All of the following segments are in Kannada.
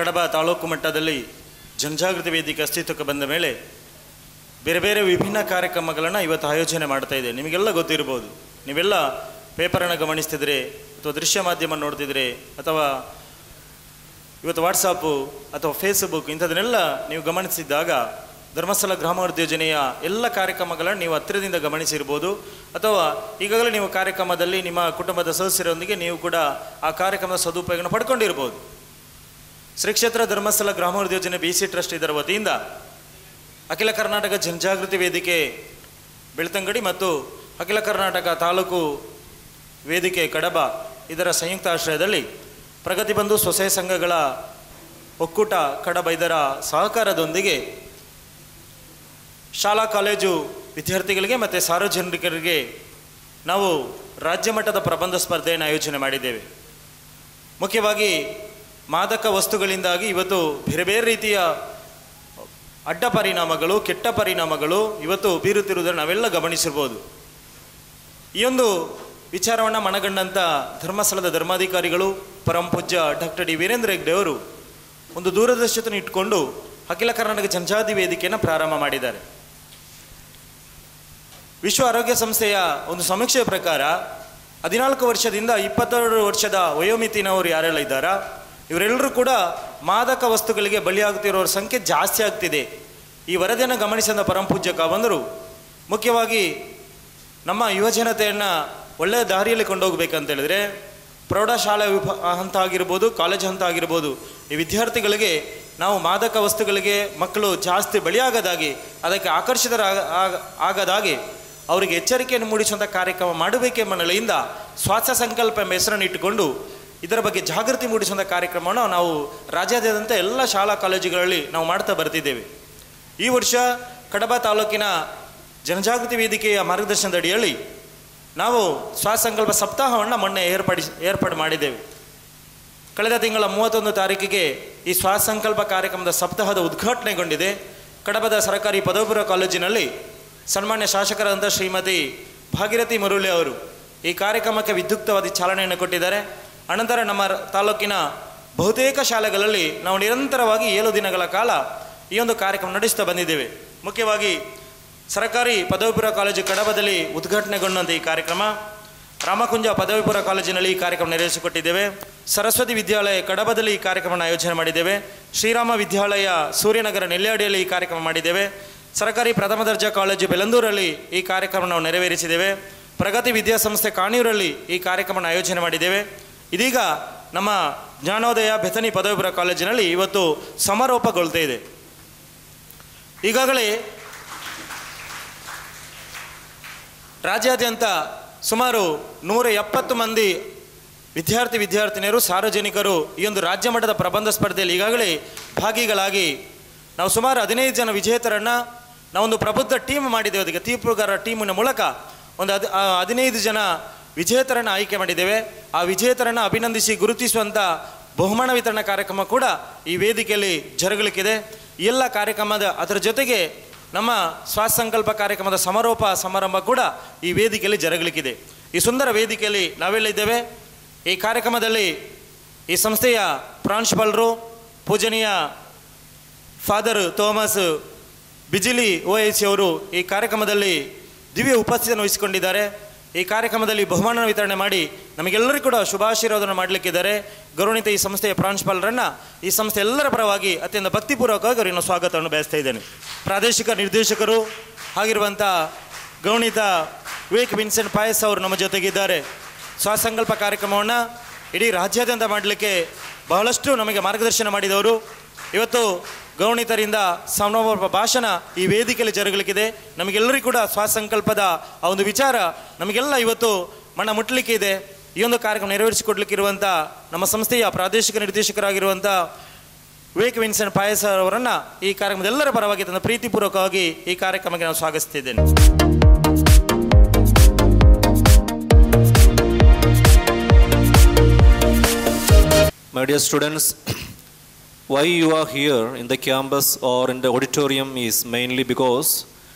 ಕಡಬ ತಾಲೂಕು ಮಟ್ಟದಲ್ಲಿ ಜನಜಾಗೃತಿ ವೇದಿಕೆ ಅಸ್ತಿತ್ವಕ್ಕೆ ಬಂದ ಮೇಲೆ ಬೇರೆ ಬೇರೆ ವಿಭಿನ್ನ ಕಾರ್ಯಕ್ರಮಗಳನ್ನು ಇವತ್ತು ಆಯೋಜನೆ ಮಾಡ್ತಾ ಇದೆ. ನಿಮಗೆಲ್ಲ ಗೊತ್ತಿರ್ಬೋದು, ನೀವೆಲ್ಲ ಪೇಪರನ್ನು ಗಮನಿಸ್ತಿದ್ರೆ ಅಥವಾ ದೃಶ್ಯ ಮಾಧ್ಯಮ ನೋಡ್ತಿದ್ರೆ ಅಥವಾ ಇವತ್ತು ವಾಟ್ಸಪ್ಪು ಅಥವಾ ಫೇಸ್ಬುಕ್ ಇಂಥದನ್ನೆಲ್ಲ ನೀವು ಗಮನಿಸಿದ್ದಾಗ ಧರ್ಮಸ್ಥಳ ಗ್ರಾಮಾಭಿವೃದ್ಧಿ ಯೋಜನೆಯ ಎಲ್ಲ ಕಾರ್ಯಕ್ರಮಗಳನ್ನು ನೀವು ಹತ್ತಿರದಿಂದ ಗಮನಿಸಿರ್ಬೋದು. ಅಥವಾ ಈಗಾಗಲೇ ನೀವು ಕಾರ್ಯಕ್ರಮದಲ್ಲಿ ನಿಮ್ಮ ಕುಟುಂಬದ ಸದಸ್ಯರೊಂದಿಗೆ ನೀವು ಕೂಡ ಆ ಕಾರ್ಯಕ್ರಮದ ಸದುಪಯೋಗವನ್ನು ಪಡ್ಕೊಂಡಿರ್ಬೋದು. ಶ್ರೀ ಕ್ಷೇತ್ರ ಧರ್ಮಸ್ಥಳ ಗ್ರಾಮಾಭಿವೃದ್ಧಿ ಯೋಜನೆ BC ಟ್ರಸ್ಟ್ ಇದರ ವತಿಯಿಂದ ಅಖಿಲ ಕರ್ನಾಟಕ ಜನಜಾಗೃತಿ ವೇದಿಕೆ ಬೆಳ್ತಂಗಡಿ ಮತ್ತು ಅಖಿಲ ಕರ್ನಾಟಕ ತಾಲೂಕು ವೇದಿಕೆ ಕಡಬ ಇದರ ಸಂಯುಕ್ತ ಆಶ್ರಯದಲ್ಲಿ ಪ್ರಗತಿಬಂಧು ಸ್ವಸಹಾಯ ಸಂಘಗಳ ಒಕ್ಕೂಟ ಕಡಬ ಇದರ ಸಹಕಾರದೊಂದಿಗೆ ಶಾಲಾ ಕಾಲೇಜು ವಿದ್ಯಾರ್ಥಿಗಳಿಗೆ ಮತ್ತು ಸಾರ್ವಜನಿಕರಿಗೆ ನಾವು ರಾಜ್ಯ ಮಟ್ಟದ ಪ್ರಬಂಧ ಸ್ಪರ್ಧೆಯನ್ನು ಆಯೋಜನೆ ಮಾಡಿದ್ದೇವೆ. ಮುಖ್ಯವಾಗಿ ಮಾದಕ ವಸ್ತುಗಳಿಂದಾಗಿ ಇವತ್ತು ಬೇರೆ ಬೇರೆ ರೀತಿಯ ಅಡ್ಡ ಪರಿಣಾಮಗಳು, ಕೆಟ್ಟ ಪರಿಣಾಮಗಳು ಇವತ್ತು ಬೀರುತ್ತಿರುವುದನ್ನು ನಾವೆಲ್ಲ ಗಮನಿಸಿರ್ಬೋದು. ಈ ಒಂದು ವಿಚಾರವನ್ನು ಮನಗಂಡಂಥ ಧರ್ಮಸ್ಥಳದ ಧರ್ಮಾಧಿಕಾರಿಗಳು ಪರಮ ಪೂಜ್ಯ ಡಾಕ್ಟರ್ ಡಿ ವೀರೇಂದ್ರ ಹೆಗ್ಡೆ ಅವರು ಒಂದು ದೂರದರ್ಶನ ಇಟ್ಕೊಂಡು ಅಖಿಲ ಕರ್ನಾಟಕ ಜನಜಾಗೃತಿ ವೇದಿಕೆಯನ್ನು ಪ್ರಾರಂಭ ಮಾಡಿದ್ದಾರೆ. ವಿಶ್ವ ಆರೋಗ್ಯ ಸಂಸ್ಥೆಯ ಒಂದು ಸಮೀಕ್ಷೆಯ ಪ್ರಕಾರ 14 ವರ್ಷದಿಂದ 22 ವರ್ಷದ ವಯೋಮಿತಿನವರು ಯಾರೆಲ್ಲ ಇದ್ದಾರಾ ಇವರೆಲ್ಲರೂ ಕೂಡ ಮಾದಕ ವಸ್ತುಗಳಿಗೆ ಬಲಿಯಾಗುತ್ತಿರೋರ ಸಂಖ್ಯೆ ಜಾಸ್ತಿ ಆಗ್ತಿದೆ. ಈ ವರದಿಯನ್ನು ಗಮನಿಸಿದ ಪರಮ ಪೂಜ್ಯ ಕಾವಂದರು ಮುಖ್ಯವಾಗಿ ನಮ್ಮ ಯುವಜನತೆಯನ್ನು ಒಳ್ಳೆಯ ದಾರಿಯಲ್ಲಿ ಕೊಂಡೋಗ್ಬೇಕಂತ ಹೇಳಿದ್ರೆ ಪ್ರೌಢಶಾಲೆ ಹಂತ ಆಗಿರ್ಬೋದು, ಕಾಲೇಜ್ ಹಂತ ಆಗಿರ್ಬೋದು, ಈ ವಿದ್ಯಾರ್ಥಿಗಳಿಗೆ ನಾವು ಮಾದಕ ವಸ್ತುಗಳಿಗೆ ಮಕ್ಕಳು ಜಾಸ್ತಿ ಬಲಿಯಾಗದಾಗಿ ಅದಕ್ಕೆ ಆಗದಾಗಿ ಅವರಿಗೆ ಎಚ್ಚರಿಕೆಯನ್ನು ಮೂಡಿಸುವಂಥ ಕಾರ್ಯಕ್ರಮ ಮಾಡಬೇಕೆಂಬ ನೆಲೆಯಿಂದ ಸ್ವಾಸ್ಥ್ಯ ಸಂಕಲ್ಪ ಎಂಬ ಹೆಸರನ್ನು ಇಟ್ಟುಕೊಂಡು ಇದರ ಬಗ್ಗೆ ಜಾಗೃತಿ ಮೂಡಿಸುವಂಥ ಕಾರ್ಯಕ್ರಮವನ್ನು ನಾವು ರಾಜ್ಯಾದ್ಯಂತ ಎಲ್ಲ ಶಾಲಾ ಕಾಲೇಜುಗಳಲ್ಲಿ ನಾವು ಮಾಡ್ತಾ ಬರ್ತಿದ್ದೇವೆ. ಈ ವರ್ಷ ಕಡಬ ತಾಲೂಕಿನ ಜನಜಾಗೃತಿ ವೇದಿಕೆಯ ಮಾರ್ಗದರ್ಶನದ ಅಡಿಯಲ್ಲಿ ನಾವು ಸ್ವಾಸಂಕಲ್ಪ ಸಪ್ತಾಹವನ್ನು ಮೊನ್ನೆ ಏರ್ಪಾಡು ಮಾಡಿದ್ದೇವೆ. ಕಳೆದ ತಿಂಗಳ 31 ತಾರೀಕಿಗೆ ಈ ಸ್ವಾಸಂಕಲ್ಪ ಕಾರ್ಯಕ್ರಮದ ಸಪ್ತಾಹದ ಉದ್ಘಾಟನೆಗೊಂಡಿದೆ. ಕಡಬದ ಸರ್ಕಾರಿ ಪದವಿ ಪೂರ್ವ ಕಾಲೇಜಿನಲ್ಲಿ ಸನ್ಮಾನ್ಯ ಶಾಸಕರಾದಂಥ ಶ್ರೀಮತಿ ಭಾಗೀರಥಿ ಮುರುಳಿ ಅವರು ಈ ಕಾರ್ಯಕ್ರಮಕ್ಕೆ ವಿದ್ಯುಕ್ತವಾದ ಚಾಲನೆಯನ್ನು ಕೊಟ್ಟಿದ್ದಾರೆ. ಅನಂತರ ನಮ್ಮ ತಾಲೂಕಿನ ಬಹುತೇಕ ಶಾಲೆಗಳಲ್ಲಿ ನಾವು ನಿರಂತರವಾಗಿ 7 ದಿನಗಳ ಕಾಲ ಈ ಒಂದು ಕಾರ್ಯಕ್ರಮ ನಡೆಸ್ತಾ ಬಂದಿದ್ದೇವೆ. ಮುಖ್ಯವಾಗಿ ಸರ್ಕಾರಿ ಪದವಿ ಪೂರ್ವ ಕಾಲೇಜು ಕಡಬದಲ್ಲಿ ಉದ್ಘಾಟನೆಗೊಂಡಂಥ ಈ ಕಾರ್ಯಕ್ರಮ, ರಾಮಕುಂಜ ಪದವಿ ಪೂರ್ವ ಕಾಲೇಜಿನಲ್ಲಿ ಈ ಕಾರ್ಯಕ್ರಮ ನೆರವೇರಿಸಿಕೊಟ್ಟಿದ್ದೇವೆ. ಸರಸ್ವತಿ ವಿದ್ಯಾಲಯ ಕಡಬದಲ್ಲಿ ಈ ಕಾರ್ಯಕ್ರಮವನ್ನು ಆಯೋಜನೆ ಮಾಡಿದ್ದೇವೆ. ಶ್ರೀರಾಮ ವಿದ್ಯಾಲಯ ಸೂರ್ಯನಗರ ನೆಲ್ಯಾಡಿಯಲ್ಲಿ ಈ ಕಾರ್ಯಕ್ರಮ ಮಾಡಿದ್ದೇವೆ. ಸರ್ಕಾರಿ ಪ್ರಥಮ ದರ್ಜೆ ಕಾಲೇಜು ಬೆಲಂದೂರಲ್ಲಿ ಈ ಕಾರ್ಯಕ್ರಮ ನಾವು ನೆರವೇರಿಸಿದ್ದೇವೆ. ಪ್ರಗತಿ ವಿದ್ಯಾಸಂಸ್ಥೆ ಕಾಣಿಯೂರಲ್ಲಿ ಈ ಕಾರ್ಯಕ್ರಮವನ್ನು ಆಯೋಜನೆ ಮಾಡಿದ್ದೇವೆ. ಇದೀಗ ನಮ್ಮ ಜ್ಞಾನೋದಯ ಬೆಥನಿ ಪದವಿ ಪೂರ್ವ ಕಾಲೇಜಿನಲ್ಲಿ ಇವತ್ತು ಸಮಾರೋಪಗೊಳ್ತಾ ಇದೆ. ಈಗಾಗಲೇ ರಾಜ್ಯಾದ್ಯಂತ ಸುಮಾರು 170 ಮಂದಿ ವಿದ್ಯಾರ್ಥಿನಿಯರು ಸಾರ್ವಜನಿಕರು ಈ ಒಂದು ರಾಜ್ಯ ಮಟ್ಟದ ಪ್ರಬಂಧ ಸ್ಪರ್ಧೆಯಲ್ಲಿ ಈಗಾಗಲೇ ಭಾಗಿಗಳಾಗಿ ನಾವು ಸುಮಾರು 15 ಜನ ವಿಜೇತರನ್ನು ನಾವೊಂದು ಪ್ರಬುದ್ಧ ಟೀಮ್ ಮಾಡಿದ್ದೇವೆ. ಅದಕ್ಕೆ ತೀರ್ಪುಗಾರರ ಟೀಮಿನ ಮೂಲಕ ಒಂದು 15 ಜನ ವಿಜೇತರನ್ನು ಆಯ್ಕೆ ಮಾಡಿದ್ದೇವೆ. ಆ ವಿಜೇತರನ್ನು ಅಭಿನಂದಿಸಿ ಗುರುತಿಸುವಂಥ ಬಹುಮಾನ ವಿತರಣಾ ಕಾರ್ಯಕ್ರಮ ಕೂಡ ಈ ವೇದಿಕೆಯಲ್ಲಿ ಜರುಗಲಿಕ್ಕಿದೆ. ಈ ಎಲ್ಲ ಕಾರ್ಯಕ್ರಮದ ಅದರ ಜೊತೆಗೆ ನಮ್ಮ ಸ್ವಾಸಂಕಲ್ಪ ಕಾರ್ಯಕ್ರಮದ ಸಮಾರೋಪ ಸಮಾರಂಭ ಕೂಡ ಈ ವೇದಿಕೆಯಲ್ಲಿ ಜರುಗಲಿಕ್ಕಿದೆ. ಈ ಸುಂದರ ವೇದಿಕೆಯಲ್ಲಿ ನಾವೆಲ್ಲ ಇದ್ದೇವೆ. ಈ ಕಾರ್ಯಕ್ರಮದಲ್ಲಿ ಈ ಸಂಸ್ಥೆಯ ಪ್ರಾಂಶುಪಾಲರು ಪೂಜನೀಯ ಫಾದರ್ ಥೋಮಸ್ ಬಿಜಿಲಿ OIC ಅವರು ಈ ಕಾರ್ಯಕ್ರಮದಲ್ಲಿ ದಿವ್ಯ ಉಪಸ್ಥಿತಿಯನ್ನು ವಹಿಸಿಕೊಂಡಿದ್ದಾರೆ. ಈ ಕಾರ್ಯಕ್ರಮದಲ್ಲಿ ಬಹುಮಾನ ವಿತರಣೆ ಮಾಡಿ ನಮಗೆಲ್ಲರಿಗೂ ಕೂಡ ಶುಭಾಶೀರ್ವಾದವನ್ನು ಮಾಡಲಿಕ್ಕಿದ್ದಾರೆ. ಗೌರವಾನ್ವಿತ ಈ ಸಂಸ್ಥೆಯ ಪ್ರಾಂಶುಪಾಲರನ್ನು ಈ ಸಂಸ್ಥೆ ಎಲ್ಲರ ಪರವಾಗಿ ಅತ್ಯಂತ ಭಕ್ತಿಪೂರ್ವಕವಾಗಿ ಅವರನ್ನು ಸ್ವಾಗತವನ್ನು ಬಯಸ್ತಾ ಇದ್ದೇನೆ. ಪ್ರಾದೇಶಿಕ ನಿರ್ದೇಶಕರು ಆಗಿರುವಂಥ ಗೌರವಾನ್ವಿತ ವಿವೇಕ್ ವಿನ್ಸೆಂಟ್ ಪಾಯಸ್ ಅವರು ನಮ್ಮ ಜೊತೆಗಿದ್ದಾರೆ. ಸ್ವಾಸಂಕಲ್ಪ ಕಾರ್ಯಕ್ರಮವನ್ನು ಇಡೀ ರಾಜ್ಯಾದ್ಯಂತ ಮಾಡಲಿಕ್ಕೆ ಬಹಳಷ್ಟು ನಮಗೆ ಮಾರ್ಗದರ್ಶನ ಮಾಡಿದವರು. ಇವತ್ತು ಗೌರವಾನ್ವಿತರಿಂದ ಸಮಾರೋಪ ಭಾಷಣ ಈ ವೇದಿಕೆಯಲ್ಲಿ ಜರುಗಲಿಕ್ಕಿದೆ. ನಮಗೆಲ್ಲರಿಗೂ ಕೂಡ ಸ್ವಾಸಂಕಲ್ಪದ ಆ ಒಂದು ವಿಚಾರ ನಮಗೆಲ್ಲ ಇವತ್ತು ಮನ ಮುಟ್ಟಲಿಕ್ಕೆ ಇದೆ. ಈ ಒಂದು ಕಾರ್ಯಕ್ರಮ ನೆರವೇರಿಸಿಕೊಡ್ಲಿಕ್ಕಿರುವಂಥ ನಮ್ಮ ಸಂಸ್ಥೆಯ ಪ್ರಾದೇಶಿಕ ನಿರ್ದೇಶಕರಾಗಿರುವಂಥ ವಿವೇಕ್ ವಿನ್ಸೆಂಟ್ ಪಾಯಸ್ ಅವರನ್ನು ಈ ಕಾರ್ಯಕ್ರಮದೆಲ್ಲರ ಪರವಾಗಿ ತನ್ನ ಪ್ರೀತಿಪೂರ್ವಕವಾಗಿ ಈ ಕಾರ್ಯಕ್ರಮಕ್ಕೆ ನಾನು ಸ್ವಾಗತಿಸ್ತಿದ್ದೇನೆ. My dear students, why you are here in the campus or in the auditorium is mainly because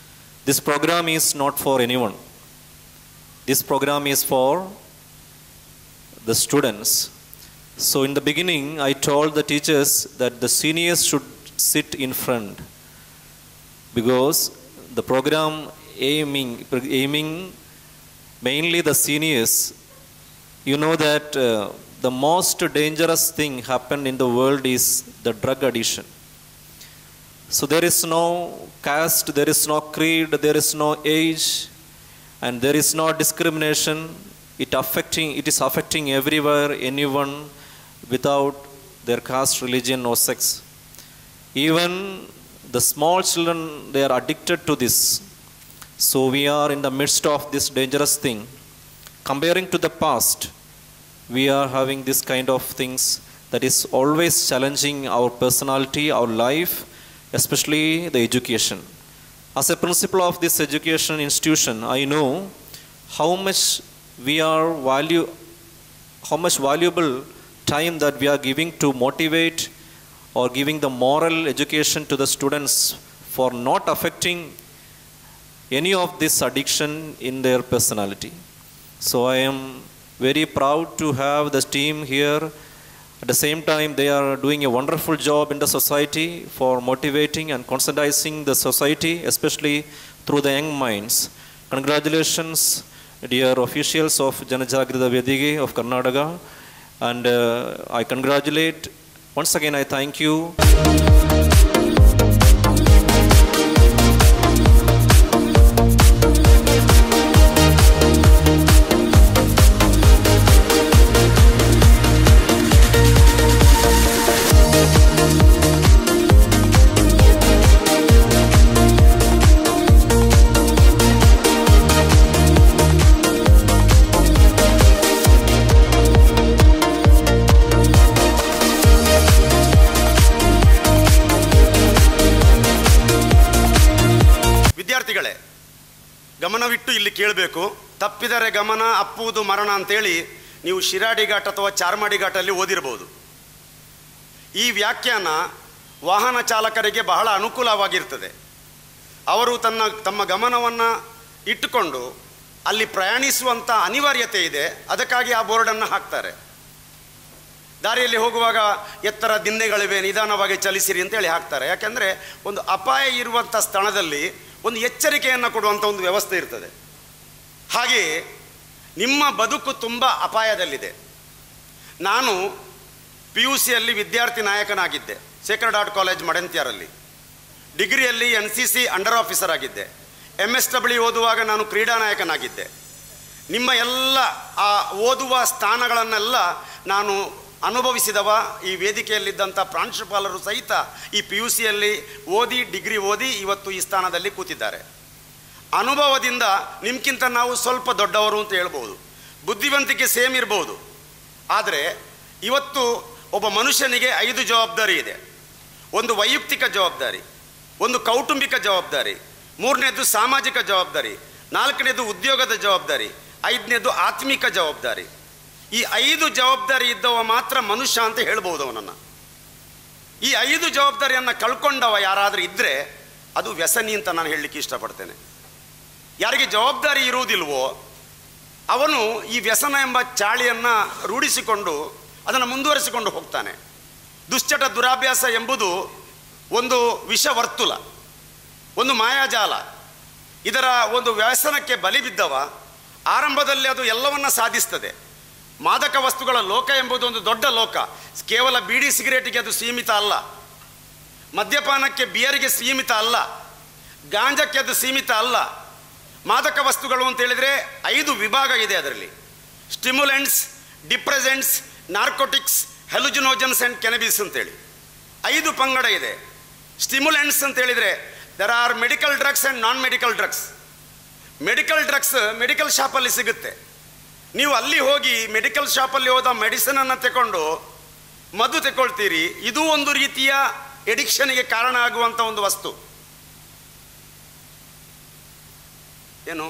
this program is not for anyone. This program is for the students. So in the beginning, I told the teachers that the seniors should sit in front because the program aiming mainly the seniors. You know that the most dangerous thing happened in the world is the drug addiction. So there is no caste, there is no creed, there is no age, and there is no discrimination. It is affecting everywhere, anyone, without their caste, religion, or sex. Even the small children, they are addicted to this. So we are in the midst of this dangerous thing. Comparing to the past, we are having this kind of things that is always challenging our personality, our life, especially the education. As a principal of this education institution, I know how much valuable time that we are giving to motivate or giving the moral education to the students for not affecting any of this addiction in their personality. So I am very proud to have the team here. At the same time, they are doing a wonderful job in the society for motivating and conscientizing the society, especially through the young minds. Congratulations, dear officials of Janajagrita Vedige of Karnataka. And I congratulate, once again I thank you. ಗಮನವಿಟ್ಟು ಇಲ್ಲಿ ಕೇಳಬೇಕು. ತಪ್ಪಿದರೆ ಗಮನ ಅಪ್ಪುವುದು ಮರಣ ಅಂತೇಳಿ ನೀವು ಶಿರಾಡಿ ಘಾಟ್ ಅಥವಾ ಚಾರ್ಮಾಡಿ ಘಾಟಲ್ಲಿ ಓದಿರ್ಬೋದು. ಈ ವ್ಯಾಖ್ಯಾನ ವಾಹನ ಚಾಲಕರಿಗೆ ಬಹಳ ಅನುಕೂಲವಾಗಿರ್ತದೆ. ಅವರು ತಮ್ಮ ಗಮನವನ್ನು ಇಟ್ಟುಕೊಂಡು ಅಲ್ಲಿ ಪ್ರಯಾಣಿಸುವಂಥ ಅನಿವಾರ್ಯತೆ ಇದೆ, ಅದಕ್ಕಾಗಿ ಆ ಬೋರ್ಡನ್ನು ಹಾಕ್ತಾರೆ. ದಾರಿಯಲ್ಲಿ ಹೋಗುವಾಗ ಎತ್ತರ ದಿಣ್ಣೆಗಳಿವೆ, ನಿಧಾನವಾಗಿ ಚಲಿಸಿರಿ ಅಂತೇಳಿ ಹಾಕ್ತಾರೆ. ಯಾಕೆಂದರೆ ಒಂದು ಅಪಾಯ ಇರುವಂಥ ಸ್ಥಳದಲ್ಲಿ ಒಂದು ಎಚ್ಚರಿಕೆಯನ್ನು ಕೊಡುವಂಥ ಒಂದು ವ್ಯವಸ್ಥೆ ಇರ್ತದೆ. ಹಾಗೆಯೇ ನಿಮ್ಮ ಬದುಕು ತುಂಬ ಅಪಾಯದಲ್ಲಿದೆ. ನಾನು PUCಯಲ್ಲಿ ವಿದ್ಯಾರ್ಥಿ ನಾಯಕನಾಗಿದ್ದೆ, ಸೇಕ್ರೆಡ್ ಹಾರ್ಟ್ ಕಾಲೇಜ್ ಮಡೆಂತ್ಯಾರಲ್ಲಿ. ಡಿಗ್ರಿಯಲ್ಲಿ NCC ಅಂಡರ್ ಆಫೀಸರ್ ಆಗಿದ್ದೆ. MSW ಓದುವಾಗ ನಾನು ಕ್ರೀಡಾ ನಾಯಕನಾಗಿದ್ದೆ. ನಿಮ್ಮ ಎಲ್ಲ ಆ ಓದುವ ಸ್ಥಾನಗಳನ್ನೆಲ್ಲ ನಾನು ಅನುಭವಿಸಿದವ. ಈ ವೇದಿಕೆಯಲ್ಲಿದ್ದಂಥ ಪ್ರಾಂಶುಪಾಲರು ಸಹಿತ ಈ PUCಯಲ್ಲಿ ಓದಿ ಡಿಗ್ರಿ ಓದಿ ಇವತ್ತು ಈ ಸ್ಥಾನದಲ್ಲಿ ಕೂತಿದ್ದಾರೆ. ಅನುಭವದಿಂದ ನಿಮ್ಗಿಂತ ನಾವು ಸ್ವಲ್ಪ ದೊಡ್ಡವರು ಅಂತ ಹೇಳ್ಬೋದು, ಬುದ್ಧಿವಂತಿಕೆ ಸೇಮ್ ಇರ್ಬೋದು. ಆದರೆ ಇವತ್ತು ಒಬ್ಬ ಮನುಷ್ಯನಿಗೆ 5 ಜವಾಬ್ದಾರಿ ಇದೆ. ಒಂದು ವೈಯಕ್ತಿಕ ಜವಾಬ್ದಾರಿ, ಒಂದು ಕೌಟುಂಬಿಕ ಜವಾಬ್ದಾರಿ, 3ನೇದು ಸಾಮಾಜಿಕ ಜವಾಬ್ದಾರಿ, 4ನೇದು ಉದ್ಯೋಗದ ಜವಾಬ್ದಾರಿ, 5ನೇದು ಆತ್ಮಿಕ ಜವಾಬ್ದಾರಿ. ಈ 5 ಜವಾಬ್ದಾರಿ ಇದ್ದವ ಮಾತ್ರ ಮನುಷ್ಯ ಅಂತ ಹೇಳ್ಬೋದು ಅವನನ್ನು. ಈ 5 ಜವಾಬ್ದಾರಿಯನ್ನು ಕಳ್ಕೊಂಡವ ಯಾರಾದರೂ ಇದ್ದರೆ ಅದು ವ್ಯಸನಿ ಅಂತ ನಾನು ಹೇಳಲಿಕ್ಕೆ ಇಷ್ಟಪಡ್ತೇನೆ. ಯಾರಿಗೆ ಜವಾಬ್ದಾರಿ ಇರುವುದಿಲ್ವೋ ಅವನು ಈ ವ್ಯಸನ ಎಂಬ ಚಾಳಿಯನ್ನು ರೂಢಿಸಿಕೊಂಡು ಅದನ್ನು ಮುಂದುವರಿಸಿಕೊಂಡು ಹೋಗ್ತಾನೆ. ದುಶ್ಚಟ ದುರಾಭ್ಯಾಸ ಎಂಬುದು ಒಂದು ವಿಷವರ್ತುಲ, ಒಂದು ಮಾಯಾಜಾಲ. ಇದರ ಒಂದು ವ್ಯಸನಕ್ಕೆ ಬಲಿ ಬಿದ್ದವ ಆರಂಭದಲ್ಲಿ ಅದು ಎಲ್ಲವನ್ನ ಸಾಧಿಸ್ತದೆ. ಮಾದಕ ವಸ್ತುಗಳ ಲೋಕ ಎಂಬುದು ಒಂದು ದೊಡ್ಡ ಲೋಕ. ಕೇವಲ ಬೀಡಿ ಸಿಗರೇಟಿಗೆ ಅದು ಸೀಮಿತ ಅಲ್ಲ, ಮದ್ಯಪಾನಕ್ಕೆ ಬಿಯರಿಗೆ ಸೀಮಿತ ಅಲ್ಲ, ಗಾಂಜಕ್ಕೆ ಅದು ಸೀಮಿತ ಅಲ್ಲ. ಮಾದಕ ವಸ್ತುಗಳು ಅಂತ ಹೇಳಿದರೆ 5 ವಿಭಾಗ ಇದೆ. ಅದರಲ್ಲಿ stimulants, depressants, narcotics, hallucinogens and cannabis ಅಂತೇಳಿ 5 ಪಂಗಡ ಇದೆ. ಸ್ಟಿಮ್ಯುಲೆಂಟ್ಸ್ ಅಂತ ಹೇಳಿದರೆ there are medical drugs and non medical drugs. Medical drugs medical ಶಾಪಲ್ಲಿ ಸಿಗುತ್ತೆ. ನೀವು ಅಲ್ಲಿ ಹೋಗಿ ಮೆಡಿಕಲ್ ಶಾಪಲ್ಲಿ ಹೋದ ಮೆಡಿಸಿನನ್ನು ತಗೊಂಡು ಮದ್ದು ತಗೊಳ್ತೀರಿ. ಇದು ಒಂದು ರೀತಿಯ ಎಡಿಕ್ಷನ್ಗೆ ಕಾರಣ ಆಗುವಂಥ ಒಂದು ವಸ್ತು. ಏನು,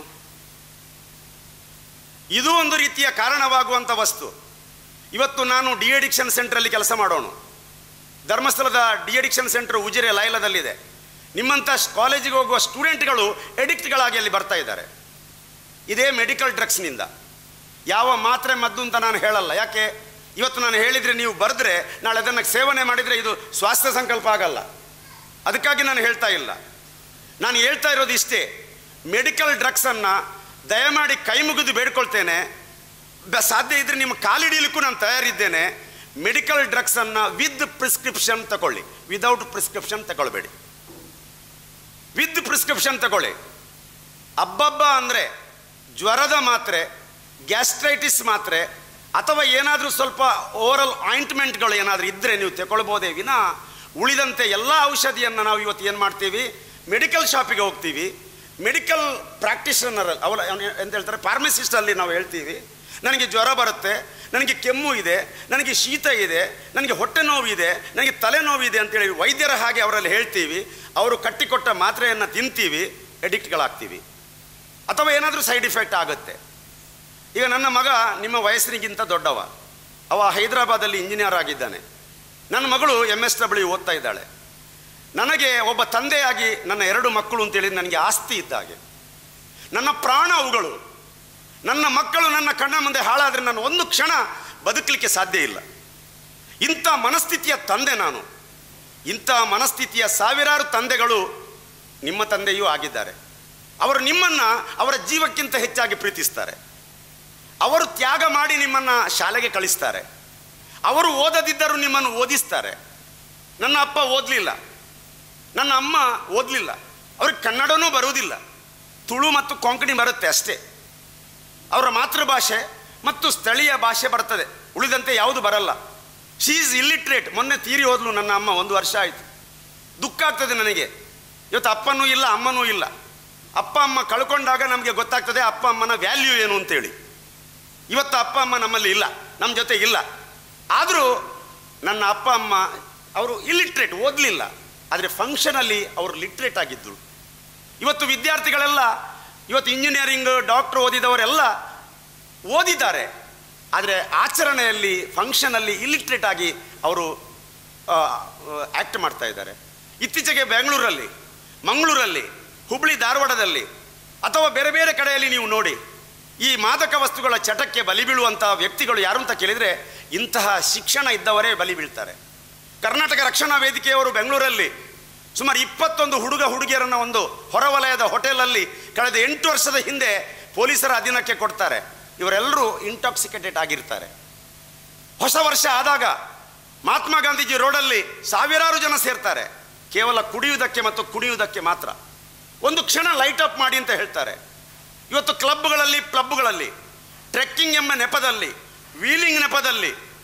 ಇದು ಒಂದು ರೀತಿಯ ಕಾರಣವಾಗುವಂಥ ವಸ್ತು. ಇವತ್ತು ನಾನು ಡಿ ಅಡಿಕ್ಷನ್ ಸೆಂಟ್ರಲ್ಲಿ ಕೆಲಸ ಮಾಡೋಣ. ಧರ್ಮಸ್ಥಳದ ಡಿ ಅಡಿಕ್ಷನ್ ಸೆಂಟರ್ ಉಜಿರೆ ಲೈಲದಲ್ಲಿದೆ. ನಿಮ್ಮಂಥ ಕಾಲೇಜಿಗೆ ಹೋಗುವ ಸ್ಟೂಡೆಂಟ್ಗಳು ಎಡಿಕ್ಟ್ಗಳಾಗಿ ಅಲ್ಲಿ ಬರ್ತಾ ಇದ್ದಾರೆ. ಇದೇ ಮೆಡಿಕಲ್ ಡ್ರಗ್ಸ್ನಿಂದ. ಯಾವ ಮಾತ್ರೆ ಮದ್ದು ಅಂತ ನಾನು ಹೇಳಲ್ಲ, ಯಾಕೆ ಇವತ್ತು ನಾನು ಹೇಳಿದರೆ ನೀವು ಬರೆದ್ರೆ ನಾಳೆ ಅದನ್ನು ಸೇವನೆ ಮಾಡಿದರೆ ಇದು ಸ್ವಾಸ್ಥ್ಯ ಸಂಕಲ್ಪ ಆಗಲ್ಲ. ಅದಕ್ಕಾಗಿ ನಾನು ಹೇಳ್ತಾ ಇಲ್ಲ. ನಾನು ಹೇಳ್ತಾ ಇರೋದು ಇಷ್ಟೇ, ಮೆಡಿಕಲ್ ಡ್ರಗ್ಸನ್ನು ದಯಮಾಡಿ ಕೈ ಮುಗಿದು ಬೇಡ್ಕೊಳ್ತೇನೆ, ಸಾಧ್ಯ ಇದ್ದರೆ ನಿಮ್ಮ ಕಾಲಿಡಿಲಿಕ್ಕೂ ನಾನು ತಯಾರಿದ್ದೇನೆ. ಮೆಡಿಕಲ್ ಡ್ರಗ್ಸನ್ನು ವಿತ್ ಪ್ರಿಸ್ಕ್ರಿಪ್ಷನ್ ತಗೊಳ್ಳಿ, ವಿದೌಟ್ ಪ್ರಿಸ್ಕ್ರಿಪ್ಷನ್ ತಗೊಳ್ಬೇಡಿ. ವಿತ್ ಪ್ರಿಸ್ಕ್ರಿಪ್ಷನ್ ತಗೊಳ್ಳಿ. ಅಬ್ಬಬ್ಬ ಅಂದರೆ ಜ್ವರದ ಮಾತ್ರೆ, ಗ್ಯಾಸ್ಟ್ರೈಟಿಸ್ ಮಾತ್ರೆ ಅಥವಾ ಏನಾದರೂ ಸ್ವಲ್ಪ ಓರಲ್ ಆಯಿಂಟ್ಮೆಂಟ್ಗಳು ಏನಾದರೂ ಇದ್ದರೆ ನೀವು ತಗೊಳ್ಬೋದೇ ವಿನಾ ಉಳಿದಂತೆ ಎಲ್ಲ ಔಷಧಿಯನ್ನು ನಾವು ಇವತ್ತು ಏನು ಮಾಡ್ತೀವಿ, ಮೆಡಿಕಲ್ ಶಾಪಿಗೆ ಹೋಗ್ತೀವಿ, ಮೆಡಿಕಲ್ ಪ್ರಾಕ್ಟೀಷನರ್ ಅವರ ಎಂತ ಹೇಳ್ತಾರೆ ಫಾರ್ಮಸಿಸ್ಟಲ್ಲಿ ನಾವು ಹೇಳ್ತೀವಿ, ನನಗೆ ಜ್ವರ ಬರುತ್ತೆ, ನನಗೆ ಕೆಮ್ಮು ಇದೆ, ನನಗೆ ಶೀತ ಇದೆ, ನನಗೆ ಹೊಟ್ಟೆ ನೋವಿದೆ, ನನಗೆ ತಲೆನೋವಿದೆ ಅಂತೇಳಿ ವೈದ್ಯರ ಹಾಗೆ ಅವರಲ್ಲಿ ಹೇಳ್ತೀವಿ. ಅವರು ಕಟ್ಟಿಕೊಟ್ಟ ಮಾತ್ರೆಯನ್ನು ತಿಂತೀವಿ, ಎಡಿಕ್ಟ್ಗಳಾಗ್ತೀವಿ ಅಥವಾ ಏನಾದರೂ ಸೈಡ್ ಇಫೆಕ್ಟ್ ಆಗುತ್ತೆ. ಈಗ ನನ್ನ ಮಗ ನಿಮ್ಮ ವಯಸ್ಸಿನಿಗಿಂತ ದೊಡ್ಡವ, ಅವ ಹೈದರಾಬಾದಲ್ಲಿ ಇಂಜಿನಿಯರ್ ಆಗಿದ್ದಾನೆ. ನನ್ನ ಮಗಳು MSW ಓದ್ತಾ ಇದ್ದಾಳೆ. ನನಗೆ ಒಬ್ಬ ತಂದೆಯಾಗಿ ನನ್ನ 2 ಮಕ್ಕಳು ಅಂತೇಳಿ ನನಗೆ ಆಸ್ತಿ ಇದ್ದಾಗೆ, ನನ್ನ ಪ್ರಾಣ ಅವುಗಳು. ನನ್ನ ಮಕ್ಕಳು ನನ್ನ ಕಣ್ಣ ಮುಂದೆ ಹಾಳಾದರೆ ನಾನು ಒಂದು ಕ್ಷಣ ಬದುಕಲಿಕ್ಕೆ ಸಾಧ್ಯ ಇಲ್ಲ. ಇಂಥ ಮನಸ್ಥಿತಿಯ ತಂದೆ ನಾನು. ಇಂಥ ಮನಸ್ಥಿತಿಯ ಸಾವಿರಾರು ತಂದೆಗಳು ನಿಮ್ಮ ತಂದೆಯೂ ಆಗಿದ್ದಾರೆ. ಅವರು ನಿಮ್ಮನ್ನು ಅವರ ಜೀವಕ್ಕಿಂತ ಹೆಚ್ಚಾಗಿ ಪ್ರೀತಿಸ್ತಾರೆ. ಅವರು ತ್ಯಾಗ ಮಾಡಿ ನಿಮ್ಮನ್ನು ಶಾಲೆಗೆ ಕಳಿಸ್ತಾರೆ. ಅವರು ಓದದಿದ್ದರೂ ನಿಮ್ಮನ್ನು ಓದಿಸ್ತಾರೆ. ನನ್ನ ಅಪ್ಪ ಓದಲಿಲ್ಲ, ನನ್ನ ಅಮ್ಮ ಓದಲಿಲ್ಲ, ಅವ್ರಿಗೆ ಕನ್ನಡನೂ ಬರುವುದಿಲ್ಲ, ತುಳು ಮತ್ತು ಕೊಂಕಣಿ ಬರುತ್ತೆ ಅಷ್ಟೇ. ಅವರ ಮಾತೃಭಾಷೆ ಮತ್ತು ಸ್ಥಳೀಯ ಭಾಷೆ ಬರ್ತದೆ, ಉಳಿದಂತೆ ಯಾವುದು ಬರಲ್ಲ. She is illiterate. ಮೊನ್ನೆ ತೀರಿ ಹೋದ್ಲು ನನ್ನ ಅಮ್ಮ, 1 ವರ್ಷ ಆಯಿತು. ದುಃಖ ಆಗ್ತದೆ ನನಗೆ. ಇವತ್ತು ಅಪ್ಪನೂ ಇಲ್ಲ, ಅಮ್ಮನೂ ಇಲ್ಲ. ಅಪ್ಪ ಅಮ್ಮ ಕಳ್ಕೊಂಡಾಗ ನಮಗೆ ಗೊತ್ತಾಗ್ತದೆ ಅಪ್ಪ ಅಮ್ಮನ ವ್ಯಾಲ್ಯೂ ಏನು ಅಂತೇಳಿ. ಇವತ್ತು ಅಪ್ಪ ಅಮ್ಮ ನಮ್ಮಲ್ಲಿ ಇಲ್ಲ, ನಮ್ಮ ಜೊತೆ ಇಲ್ಲ. ಆದರೂ ನನ್ನ ಅಪ್ಪ ಅಮ್ಮ ಅವರು ಇಲ್ಲಿಟ್ರೇಟ್, ಓದಲಿಲ್ಲ, ಆದರೆ ಫಂಕ್ಷನಲ್ಲಿ ಅವರು ಲಿಟ್ರೇಟ್ ಆಗಿದ್ದರು. ಇವತ್ತು ವಿದ್ಯಾರ್ಥಿಗಳೆಲ್ಲ ಇವತ್ತು ಇಂಜಿನಿಯರಿಂಗ್ ಡಾಕ್ಟ್ರ್ ಓದಿದವರೆಲ್ಲ ಓದಿದ್ದಾರೆ, ಆದರೆ ಆಚರಣೆಯಲ್ಲಿ ಫಂಕ್ಷನಲ್ಲಿ ಇಲ್ಲಿಟ್ರೇಟ್ ಆಗಿ ಅವರು ಆ್ಯಕ್ಟ್ ಮಾಡ್ತಾ ಇದ್ದಾರೆ. ಇತ್ತೀಚೆಗೆ ಬೆಂಗಳೂರಲ್ಲಿ, ಮಂಗಳೂರಲ್ಲಿ, ಹುಬ್ಬಳ್ಳಿ ಧಾರವಾಡದಲ್ಲಿ ಅಥವಾ ಬೇರೆ ಬೇರೆ ಕಡೆಯಲ್ಲಿ ನೀವು ನೋಡಿ, ಈ ಮಾದಕ ವಸ್ತುಗಳ ಚಟಕ್ಕೆ ಬಲಿ ಬೀಳುವಂಥ ವ್ಯಕ್ತಿಗಳು ಯಾರು ಅಂತ ಕೇಳಿದರೆ ಇಂತಹ ಶಿಕ್ಷಣ ಇದ್ದವರೇ ಬಲಿ ಬೀಳ್ತಾರೆ. ಕರ್ನಾಟಕ ರಕ್ಷಣಾ ವೇದಿಕೆಯವರು ಬೆಂಗಳೂರಲ್ಲಿ ಸುಮಾರು 21 ಹುಡುಗ ಹುಡುಗಿಯರನ್ನು ಒಂದು ಹೊರವಲಯದ ಹೋಟೆಲಲ್ಲಿ ಕಳೆದ 8 ವರ್ಷದ ಹಿಂದೆ ಪೊಲೀಸರ ಅಧೀನಕ್ಕೆ ಕೊಡ್ತಾರೆ. ಇವರೆಲ್ಲರೂ ಇಂಟಾಕ್ಸಿಕೇಟೆಡ್ ಆಗಿರ್ತಾರೆ. ಹೊಸ ವರ್ಷ ಆದಾಗ ಮಹಾತ್ಮ ಗಾಂಧೀಜಿ ರೋಡಲ್ಲಿ ಸಾವಿರಾರು ಜನ ಸೇರ್ತಾರೆ, ಕೇವಲ ಕುಡಿಯುವುದಕ್ಕೆ ಮತ್ತು ಕುಣಿಯುವುದಕ್ಕೆ ಮಾತ್ರ. ಒಂದು ಕ್ಷಣ ಲೈಟ್ ಅಪ್ ಮಾಡಿ ಅಂತ ಹೇಳ್ತಾರೆ. ಇವತ್ತು ಕ್ಲಬ್ಗಳಲ್ಲಿ, ಪಬ್ಗಳಲ್ಲಿ, ಟ್ರೆಕ್ಕಿಂಗ್ ಎಂಬ ನೆಪದಲ್ಲಿ, ವೀಲಿಂಗ್ ನೆಪದಲ್ಲಿ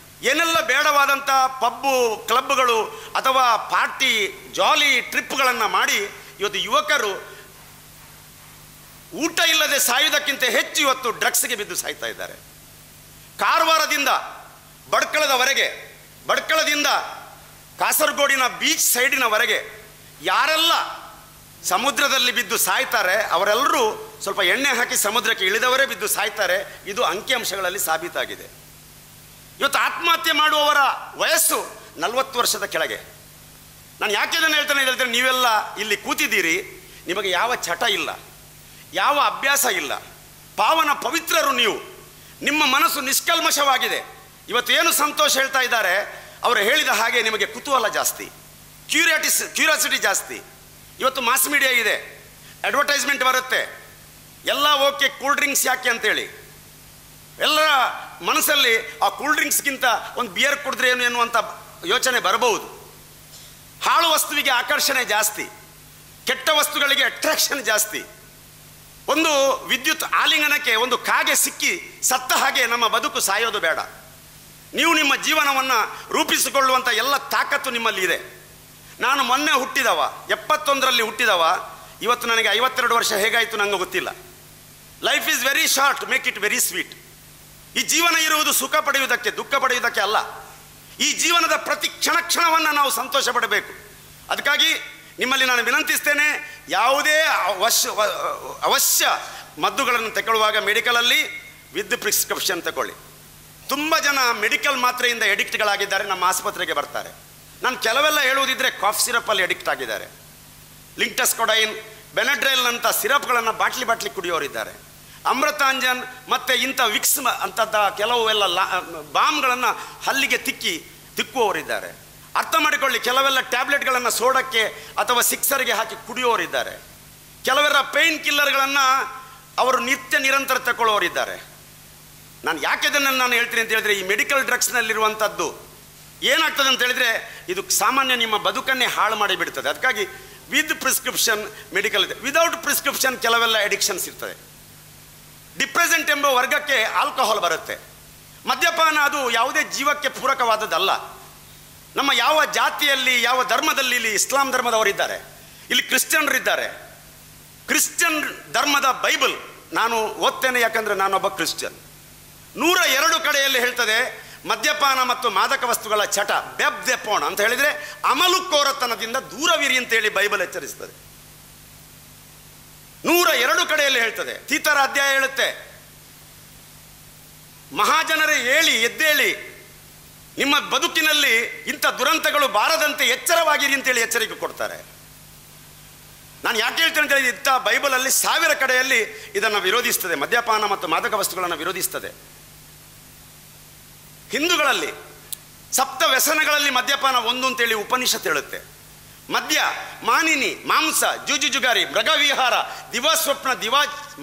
ಏನೆಲ್ಲ ಬೇಡವಾದಂಥ ಪಬ್ಬು, ಕ್ಲಬ್ಗಳು ಅಥವಾ ಪಾರ್ಟಿ, ಜಾಲಿ ಟ್ರಿಪ್ಗಳನ್ನು ಮಾಡಿ ಇವತ್ತು ಯುವಕರು ಊಟ ಇಲ್ಲದೆ ಸಾಯುವುದಕ್ಕಿಂತ ಹೆಚ್ಚು ಇವತ್ತು ಡ್ರಗ್ಸ್ಗೆ ಬಿದ್ದು ಸಾಯ್ತಾ ಇದ್ದಾರೆ. ಕಾರವಾರದಿಂದ ಬಡ್ಕಳದವರೆಗೆ, ಬಡ್ಕಳದಿಂದ ಕಾಸರಗೋಡಿನ ಬೀಚ್ ಸೈಡಿನವರೆಗೆ ಯಾರೆಲ್ಲ ಸಮುದ್ರದಲ್ಲಿ ಬಿದ್ದು ಸಾಯ್ತಾರೆ ಅವರೆಲ್ಲರೂ ಸ್ವಲ್ಪ ಎಣ್ಣೆ ಹಾಕಿ ಸಮುದ್ರಕ್ಕೆ ಇಳಿದವರೇ ಬಿದ್ದು ಸಾಯ್ತಾರೆ. ಇದು ಅಂಕಿಅಂಶಗಳಲ್ಲಿ ಸಾಬೀತಾಗಿದೆ. ಇವತ್ತು ಆತ್ಮಹತ್ಯೆ ಮಾಡುವವರ ವಯಸ್ಸು 40 ವರ್ಷದ ಕೆಳಗೆ. ನಾನು ಯಾಕೆ ಇದನ್ನು ಹೇಳ್ತಾನೆ ಹೇಳಿದ್ರೆ, ನೀವೆಲ್ಲ ಇಲ್ಲಿ ಕೂತಿದ್ದೀರಿ, ನಿಮಗೆ ಯಾವ ಚಟ ಇಲ್ಲ, ಯಾವ ಅಭ್ಯಾಸ ಇಲ್ಲ, ಪಾವನ ಪವಿತ್ರರು ನೀವು, ನಿಮ್ಮ ಮನಸ್ಸು ನಿಷ್ಕಲ್ಮಶವಾಗಿದೆ. ಇವತ್ತು ಏನು ಸಂತೋಷ ಹೇಳ್ತಾ ಇದ್ದಾರೆ, ಅವರು ಹೇಳಿದ ಹಾಗೆ ನಿಮಗೆ ಕುತೂಹಲ ಜಾಸ್ತಿ, ಕ್ಯೂರಿಯಾಸಿಟಿ ಜಾಸ್ತಿ. ಇವತ್ತು ಮಾಸ್ ಮೀಡಿಯಾ ಇದೆ, ಅಡ್ವರ್ಟೈಸ್ಮೆಂಟ್ ಬರುತ್ತೆ, ಎಲ್ಲ ಓಕೆ, ಕೂಲ್ ಡ್ರಿಂಕ್ಸ್ ಯಾಕೆ ಅಂತೇಳಿ. ಎಲ್ಲರ ಮನಸ್ಸಲ್ಲಿ ಆ ಕೂಲ್ ಡ್ರಿಂಕ್ಸ್ಗಿಂತ ಒಂದು ಬಿಯರ್ ಕುಡಿದ್ರೆ ಏನು ಎನ್ನುವಂಥ ಯೋಚನೆ ಬರಬಹುದು. ಹಾಳು ವಸ್ತುವಿಗೆ ಆಕರ್ಷಣೆ ಜಾಸ್ತಿ, ಕೆಟ್ಟ ವಸ್ತುಗಳಿಗೆ ಅಟ್ರಾಕ್ಷನ್ ಜಾಸ್ತಿ. ಒಂದು ವಿದ್ಯುತ್ ಆಲಿಂಗನಕ್ಕೆ ಒಂದು ಕಾಗೆ ಸಿಕ್ಕಿ ಸತ್ತ ಹಾಗೆ ನಮ್ಮ ಬದುಕು ಸಾಯೋದು ಬೇಡ. ನೀವು ನಿಮ್ಮ ಜೀವನವನ್ನು ರೂಪಿಸಿಕೊಳ್ಳುವಂಥ ಎಲ್ಲ ತಾಕತ್ತು ನಿಮ್ಮಲ್ಲಿ ಇದೆ. ನಾನು ಮೊನ್ನೆ ಹುಟ್ಟಿದವ, 71ರಲ್ಲಿ ಹುಟ್ಟಿದವ, ಇವತ್ತು ನನಗೆ 52 ವರ್ಷ ಹೇಗಾಯಿತು ನನಗೆ ಗೊತ್ತಿಲ್ಲ. Life is very short, make it very sweet. ಈ ಜೀವನ ಇರುವುದು ಸುಖ ಪಡೆಯುವುದಕ್ಕೆ, ದುಃಖ ಪಡೆಯುವುದಕ್ಕೆ ಅಲ್ಲ. ಈ ಜೀವನದ ಪ್ರತಿ ಕ್ಷಣವನ್ನು ನಾವು ಸಂತೋಷ ಪಡಬೇಕು. ಅದಕ್ಕಾಗಿ ನಿಮ್ಮಲ್ಲಿ ನಾನು ವಿನಂತಿಸ್ತೇನೆ, ಯಾವುದೇ ಅವಶ್ಯ ಮದ್ದುಗಳನ್ನು ತಗೊಳ್ಳುವಾಗ ಮೆಡಿಕಲಲ್ಲಿ ವಿತ್ ಪ್ರಿಸ್ಕ್ರಿಪ್ಷನ್ ತಗೊಳ್ಳಿ. ತುಂಬ ಜನ ಮೆಡಿಕಲ್ ಮಾತ್ರೆಯಿಂದ ಎಡಿಕ್ಟ್ಗಳಾಗಿದ್ದಾರೆ, ನಮ್ಮ ಆಸ್ಪತ್ರೆಗೆ ಬರ್ತಾರೆ. ನಾನು ಕೆಲವೆಲ್ಲ ಹೇಳುವುದಿದ್ರೆ ಕಾಫ್ ಸಿರಪ್ಪಲ್ಲಿ ಎಡಿಕ್ಟ್ ಆಗಿದ್ದಾರೆ. ಲಿಂಕ್ಟಸ್ಕೊಡೈನ್, ಬೆನಡ್ರೈಲ್ನಂಥ ಸಿರಪ್ಗಳನ್ನು ಬಾಟ್ಲಿ ಕುಡಿಯೋರಿದ್ದಾರೆ. ಅಮೃತಾಂಜನ್ ಮತ್ತು ಇಂಥ ವಿಕ್ಸ್ ಅಂಥದ್ದ ಕೆಲವು ಎಲ್ಲ ಬಾಂಬ್ಗಳನ್ನು ಹಲ್ಲಿಗೆ ತಿಕ್ಕುವವರಿದ್ದಾರೆ. ಅರ್ಥ ಮಾಡಿಕೊಳ್ಳಿ, ಕೆಲವೆಲ್ಲ ಟ್ಯಾಬ್ಲೆಟ್ಗಳನ್ನು ಸೋಡಕ್ಕೆ ಅಥವಾ ಸಿಕ್ಸರ್ಗೆ ಹಾಕಿ ಕುಡಿಯೋರಿದ್ದಾರೆ. ಕೆಲವೆಲ್ಲ ಪೇಯ್ನ್ ಕಿಲ್ಲರ್ಗಳನ್ನು ಅವರು ನಿರಂತರ ತಗೊಳ್ಳೋರಿದ್ದಾರೆ. ನಾನು ಯಾಕೆ ಇದನ್ನು ನಾನು ಹೇಳ್ತೀನಿ ಅಂತ ಹೇಳಿದ್ರೆ, ಈ ಮೆಡಿಕಲ್ ಡ್ರಗ್ಸ್ನಲ್ಲಿರುವಂಥದ್ದು ಏನಾಗ್ತದೆ ಅಂತ ಹೇಳಿದರೆ ಇದು ಸಾಮಾನ್ಯ ನಿಮ್ಮ ಬದುಕನ್ನೇ ಹಾಳು ಮಾಡಿ ಬಿಡ್ತದೆ. ಅದಕ್ಕಾಗಿ ವಿತ್ ಪ್ರಿಸ್ಕ್ರಿಪ್ಷನ್ ಮೆಡಿಕಲ್ ಇದೆ, ವಿದೌಟ್ ಪ್ರಿಸ್ಕ್ರಿಪ್ಷನ್ ಕೆಲವೆಲ್ಲ ಎಡಿಕ್ಷನ್ಸ್ ಇರ್ತದೆ. ಡಿಪ್ರೆಸೆಂಟ್ ಎಂಬ ವರ್ಗಕ್ಕೆ ಆಲ್ಕೋಹಾಲ್ ಬರುತ್ತೆ. ಮದ್ಯಪಾನ ಅದು ಯಾವುದೇ ಜೀವಕ್ಕೆ ಪೂರಕವಾದದ್ದಲ್ಲ. ನಮ್ಮ ಯಾವ ಜಾತಿಯಲ್ಲಿ ಯಾವ ಧರ್ಮದಲ್ಲಿ, ಇಲ್ಲಿ ಇಸ್ಲಾಂ ಧರ್ಮದವರಿದ್ದಾರೆ, ಇಲ್ಲಿ ಕ್ರಿಶ್ಚಿಯನ್ರಿದ್ದಾರೆ. ಕ್ರಿಶ್ಚಿಯನ್ ಧರ್ಮದ ಬೈಬಲ್ ನಾನು ಓದ್ತೇನೆ, ಯಾಕಂದರೆ ನಾನೊಬ್ಬ ಕ್ರಿಶ್ಚಿಯನ್. 102 ಕಡೆಯಲ್ಲಿ ಹೇಳ್ತದೆ ಮದ್ಯಪಾನ ಮತ್ತು ಮಾದಕ ವಸ್ತುಗಳ ಚಟ ಬೆಬ್ದೆಪೋಣ ಅಂತ ಹೇಳಿದರೆ ಅಮಲುಕೋರತನದಿಂದ ದೂರವಿರಿ ಅಂತೇಳಿ ಬೈಬಲ್ ಎಚ್ಚರಿಸ್ತದೆ. 102 ಕಡೆಯಲ್ಲಿ ಹೇಳ್ತದೆ. ತೀತರ ಅಧ್ಯಾಯ ಹೇಳುತ್ತೆ, ಮಹಾಜನರೇ ಹೇಳಿ ಎದ್ದೇಳಿ, ನಿಮ್ಮ ಬದುಕಿನಲ್ಲಿ ಇಂಥ ದುರಂತಗಳು ಬಾರದಂತೆ ಎಚ್ಚರವಾಗಿರಿ ಅಂತೇಳಿ ಎಚ್ಚರಿಕೆ ಕೊಡ್ತಾರೆ. ನಾನು ಯಾಕೆ ಹೇಳ್ತೇನೆ ಅಂತ ಹೇಳಿದ್ರೆ, ಇಂಥ ಬೈಬಲಲ್ಲಿ 1000 ಕಡೆಯಲ್ಲಿ ಇದನ್ನು ವಿರೋಧಿಸ್ತದೆ, ಮದ್ಯಪಾನ ಮತ್ತು ಮಾದಕ ವಸ್ತುಗಳನ್ನು ವಿರೋಧಿಸ್ತದೆ. ಹಿಂದೂಗಳಲ್ಲಿ ಸಪ್ತ ವ್ಯಸನಗಳಲ್ಲಿ ಮದ್ಯಪಾನ ಒಂದು ಅಂತೇಳಿ ಉಪನಿಷತ್ ಹೇಳುತ್ತೆ. ಮದ್ಯ, ಮಾನಿನಿ, ಮಾಂಸ, ಜುಜುಜುಗಾರಿ, ಮೃಗವಿಹಾರ, ದಿವಾಸ್ವಪ್ನ,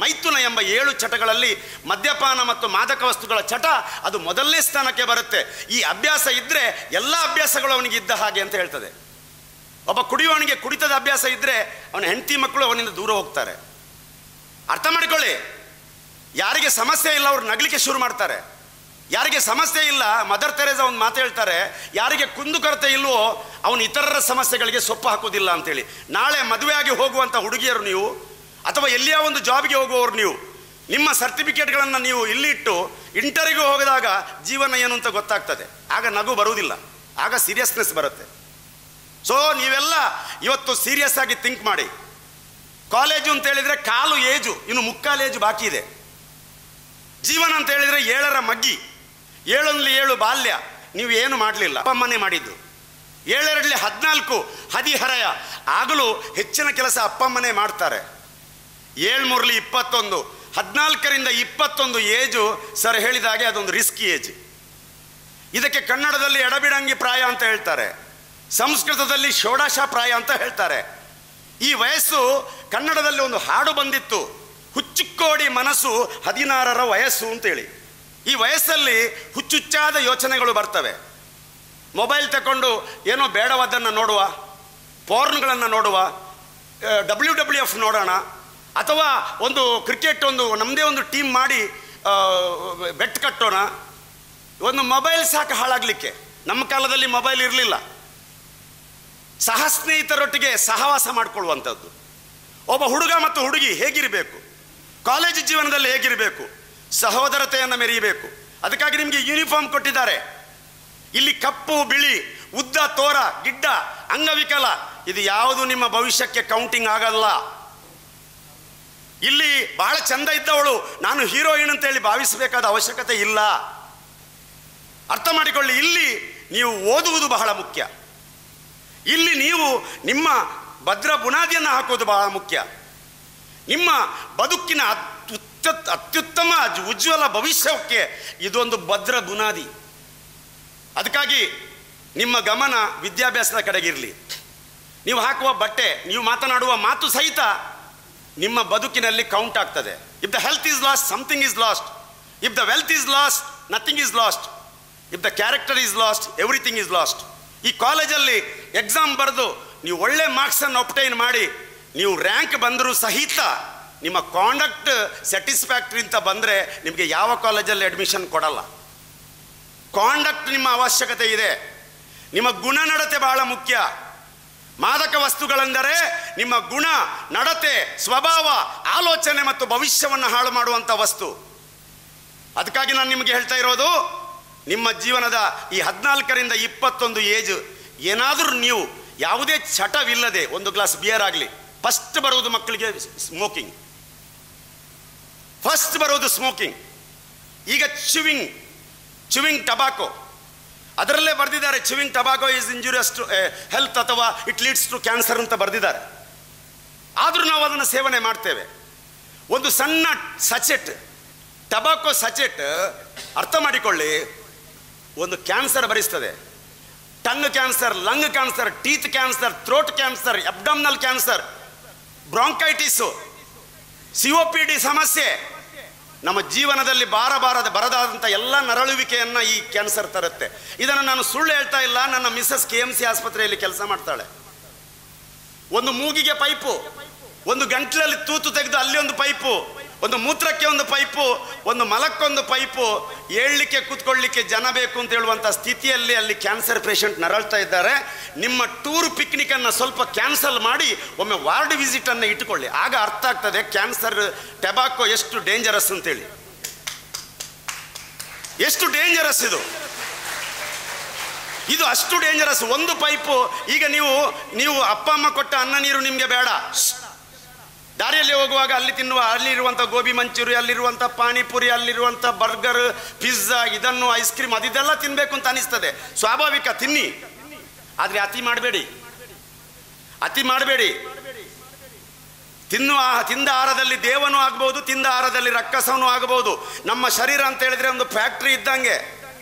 ಮೈಥುನ ಎಂಬ 7 ಚಟಗಳಲ್ಲಿ ಮದ್ಯಪಾನ ಮತ್ತು ಮಾದಕ ವಸ್ತುಗಳ ಚಟ ಅದು ಮೊದಲನೇ ಸ್ಥಾನಕ್ಕೆ ಬರುತ್ತೆ. ಈ ಅಭ್ಯಾಸ ಇದ್ದರೆ ಎಲ್ಲ ಅಭ್ಯಾಸಗಳು ಅವನಿಗೆ ಇದ್ದ ಹಾಗೆ ಅಂತ ಹೇಳ್ತದೆ. ಒಬ್ಬ ಕುಡಿಯುವವನಿಗೆ ಕುಡಿತದ ಅಭ್ಯಾಸ ಇದ್ದರೆ ಅವನ ಹೆಂಡತಿ ಮಕ್ಕಳು ಅವನಿಂದ ದೂರ ಹೋಗ್ತಾರೆ. ಅರ್ಥ ಮಾಡಿಕೊಳ್ಳಿ, ಯಾರಿಗೆ ಸಮಸ್ಯೆ ಇಲ್ಲ ಅವರು ನಗಲಿಕ್ಕೆ ಶುರು ಮಾಡ್ತಾರೆ. ಯಾರಿಗೆ ಸಮಸ್ಯೆ ಇಲ್ಲ, ಮದರ್ ತೆರೇಸಾ ಒಂದು ಮಾತು ಹೇಳ್ತಾರೆ, ಯಾರಿಗೆ ಕುಂದುಕೊರತೆ ಇಲ್ವೋ ಅವನು ಇತರರ ಸಮಸ್ಯೆಗಳಿಗೆ ಸೊಪ್ಪು ಹಾಕೋದಿಲ್ಲ ಅಂತೇಳಿ. ನಾಳೆ ಮದುವೆ ಆಗಿ ಹೋಗುವಂಥ ಹುಡುಗಿಯರು ನೀವು, ಅಥವಾ ಎಲ್ಲಿಯೋ ಒಂದು ಜಾಬ್ಗೆ ಹೋಗುವವರು ನೀವು, ನಿಮ್ಮ ಸರ್ಟಿಫಿಕೇಟ್ಗಳನ್ನು ನೀವು ಇಲ್ಲಿ ಇಟ್ಟು ಇಂಟರ್ವ್ಯೂಗೆ ಹೋಗಿದಾಗ ಜೀವನ ಏನು ಅಂತ ಗೊತ್ತಾಗ್ತದೆ. ಆಗ ನಗು ಬರುವುದಿಲ್ಲ, ಆಗ ಸೀರಿಯಸ್ನೆಸ್ ಬರುತ್ತೆ. ಸೊ ನೀವೆಲ್ಲ ಇವತ್ತು ಸೀರಿಯಸ್ ಆಗಿ ಥಿಂಕ್ ಮಾಡಿ. ಕಾಲೇಜು ಅಂತ ಹೇಳಿದರೆ ಕಾಲು ಏಜು, ಇನ್ನು ಮುಕ್ಕಾಲು ಏಜು ಬಾಕಿ ಇದೆ. ಜೀವನ ಅಂತ ಹೇಳಿದರೆ 7ರ ಮಗ್ಗಿ, 7 ಬಾಲ್ಯ. ನೀವು ಏನು ಮಾಡಲಿಲ್ಲ, ಅಪ್ಪ ಅಮ್ಮನೇ ಮಾಡಿದ್ದು. 7 14 ಹದಿಹರೆಯ, ಆಗಲೂ ಹೆಚ್ಚಿನ ಕೆಲಸ ಅಪ್ಪ ಅಮ್ಮನೇ ಮಾಡ್ತಾರೆ. 7 21, 14ರಿಂದ 21 ಏಜು ಸರ್ ಹೇಳಿದ ಹಾಗೆ ಅದೊಂದು ರಿಸ್ಕಿ ಏಜ್. ಇದಕ್ಕೆ ಕನ್ನಡದಲ್ಲಿ ಎಡಬಿಡಂಗಿ ಪ್ರಾಯ ಅಂತ ಹೇಳ್ತಾರೆ, ಸಂಸ್ಕೃತದಲ್ಲಿ ಷೋಡಶ ಪ್ರಾಯ ಅಂತ ಹೇಳ್ತಾರೆ. ಈ ವಯಸ್ಸು, ಕನ್ನಡದಲ್ಲಿ ಒಂದು ಹಾಡು ಬಂದಿತ್ತು, ಹುಚ್ಚುಕ್ಕೋಡಿ ಮನಸ್ಸು 16ರ ವಯಸ್ಸು ಅಂತೇಳಿ. ಈ ವಯಸ್ಸಲ್ಲಿ ಹುಚ್ಚುಚ್ಚಾದ ಯೋಚನೆಗಳು ಬರ್ತವೆ. ಮೊಬೈಲ್ ತಗೊಂಡು ಏನೋ ಬೇಡವಾದನ್ನು ನೋಡುವ, ಪೋರ್ನ್ಗಳನ್ನು ನೋಡುವ, WWF ನೋಡೋಣ, ಅಥವಾ ಒಂದು ಕ್ರಿಕೆಟ್ ಒಂದು ನಮ್ಮದೇ ಒಂದು ಟೀಮ್ ಮಾಡಿ ಬೆಟ್ ಕಟ್ಟೋಣ. ಒಂದು ಮೊಬೈಲ್ ಸಾಕು ಹಾಳಾಗಲಿಕ್ಕೆ. ನಮ್ಮ ಕಾಲದಲ್ಲಿ ಮೊಬೈಲ್ ಇರಲಿಲ್ಲ. ಸಹ ಸ್ನೇಹಿತರೊಟ್ಟಿಗೆ ಸಹವಾಸ ಮಾಡಿಕೊಳ್ಳುವಂಥದ್ದು. ಒಬ್ಬ ಹುಡುಗ ಮತ್ತು ಹುಡುಗಿ ಹೇಗಿರಬೇಕು, ಕಾಲೇಜು ಜೀವನದಲ್ಲಿ ಹೇಗಿರಬೇಕು, ಸಹೋದರತೆಯನ್ನು ಮೆರೆಯಬೇಕು. ಅದಕ್ಕಾಗಿ ನಿಮಗೆ ಯೂನಿಫಾರ್ಮ್ ಕೊಟ್ಟಿದ್ದಾರೆ. ಇಲ್ಲಿ ಕಪ್ಪು ಬಿಳಿ, ಉದ್ದ ತೋರ, ಗಿಡ್ಡ, ಅಂಗವಿಕಲ, ಇದು ಯಾವುದು ನಿಮ್ಮ ಭವಿಷ್ಯಕ್ಕೆ ಕೌಂಟಿಂಗ್ ಆಗಲ್ಲ. ಇಲ್ಲಿ ಬಹಳ ಚಂದ ಇದ್ದವಳು ನಾನು ಹೀರೋಯಿನ್ ಅಂತೇಳಿ ಭಾವಿಸಬೇಕಾದ ಅವಶ್ಯಕತೆ ಇಲ್ಲ. ಅರ್ಥ ಮಾಡಿಕೊಳ್ಳಿ, ಇಲ್ಲಿ ನೀವು ಓದುವುದು ಬಹಳ ಮುಖ್ಯ. ಇಲ್ಲಿ ನೀವು ನಿಮ್ಮ ಭದ್ರ ಬುನಾದಿಯನ್ನು ಹಾಕೋದು ಬಹಳ ಮುಖ್ಯ. ನಿಮ್ಮ ಬದುಕಿನ ಅತ್ಯುತ್ತಮ ಉಜ್ವಲ ಭವಿಷ್ಯಕ್ಕೆ ಇದೊಂದು ಭದ್ರ ಬುನಾದಿ. ಅದಕ್ಕಾಗಿ ನಿಮ್ಮ ಗಮನ ವಿದ್ಯಾಭ್ಯಾಸದ ಕಡೆಗಿರಲಿ. ನೀವು ಹಾಕುವ ಬಟ್ಟೆ, ನೀವು ಮಾತನಾಡುವ ಮಾತು ಸಹಿತ ನಿಮ್ಮ ಬದುಕಿನಲ್ಲಿ ಕೌಂಟ್ ಆಗ್ತದೆ. If the health is last, something is last. If the wealth is last, nothing is last. If the character is last, everything is last. ಈ ಕಾಲೇಜಲ್ಲಿ ಎಕ್ಸಾಮ್ ಬರೆದು ನೀವು ಒಳ್ಳೆ ಮಾರ್ಕ್ಸನ್ನು ಒಬ್ಟೈನ್ ಮಾಡಿ ನೀವು ರ್ಯಾಂಕ್ ಬಂದರೂ ಸಹಿತ ನಿಮ್ಮ ಕಾಂಡಕ್ಟ್ ಸ್ಯಾಟಿಸ್ಫ್ಯಾಕ್ಟ್ರಿ ಅಂತ ಬಂದರೆ ನಿಮಗೆ ಯಾವ ಕಾಲೇಜಲ್ಲಿ ಅಡ್ಮಿಷನ್ ಕೊಡಲ್ಲ. ಕಾಂಡಕ್ಟ್ ನಿಮ್ಮ ಅವಶ್ಯಕತೆ ಇದೆ. ನಿಮ್ಮ ಗುಣ ನಡತೆ ಬಹಳ ಮುಖ್ಯ. ಮಾದಕ ವಸ್ತುಗಳೆಂದರೆ ನಿಮ್ಮ ಗುಣ ನಡತೆ, ಸ್ವಭಾವ, ಆಲೋಚನೆ ಮತ್ತು ಭವಿಷ್ಯವನ್ನು ಹಾಳು ಮಾಡುವಂಥ ವಸ್ತು. ಅದಕ್ಕಾಗಿ ನಾನು ನಿಮಗೆ ಹೇಳ್ತಾ ಇರೋದು, ನಿಮ್ಮ ಜೀವನದ ಈ 14ರಿಂದ 21 ಏಜ್ ಏನಾದರೂ ನೀವು ಯಾವುದೇ ಚಟವಿಲ್ಲದೆ ಒಂದು ಗ್ಲಾಸ್ ಬಿಯರ್ ಆಗಲಿ, ಫಸ್ಟ್ ಬರುವುದು ಮಕ್ಕಳಿಗೆ ಸ್ಮೋಕಿಂಗ್. ಫಸ್ಟ್ ಬರುವುದು ಸ್ಮೋಕಿಂಗ್. ಈಗ ಚ್ಯೂವಿಂಗ್ ಟಬಾಕೋ, ಅದರಲ್ಲೇ ಬರೆದಿದ್ದಾರೆ chewing tobacco is injurious to health ಅಥವಾ ಇಟ್ ಲೀಡ್ಸ್ ಟು ಕ್ಯಾನ್ಸರ್ ಅಂತ ಬರೆದಿದ್ದಾರೆ. ಆದರೂ ನಾವು ಅದನ್ನು ಸೇವನೆ ಮಾಡ್ತೇವೆ. ಒಂದು ಸಣ್ಣ ಸಚೆಟ್ ಟಬಾಕೋ ಸಚೆಟ್, ಅರ್ಥ ಮಾಡಿಕೊಳ್ಳಿ, ಒಂದು ಕ್ಯಾನ್ಸರ್ ಭರಿಸ್ತದೆ. Tongue cancer, lung cancer, teeth cancer, throat cancer, abdominal cancer, bronchitis, COPD ಸಮಸ್ಯೆ, ನಮ್ಮ ಜೀವನದಲ್ಲಿ ಬರದಾದಂಥ ಎಲ್ಲ ನರಳುವಿಕೆಯನ್ನು ಈ ಕ್ಯಾನ್ಸರ್ ತರುತ್ತೆ. ಇದನ್ನು ನಾನು ಸುಳ್ಳು ಹೇಳ್ತಾ ಇಲ್ಲ. ನನ್ನ ಮಿಸ್ಸಸ್ KMC ಆಸ್ಪತ್ರೆಯಲ್ಲಿ ಕೆಲಸ ಮಾಡ್ತಾಳೆ. ಒಂದು ಮೂಗಿಗೆ ಪೈಪು, ಒಂದು ಗಂಟ್ಲಲ್ಲಿ ತೂತು ತೆಗೆದು ಅಲ್ಲಿ ಒಂದು ಪೈಪು, ಒಂದು ಮೂತ್ರಕ್ಕೆ ಒಂದು ಪೈಪು, ಒಂದು ಮಲಕ್ಕೊಂದು ಪೈಪು, ಏಳಲಿಕ್ಕೆ ಕೂತ್ಕೊಳ್ಳಿಕ್ಕೆ ಜನ ಬೇಕು ಅಂತ ಹೇಳುವಂಥ ಸ್ಥಿತಿಯಲ್ಲಿ ಅಲ್ಲಿ ಕ್ಯಾನ್ಸರ್ ಪೇಷಂಟ್ ನರಳ್ತಾ ಇದ್ದಾರೆ. ನಿಮ್ಮ ಟೂರ್ ಪಿಕ್ನಿಕನ್ನು ಸ್ವಲ್ಪ ಕ್ಯಾನ್ಸಲ್ ಮಾಡಿ ಒಮ್ಮೆ ವಾರ್ಡ್ ವಿಸಿಟನ್ನು ಇಟ್ಟುಕೊಳ್ಳಿ. ಆಗ ಅರ್ಥ ಆಗ್ತದೆ ಕ್ಯಾನ್ಸರ್, ಟೆಬಾಕೋ ಎಷ್ಟು ಡೇಂಜರಸ್ ಅಂತೇಳಿ. ಎಷ್ಟು ಡೇಂಜರಸ್ ಇದು ಅಷ್ಟು ಡೇಂಜರಸ್. ಒಂದು ಪೈಪು, ಈಗ ನೀವು ಅಪ್ಪ ಅಮ್ಮ ಕೊಟ್ಟ ಅನ್ನ ನೀರು ನಿಮಗೆ ಬೇಡ. ದಾರಿಯಲ್ಲಿ ಹೋಗುವಾಗ ಅಲ್ಲಿರುವಂಥ ಗೋಬಿ ಮಂಚೂರಿ, ಅಲ್ಲಿರುವಂಥ ಪಾನಿಪುರಿ, ಅಲ್ಲಿರುವಂಥ ಬರ್ಗರ್, ಪಿಜ್ಜಾ, ಇದನ್ನು ಐಸ್ ಕ್ರೀಮ್, ಅದೆಲ್ಲ ತಿನ್ನಬೇಕು ಅಂತ ಅನಿಸ್ತದೆ. ಸ್ವಾಭಾವಿಕ, ತಿನ್ನಿ. ಆದರೆ ಅತಿ ಮಾಡಬೇಡಿ. ತಿಂದ ಆಹಾರದಲ್ಲಿ ದೇವನೂ ಆಗ್ಬೋದು, ತಿಂದ ಆಹಾರದಲ್ಲಿ ರಕ್ಕಸವೂ ಆಗಬಹುದು. ನಮ್ಮ ಶರೀರ ಅಂತ ಹೇಳಿದ್ರೆ ಒಂದು ಫ್ಯಾಕ್ಟ್ರಿ ಇದ್ದಂಗೆ.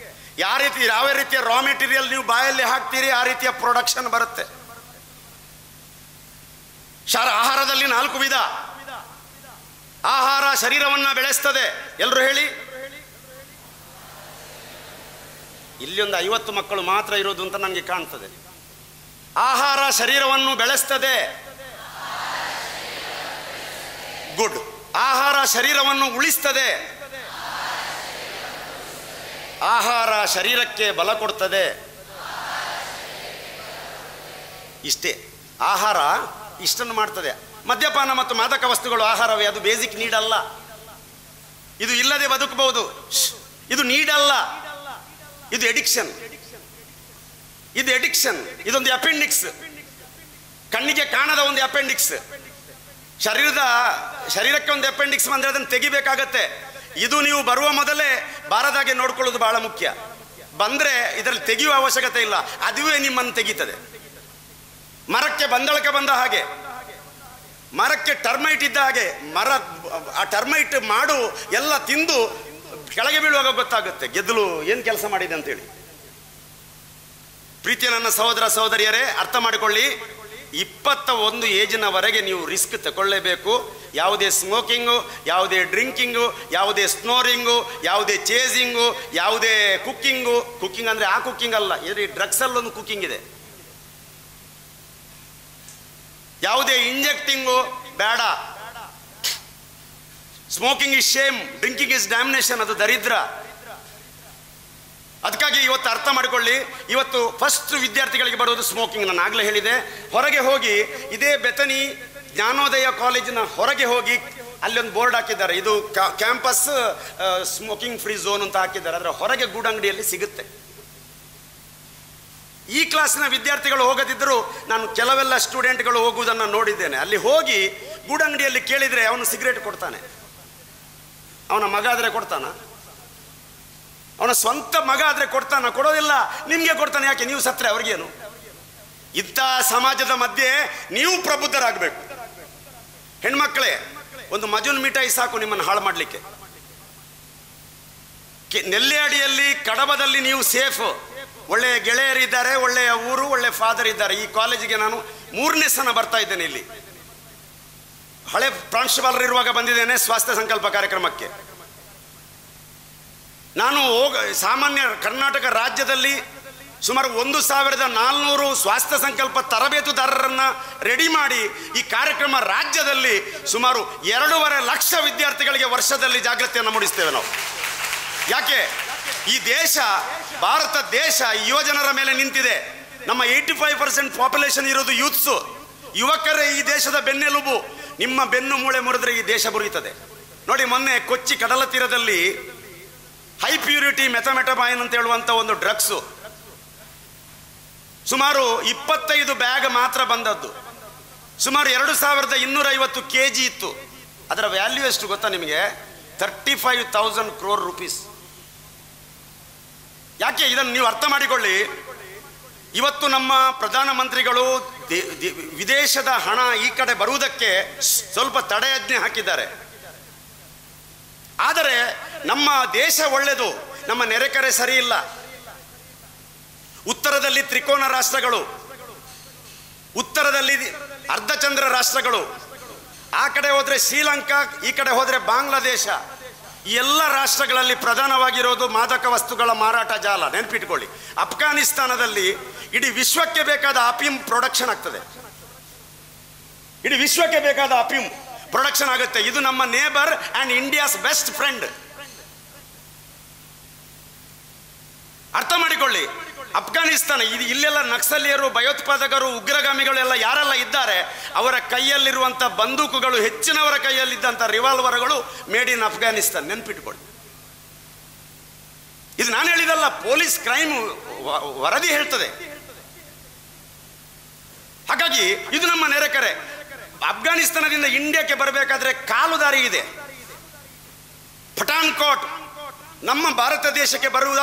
ಯಾವ ರೀತಿಯ ರಾ ಮೆಟೀರಿಯಲ್ ನೀವು ಬಾಯಲ್ಲಿ ಹಾಕ್ತೀರಿ ಆ ರೀತಿಯ ಪ್ರೊಡಕ್ಷನ್ ಬರುತ್ತೆ. ಆಹಾರದಲ್ಲಿ 4 ವಿಧ. ಆಹಾರ ಶರೀರವನ್ನು ಬೆಳೆಸ್ತದೆ. ಎಲ್ಲರೂ ಹೇಳಿ. ಇಲ್ಲಿ ಒಂದು 50 ಮಕ್ಕಳು ಮಾತ್ರ ಇರೋದು ಅಂತ ನನಗೆ ಕಾಣ್ತದೆ. ಆಹಾರ ಶರೀರವನ್ನು ಬೆಳೆಸ್ತದೆ. ಗುಡ್. ಆಹಾರ ಶರೀರವನ್ನು ಉಳಿಸ್ತದೆ. ಆಹಾರ ಶರೀರಕ್ಕೆ ಬಲ ಕೊಡ್ತದೆ. ಇಷ್ಟೇ. ಆಹಾರ ಇಷ್ಟನ್ನು ಮಾಡ್ತದೆ. ಮದ್ಯಪಾನ ಮತ್ತು ಮಾದಕ ವಸ್ತುಗಳು ಆಹಾರವೇ? ಅದು ಬೇಸಿಕ್ ನೀಡ್ ಅಲ್ಲ. ಇದು ಇಲ್ಲದೆ ಬದುಕಬಹುದು. ಇದು ನೀಡ್ ಅಲ್ಲ, ಇದು ಎಡಿಕ್ಷನ್. ಇದೊಂದು ಅಪೆಂಡಿಕ್ಸ್, ಕಣ್ಣಿಗೆ ಕಾಣದ ಒಂದು ಅಪೆಂಡಿಕ್ಸ್. ಶರೀರಕ್ಕೆ ಒಂದು ಅಪೆಂಡಿಕ್ಸ್ ಬಂದರೆ ಅದನ್ನು ತೆಗಿಬೇಕಾಗತ್ತೆ. ಇದು ನೀವು ಬರುವ ಮೊದಲೇ ಬಾರದಾಗೆ ನೋಡ್ಕೊಳ್ಳೋದು ಬಹಳ ಮುಖ್ಯ. ಬಂದರೆ ಇದರಲ್ಲಿ ತೆಗೆಯುವ ಅವಶ್ಯಕತೆ ಇಲ್ಲ, ಅದುವೇ ನಿಮ್ಮನ್ನು ತೆಗೀತದೆ. ಮರಕ್ಕೆ ಬಂದಳಕೆ ಬಂದ ಹಾಗೆ, ಮರಕ್ಕೆ ಟರ್ಮೈಟ್ ಇದ್ದ ಹಾಗೆ, ಆ ಟರ್ಮೈಟ್ ಮಾಡು ಎಲ್ಲ ತಿಂದು ಕೆಳಗೆ ಬೀಳುವಾಗ ಗೊತ್ತಾಗುತ್ತೆ ಗೆದ್ದಲು ಏನು ಕೆಲಸ ಮಾಡಿದೆ ಅಂತೇಳಿ. ಪ್ರೀತಿಯ ನನ್ನ ಸಹೋದರ ಸಹೋದರಿಯರೇ, ಅರ್ಥ ಮಾಡಿಕೊಳ್ಳಿ. 21 ಏಜಿನವರೆಗೆ ನೀವು ರಿಸ್ಕ್ ತಗೊಳ್ಳೇಬೇಕು. ಯಾವುದೇ ಸ್ಮೋಕಿಂಗು, ಯಾವುದೇ ಡ್ರಿಂಕಿಂಗು, ಯಾವುದೇ ಸ್ನೋರಿಂಗು, ಯಾವುದೇ ಚೇಸಿಂಗು, ಯಾವುದೇ ಕುಕ್ಕಿಂಗ್ ಅಂದರೆ ಆ ಕುಕ್ಕಿಂಗ್ ಅಲ್ಲ, ಈ ಡ್ರಗ್ಸಲ್ಲೊಂದು ಕುಕ್ಕಿಂಗ್ ಇದೆ. ಯಾವುದೇ ಇಂಜೆಕ್ಟಿಂಗು ಬೇಡ. Smoking is shame, drinking is damnation, ಅದು ದರಿದ್ರ. ಅದಕ್ಕಾಗಿ ಇವತ್ತು ಅರ್ಥ ಮಾಡಿಕೊಳ್ಳಿ. ಇವತ್ತು ಫಸ್ಟ್ ವಿದ್ಯಾರ್ಥಿಗಳಿಗೆ ಬರೋದು ಸ್ಮೋಕಿಂಗ್. ನಾನು ಆಗಲೇ ಹೇಳಿದೆ, ಹೊರಗೆ ಹೋಗಿ ಇದೇ ಬೆತನಿ ಜ್ಞಾನೋದಯ ಕಾಲೇಜಿನ ಹೊರಗೆ ಹೋಗಿ ಅಲ್ಲೊಂದು ಬೋರ್ಡ್ ಹಾಕಿದ್ದಾರೆ, ಇದು ಕ್ಯಾಂಪಸ್ ಸ್ಮೋಕಿಂಗ್ ಫ್ರೀ ಝೋನ್ ಅಂತ ಹಾಕಿದ್ದಾರೆ. ಅದರ ಹೊರಗೆ ಗೂಡಂಗಡಿಯಲ್ಲಿ ಸಿಗುತ್ತೆ. ಈ ಕ್ಲಾಸ್ನ ವಿದ್ಯಾರ್ಥಿಗಳು ಹೋಗದಿದ್ದರೂ ನಾನು ಕೆಲವೆಲ್ಲ ಸ್ಟೂಡೆಂಟ್ಗಳು ಹೋಗುವುದನ್ನು ನೋಡಿದ್ದೇನೆ. ಅಲ್ಲಿ ಹೋಗಿ ಗೂಡಂಗಡಿಯಲ್ಲಿ ಕೇಳಿದರೆ ಅವನು ಸಿಗರೇಟ್ ಕೊಡ್ತಾನೆ. ಅವನ ಮಗ ಆದರೆ ಕೊಡ್ತಾನ? ಅವನ ಸ್ವಂತ ಮಗ ಆದರೆ ಕೊಡ್ತಾನ? ಕೊಡೋದಿಲ್ಲ. ನಿಮಗೆ ಕೊಡ್ತಾನೆ. ಯಾಕೆ? ನೀವು ಸತ್ರೆ ಅವ್ರಿಗೇನು? ಇಂಥ ಸಮಾಜದ ಮಧ್ಯೆ ನೀವು ಪ್ರಬುದ್ಧರಾಗಬೇಕು. ಹೆಣ್ಮಕ್ಳೇ, ಒಂದು ಮಜೂನ್ ಮಿಠಾಯಿ ಸಾಕು ನಿಮ್ಮನ್ನು ಹಾಳು ಮಾಡಲಿಕ್ಕೆ. ನೆಲ್ಲೆಅಡಿಯಲ್ಲಿ, ಕಡಬದಲ್ಲಿ ನೀವು ಸೇಫ್. ಒಳ್ಳೆಯ ಗೆಳೆಯರಿದ್ದಾರೆ, ಒಳ್ಳೆಯ ಊರು, ಒಳ್ಳೆಯ ಫಾದರ್ ಇದ್ದಾರೆ. ಈ ಕಾಲೇಜಿಗೆ ನಾನು 3ನೇ ಸಲ ಬರ್ತಾ ಇದ್ದೇನೆ. ಇಲ್ಲಿ ಹಳೆ ಪ್ರಾಂಶುಪಾಲರು ಇರುವಾಗ ಬಂದಿದ್ದೇನೆ ಸ್ವಾಸ್ಥ್ಯ ಸಂಕಲ್ಪ ಕಾರ್ಯಕ್ರಮಕ್ಕೆ. ನಾನು ಸಾಮಾನ್ಯ ಕರ್ನಾಟಕ ರಾಜ್ಯದಲ್ಲಿ ಸುಮಾರು 1400 ಸ್ವಾಸ್ಥ್ಯ ಸಂಕಲ್ಪ ತರಬೇತುದಾರರನ್ನು ರೆಡಿ ಮಾಡಿ ಈ ಕಾರ್ಯಕ್ರಮ ರಾಜ್ಯದಲ್ಲಿ ಸುಮಾರು 2.5 ಲಕ್ಷ ವಿದ್ಯಾರ್ಥಿಗಳಿಗೆ ವರ್ಷದಲ್ಲಿ ಜಾಗೃತಿಯನ್ನು ಮೂಡಿಸ್ತೇವೆ ನಾವು. ಯಾಕೆ? ಈ ದೇಶ, ಭಾರತ ದೇಶ ಯುವಜನರ ಮೇಲೆ ನಿಂತಿದೆ. ನಮ್ಮ 85% ಪಾಪ್ಯುಲೇಷನ್ ಇರೋದು ಯೂತ್ಸು. ಯುವಕರೇ ಈ ದೇಶದ ಬೆನ್ನೆಲುಬು. ನಿಮ್ಮ ಬೆನ್ನು ಮೂಳೆ ಮುರಿದ್ರೆ ಈ ದೇಶ ಮುರಿಯುತ್ತದೆ. ನೋಡಿ, ಮೊನ್ನೆ ಕೊಚ್ಚಿ ಕಡಲ ತೀರದಲ್ಲಿ ಹೈ ಪ್ಯೂರಿಟಿ ಮೆಥಮೆಟಬಾಯಿನ್ ಅಂತ ಹೇಳುವಂಥ ಒಂದು ಡ್ರಗ್ಸು ಸುಮಾರು 25 ಬ್ಯಾಗ್ ಮಾತ್ರ ಬಂದದ್ದು. ಸುಮಾರು 2250 kg ಇತ್ತು. ಅದರ ವ್ಯಾಲ್ಯೂ ಎಷ್ಟು ಗೊತ್ತಾ ನಿಮಗೆ? 35,000 crore rupees. ಯಾಕೆ? ಇದನ್ನು ನೀವು ಅರ್ಥ ಮಾಡಿಕೊಳ್ಳಿ. ಇವತ್ತು ನಮ್ಮ ಪ್ರಧಾನಮಂತ್ರಿಗಳು ವಿದೇಶದ ಹಣ ಈ ಕಡೆ ಬರುವುದಕ್ಕೆ ಸ್ವಲ್ಪ ತಡೆಯಾಜ್ಞೆ ಹಾಕಿದ್ದಾರೆ. ಆದರೆ ನಮ್ಮ ದೇಶ ಒಳ್ಳೆಯದು, ನಮ್ಮ ನೆರೆಕರೆ ಸರಿ ಇಲ್ಲ. ಉತ್ತರದಲ್ಲಿ ತ್ರಿಕೋನ ರಾಷ್ಟ್ರಗಳು, ಉತ್ತರದಲ್ಲಿ ಅರ್ಧಚಂದ್ರ ರಾಷ್ಟ್ರಗಳು, ಆ ಕಡೆ ಹೋದ್ರೆ ಶ್ರೀಲಂಕಾ, ಈ ಕಡೆ ಹೋದ್ರೆ ಬಾಂಗ್ಲಾದೇಶ. ಈ ಎಲ್ಲ ರಾಷ್ಟ್ರಗಳಲ್ಲಿ ಪ್ರಧಾನವಾಗಿರೋದು ಮಾದಕ ವಸ್ತುಗಳ ಮಾರಾಟ ಜಾಲ. ನೆನಪಿಟ್ಕೊಳ್ಳಿ, ಅಫ್ಘಾನಿಸ್ತಾನದಲ್ಲಿ ಇಡೀ ವಿಶ್ವಕ್ಕೆ ಬೇಕಾದ ಅಫೀಮ್ ಪ್ರೊಡಕ್ಷನ್ ಆಗ್ತದೆ. ಇಡೀ ವಿಶ್ವಕ್ಕೆ ಬೇಕಾದ ಅಫೀಮ್ ಪ್ರೊಡಕ್ಷನ್ ಆಗುತ್ತೆ. ಇದು ನಮ್ಮ neighbour and India's best friend. ಅರ್ಥ ಮಾಡಿಕೊಳ್ಳಿ, ಅಫ್ಘಾನಿಸ್ತಾನ ಇಲ್ಲೆಲ್ಲ ನಕ್ಸಲೀಯರು, ಭಯೋತ್ಪಾದಕರು, ಉಗ್ರಗಾಮಿಗಳೆಲ್ಲ ಯಾರೆಲ್ಲ ಇದ್ದಾರೆ, ಅವರ ಕೈಯಲ್ಲಿರುವಂಥ ಬಂದೂಕುಗಳು, ಹೆಚ್ಚಿನವರ ಕೈಯಲ್ಲಿದ್ದಂಥ ರಿವಾಲ್ವರ್ಗಳು ಮೇಡ್ ಇನ್ ಅಫ್ಘಾನಿಸ್ತಾನ್. ನೆನ್ಪಿಟ್ಕೊಳ್ಳಿ, ಇದು ನಾನು ಹೇಳಿದಲ್ಲ, ಪೊಲೀಸ್ ಕ್ರೈಮ್ ವರದಿ ಹೇಳ್ತದೆ. ಹಾಗಾಗಿ ಇದು ನಮ್ಮ ನೆರೆಕರೆ. ಅಫ್ಘಾನಿಸ್ತಾನದಿಂದ ಇಂಡಿಯಾಕ್ಕೆ ಬರಬೇಕಾದ್ರೆ ಕಾಲು ದಾರಿ ಇದೆ. ಪಠಾನ್ಕೋಟ್ ನಮ್ಮ ಭಾರತ ದೇಶಕ್ಕೆ ಬರುವ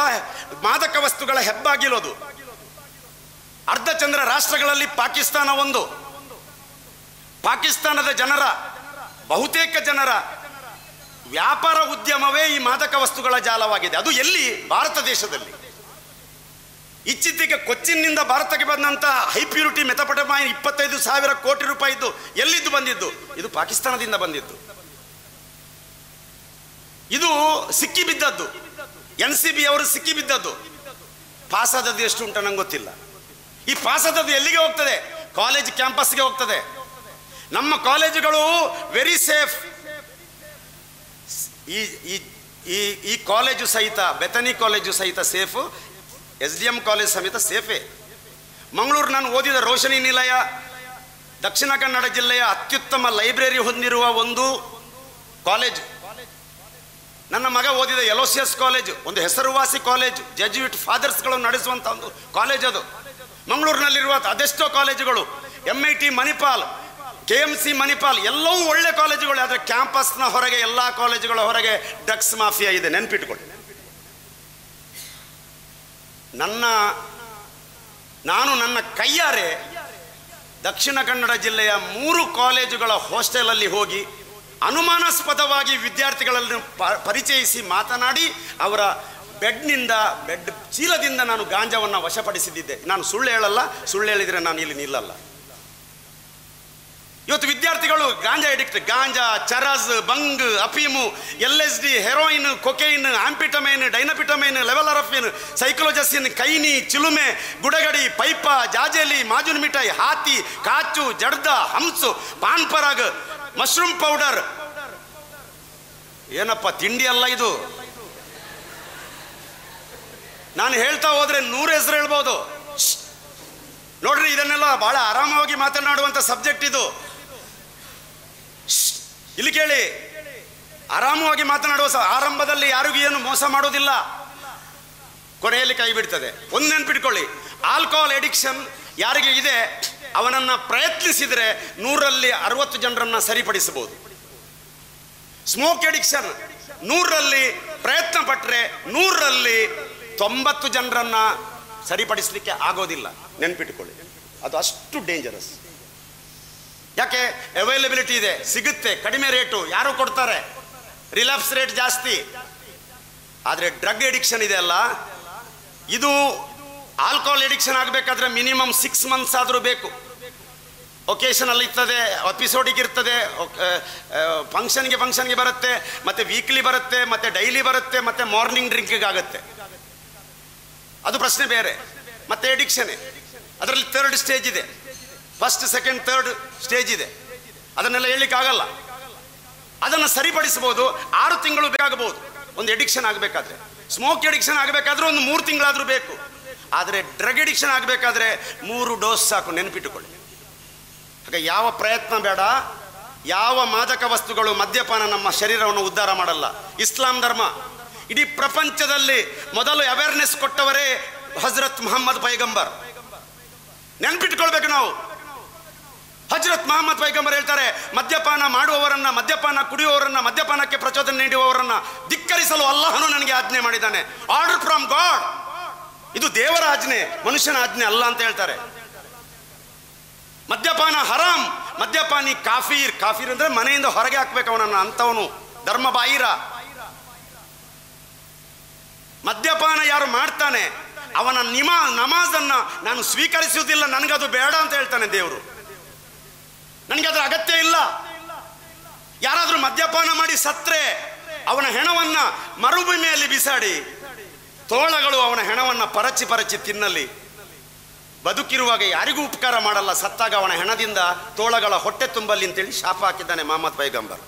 ಮಾದಕ ವಸ್ತುಗಳ ಹೆಬ್ಬಾಗಿಲೋದು. ಅರ್ಧಚಂದ್ರ ರಾಷ್ಟ್ರಗಳಲ್ಲಿ ಪಾಕಿಸ್ತಾನ ಒಂದು. ಪಾಕಿಸ್ತಾನದ ಜನರ, ಬಹುತೇಕ ಜನರ ವ್ಯಾಪಾರ ಉದ್ಯಮವೇ ಈ ಮಾದಕ ವಸ್ತುಗಳ ಜಾಲವಾಗಿದೆ. ಅದು ಎಲ್ಲಿ? ಭಾರತ ದೇಶದಲ್ಲಿ. ಇತ್ತೀಚೆಗೆ ಕೊಚ್ಚಿನ್ನಿಂದ ಭಾರತಕ್ಕೆ ಬಂದಂತ ಹೈಪ್ಯೂರಿಟಿ ಮೆಥಾಂಫೆಟಮೈನ್ 25,000 ಕೋಟಿ ರೂಪಾಯಿದ್ದು ಎಲ್ಲಿದ್ದು ಬಂದಿದ್ದು? ಇದು ಪಾಕಿಸ್ತಾನದಿಂದ ಬಂದಿದ್ದು. ಇದು ಸಿಕ್ಕಿ ಬಿದ್ದದ್ದು, NCB ಅವರು ಸಿಕ್ಕಿ ಬಿದ್ದದ್ದು. ಪಾಸಾದದ್ದು ಎಷ್ಟು ಉಂಟ ನಂಗೆ ಗೊತ್ತಿಲ್ಲ. ಈ ಪಾಸಾದದ್ದು ಎಲ್ಲಿಗೆ ಹೋಗ್ತದೆ? ಕಾಲೇಜ್ ಕ್ಯಾಂಪಸ್ಗೆ ಹೋಗ್ತದೆ. ನಮ್ಮ ಕಾಲೇಜುಗಳು ವೆರಿ ಸೇಫ್. ಈ ಕಾಲೇಜು ಸಹಿತ, ಬೆತನಿ ಕಾಲೇಜು ಸಹಿತ ಸೇಫು, SDM ಕಾಲೇಜ್ ಸಮೇತ ಸೇಫೇ. ಮಂಗಳೂರು ನಾನು ಓದಿದ ರೋಶನಿ ನಿಲಯ ದಕ್ಷಿಣ ಕನ್ನಡ ಜಿಲ್ಲೆಯ ಅತ್ಯುತ್ತಮ ಲೈಬ್ರರಿ ಹೊಂದಿರುವ ಒಂದು ಕಾಲೇಜು. ನನ್ನ ಮಗ ಓದಿದ ಎಲೋಸಿಯಸ್ ಕಾಲೇಜು ಒಂದು ಹೆಸರುವಾಸಿ ಕಾಲೇಜು, ಜೆಜ್ಯೂಟ್ ಫಾದರ್ಸ್ಗಳು ನಡೆಸುವಂಥ ಒಂದು ಕಾಲೇಜ್ ಅದು. ಮಂಗಳೂರಿನಲ್ಲಿರುವ ಅದೆಷ್ಟೋ ಕಾಲೇಜುಗಳು, MIT ಮಣಿಪಾಲ್, KMC ಮಣಿಪಾಲ್, ಎಲ್ಲವೂ ಒಳ್ಳೆ ಕಾಲೇಜುಗಳು. ಆದರೆ ಕ್ಯಾಂಪಸ್ನ ಹೊರಗೆ, ಎಲ್ಲ ಕಾಲೇಜುಗಳ ಹೊರಗೆ ಡ್ರಗ್ಸ್ ಮಾಫಿಯಾ ಇದೆ. ನೆನ್ಪಿಟ್ಕೊಳ್ಳಿ. ನಾನು ನನ್ನ ಕೈಯಾರೆ ದಕ್ಷಿಣ ಕನ್ನಡ ಜಿಲ್ಲೆಯ 3 ಕಾಲೇಜುಗಳ ಹಾಸ್ಟೆಲಲ್ಲಿ ಹೋಗಿ ಅನುಮಾನಾಸ್ಪದವಾಗಿ ವಿದ್ಯಾರ್ಥಿಗಳನ್ನು ಪರಿಚಯಿಸಿ ಮಾತನಾಡಿ ಅವರ ಬೆಡ್ ಚೀಲದಿಂದ ನಾನು ಗಾಂಜಾವನ್ನು ವಶಪಡಿಸಿದ್ದೆ. ನಾನು ಸುಳ್ಳು ಹೇಳಲ್ಲ, ಸುಳ್ಳು ಹೇಳಿದರೆ ನಾನು ಇಲ್ಲಿ ನಿಲ್ಲಲ್ಲ. ಇವತ್ತು ವಿದ್ಯಾರ್ಥಿಗಳು ಗಾಂಜಾ ಎಡಿಕ್ಟ್. ಗಾಂಜಾ, ಚರಸ್, ಬಂಗ್, ಅಫೀಮು, LSD, ಹೆರೋಯಿನ್, ಕೊಕೈನ್, ಆಂಪಿಟಮೈನ್, ಡೈನಪಿಟಮೈನ್, ಲೆವೆಲರಫಿನ್, ಸೈಕ್ಲೋಜಸಿನ್, ಕೈನಿ, ಚಿಲುಮೆ, ಗುಡಗಡಿ, ಪೈಪ, ಜಾಜೇಲಿ, ಮಾಜುನ್ ಮಿಠಾಯಿ, ಹಾತಿ, ಕಾಚು, ಜಡ್ದ, ಹಂಸು, ಪಾನ್ ಪರಾಗ್, ಮಶ್ರೂಮ್ ಪೌಡರ್. ಏನಪ್ಪ ತಿಂಡಿ ಅಲ್ಲ ಇದು. ನಾನು ಹೇಳ್ತಾ ಹೋದ್ರೆ 100 ಹೆಸರು ಹೇಳ್ಬೋದು. ನೋಡ್ರಿ, ಇದನ್ನೆಲ್ಲ ಬಹಳ ಆರಾಮವಾಗಿ ಮಾತನಾಡುವಂತ ಸಬ್ಜೆಕ್ಟ್ ಇದು. ಇಲ್ಲಿ ಕೇಳಿ, ಆರಾಮವಾಗಿ ಮಾತನಾಡುವ ಆರಂಭದಲ್ಲಿ ಯಾರಿಗೂ ಏನು ಮೋಸ ಮಾಡೋದಿಲ್ಲ, ಕೊನೆಯಲ್ಲಿ ಕೈ ಬಿಡ್ತದೆ. ಒಂದು ನೆನ್ಪಿಟ್ಕೊಳ್ಳಿ, ಆಲ್ಕೋಹಾಲ್ ಎಡಿಕ್ಷನ್ ಯಾರಿಗೆ ಇದೆ ಅವನನ್ನ ಪ್ರಯತ್ನಿಸಿದರೆ 100ರಲ್ಲಿ 60 ಜನರನ್ನ ಸರಿಪಡಿಸಬಹುದು. ಸ್ಮೋಕ್ ಎಡಿಕ್ಷನ್ 100ರಲ್ಲಿ ಪ್ರಯತ್ನ ಪಟ್ಟರೆ 100ರಲ್ಲಿ 90 ಜನರನ್ನ ಸರಿಪಡಿಸಲಿಕ್ಕೆ ಆಗೋದಿಲ್ಲ. ನೆನ್ಪಿಟ್ಕೊಳ್ಳಿ, ಅದು ಅಷ್ಟು ಡೇಂಜರಸ್. ಯಾಕೆ? ಅವೈಲಬಿಲಿಟಿ ಇದೆ, ಸಿಗುತ್ತೆ, ಕಡಿಮೆ ರೇಟು, ಯಾರು ಕೊಡ್ತಾರೆ, ರಿಲ್ಯಾಪ್ಸ್ ರೇಟ್ ಜಾಸ್ತಿ. ಆದರೆ ಡ್ರಗ್ ಎಡಿಕ್ಷನ್ ಇದೆ ಅಲ್ಲ, ಇದು ಆಲ್ಕೋಹಾಲ್ ಎಡಿಕ್ಷನ್ ಆಗಬೇಕಾದ್ರೆ ಮಿನಿಮಮ್ 6 ಮಂತ್ಸ್ ಆದರೂ ಬೇಕು. ಒಕೇಶನಲ್ ಇರ್ತದೆ, ಎಪಿಸೋಡಿಗೆ ಇರ್ತದೆ, ಫಂಕ್ಷನ್ಗೆ ಬರುತ್ತೆ, ಮತ್ತೆ ವೀಕ್ಲಿ ಬರುತ್ತೆ, ಮತ್ತೆ ಡೈಲಿ ಬರುತ್ತೆ, ಮತ್ತೆ ಮಾರ್ನಿಂಗ್ ಡ್ರಿಂಕಿಗೆ ಆಗುತ್ತೆ. ಅದು ಪ್ರಶ್ನೆ ಬೇರೆ. ಮತ್ತೆ ಎಡಿಕ್ಷನ್ ಅದರಲ್ಲಿ 3rd ಸ್ಟೇಜ್ ಇದೆ. 1st, 2nd, 3rd ಸ್ಟೇಜ್ ಇದೆ. ಅದನ್ನೆಲ್ಲ ಹೇಳಲಿಕ್ಕಾಗಲ್ಲ. ಅದನ್ನು ಸರಿಪಡಿಸಬಹುದು. 6 ತಿಂಗಳು ಬೇಕಾಗಬಹುದು ಒಂದು ಎಡಿಕ್ಷನ್ ಆಗಬೇಕಾದ್ರೆ. ಸ್ಮೋಕ್ ಎಡಿಕ್ಷನ್ ಆಗಬೇಕಾದ್ರೆ ಒಂದು 3 ತಿಂಗಳಾದರೂ ಬೇಕು. ಆದರೆ ಡ್ರಗ್ ಎಡಿಕ್ಷನ್ ಆಗಬೇಕಾದ್ರೆ 3 ಡೋಸ್ ಸಾಕು. ನೆನಪಿಟ್ಟುಕೊಳ್ಳಿ. ಹಾಗೆ ಯಾವ ಪ್ರಯತ್ನ ಬೇಡ. ಯಾವ ಮಾದಕ ವಸ್ತುಗಳು, ಮದ್ಯಪಾನ ನಮ್ಮ ಶರೀರವನ್ನು ಉದ್ಧಾರ ಮಾಡಲ್ಲ. ಇಸ್ಲಾಂ ಧರ್ಮ ಇಡೀ ಪ್ರಪಂಚದಲ್ಲಿ ಮೊದಲು ಅವೇರ್ನೆಸ್ ಕೊಟ್ಟವರೇ ಹಜರತ್ ಮೊಹಮ್ಮದ್ ಪೈಗಂಬರ್. ನೆನ್ಪಿಟ್ಕೊಳ್ಬೇಕು ನಾವು. ಹಜರತ್ ಮೊಹಮ್ಮದ್ ಪೈಗಂಬರ್ ಹೇಳ್ತಾರೆ, ಮದ್ಯಪಾನ ಮಾಡುವವರನ್ನ, ಮದ್ಯಪಾನ ಕುಡಿಯುವವರನ್ನ, ಮದ್ಯಪಾನಕ್ಕೆ ಪ್ರಚೋದನೆ ನೀಡುವವರನ್ನ ಧಿಕ್ಕರಿಸಲು ಅಲ್ಲಾಹನು ನನಗೆ ಆಜ್ಞೆ ಮಾಡಿದ್ದಾನೆ. Order from god. ಇದು ದೇವರ ಆಜ್ಞೆ, ಮನುಷ್ಯನ ಆಜ್ಞೆ ಅಲ್ಲ ಅಂತ ಹೇಳ್ತಾರೆ. ಮದ್ಯಪಾನ ಹರಾಮ್. ಮದ್ಯಪಾನಿ ಕಾಫೀರ್. ಕಾಫೀರ್ ಅಂದ್ರೆ ಮನೆಯಿಂದ ಹೊರಗೆ ಹಾಕ್ಬೇಕು ಅವನನ್ನ, ಅಂತವನು ಧರ್ಮ ಬಾಹಿರ. ಮದ್ಯಪಾನ ಯಾರು ಮಾಡ್ತಾನೆ ಅವನ ನಮಾಜನ್ನು ನಾನು ಸ್ವೀಕರಿಸುವುದಿಲ್ಲ, ನನಗದು ಬೇಡ ಅಂತ ಹೇಳ್ತಾನೆ ದೇವರು. ನನಗೆ ಅದರ ಅಗತ್ಯ ಇಲ್ಲ. ಯಾರಾದರೂ ಮದ್ಯಪಾನ ಮಾಡಿ ಸತ್ರೆ ಅವನ ಹೆಣವನ್ನ ಮರುಭೂಮಿಯಲ್ಲಿ ಬಿಸಾಡಿ ತೋಳಗಳು ಅವನ ಹೆಣವನ್ನ ಪರಚಿ ಪರಚಿ ತಿನ್ನಲಿ. ಬದುಕಿರುವಾಗ ಯಾರಿಗೂ ಉಪಕಾರ ಮಾಡಲ್ಲ, ಸತ್ತಾಗ ಅವನ ಹೆಣದಿಂದ ತೋಳಗಳ ಹೊಟ್ಟೆ ತುಂಬಲಿ ಅಂತೇಳಿ ಶಾಪ ಹಾಕಿದ್ದಾನೆ ಮೊಹಮ್ಮದ್ ಪೈಗಂಬರ್.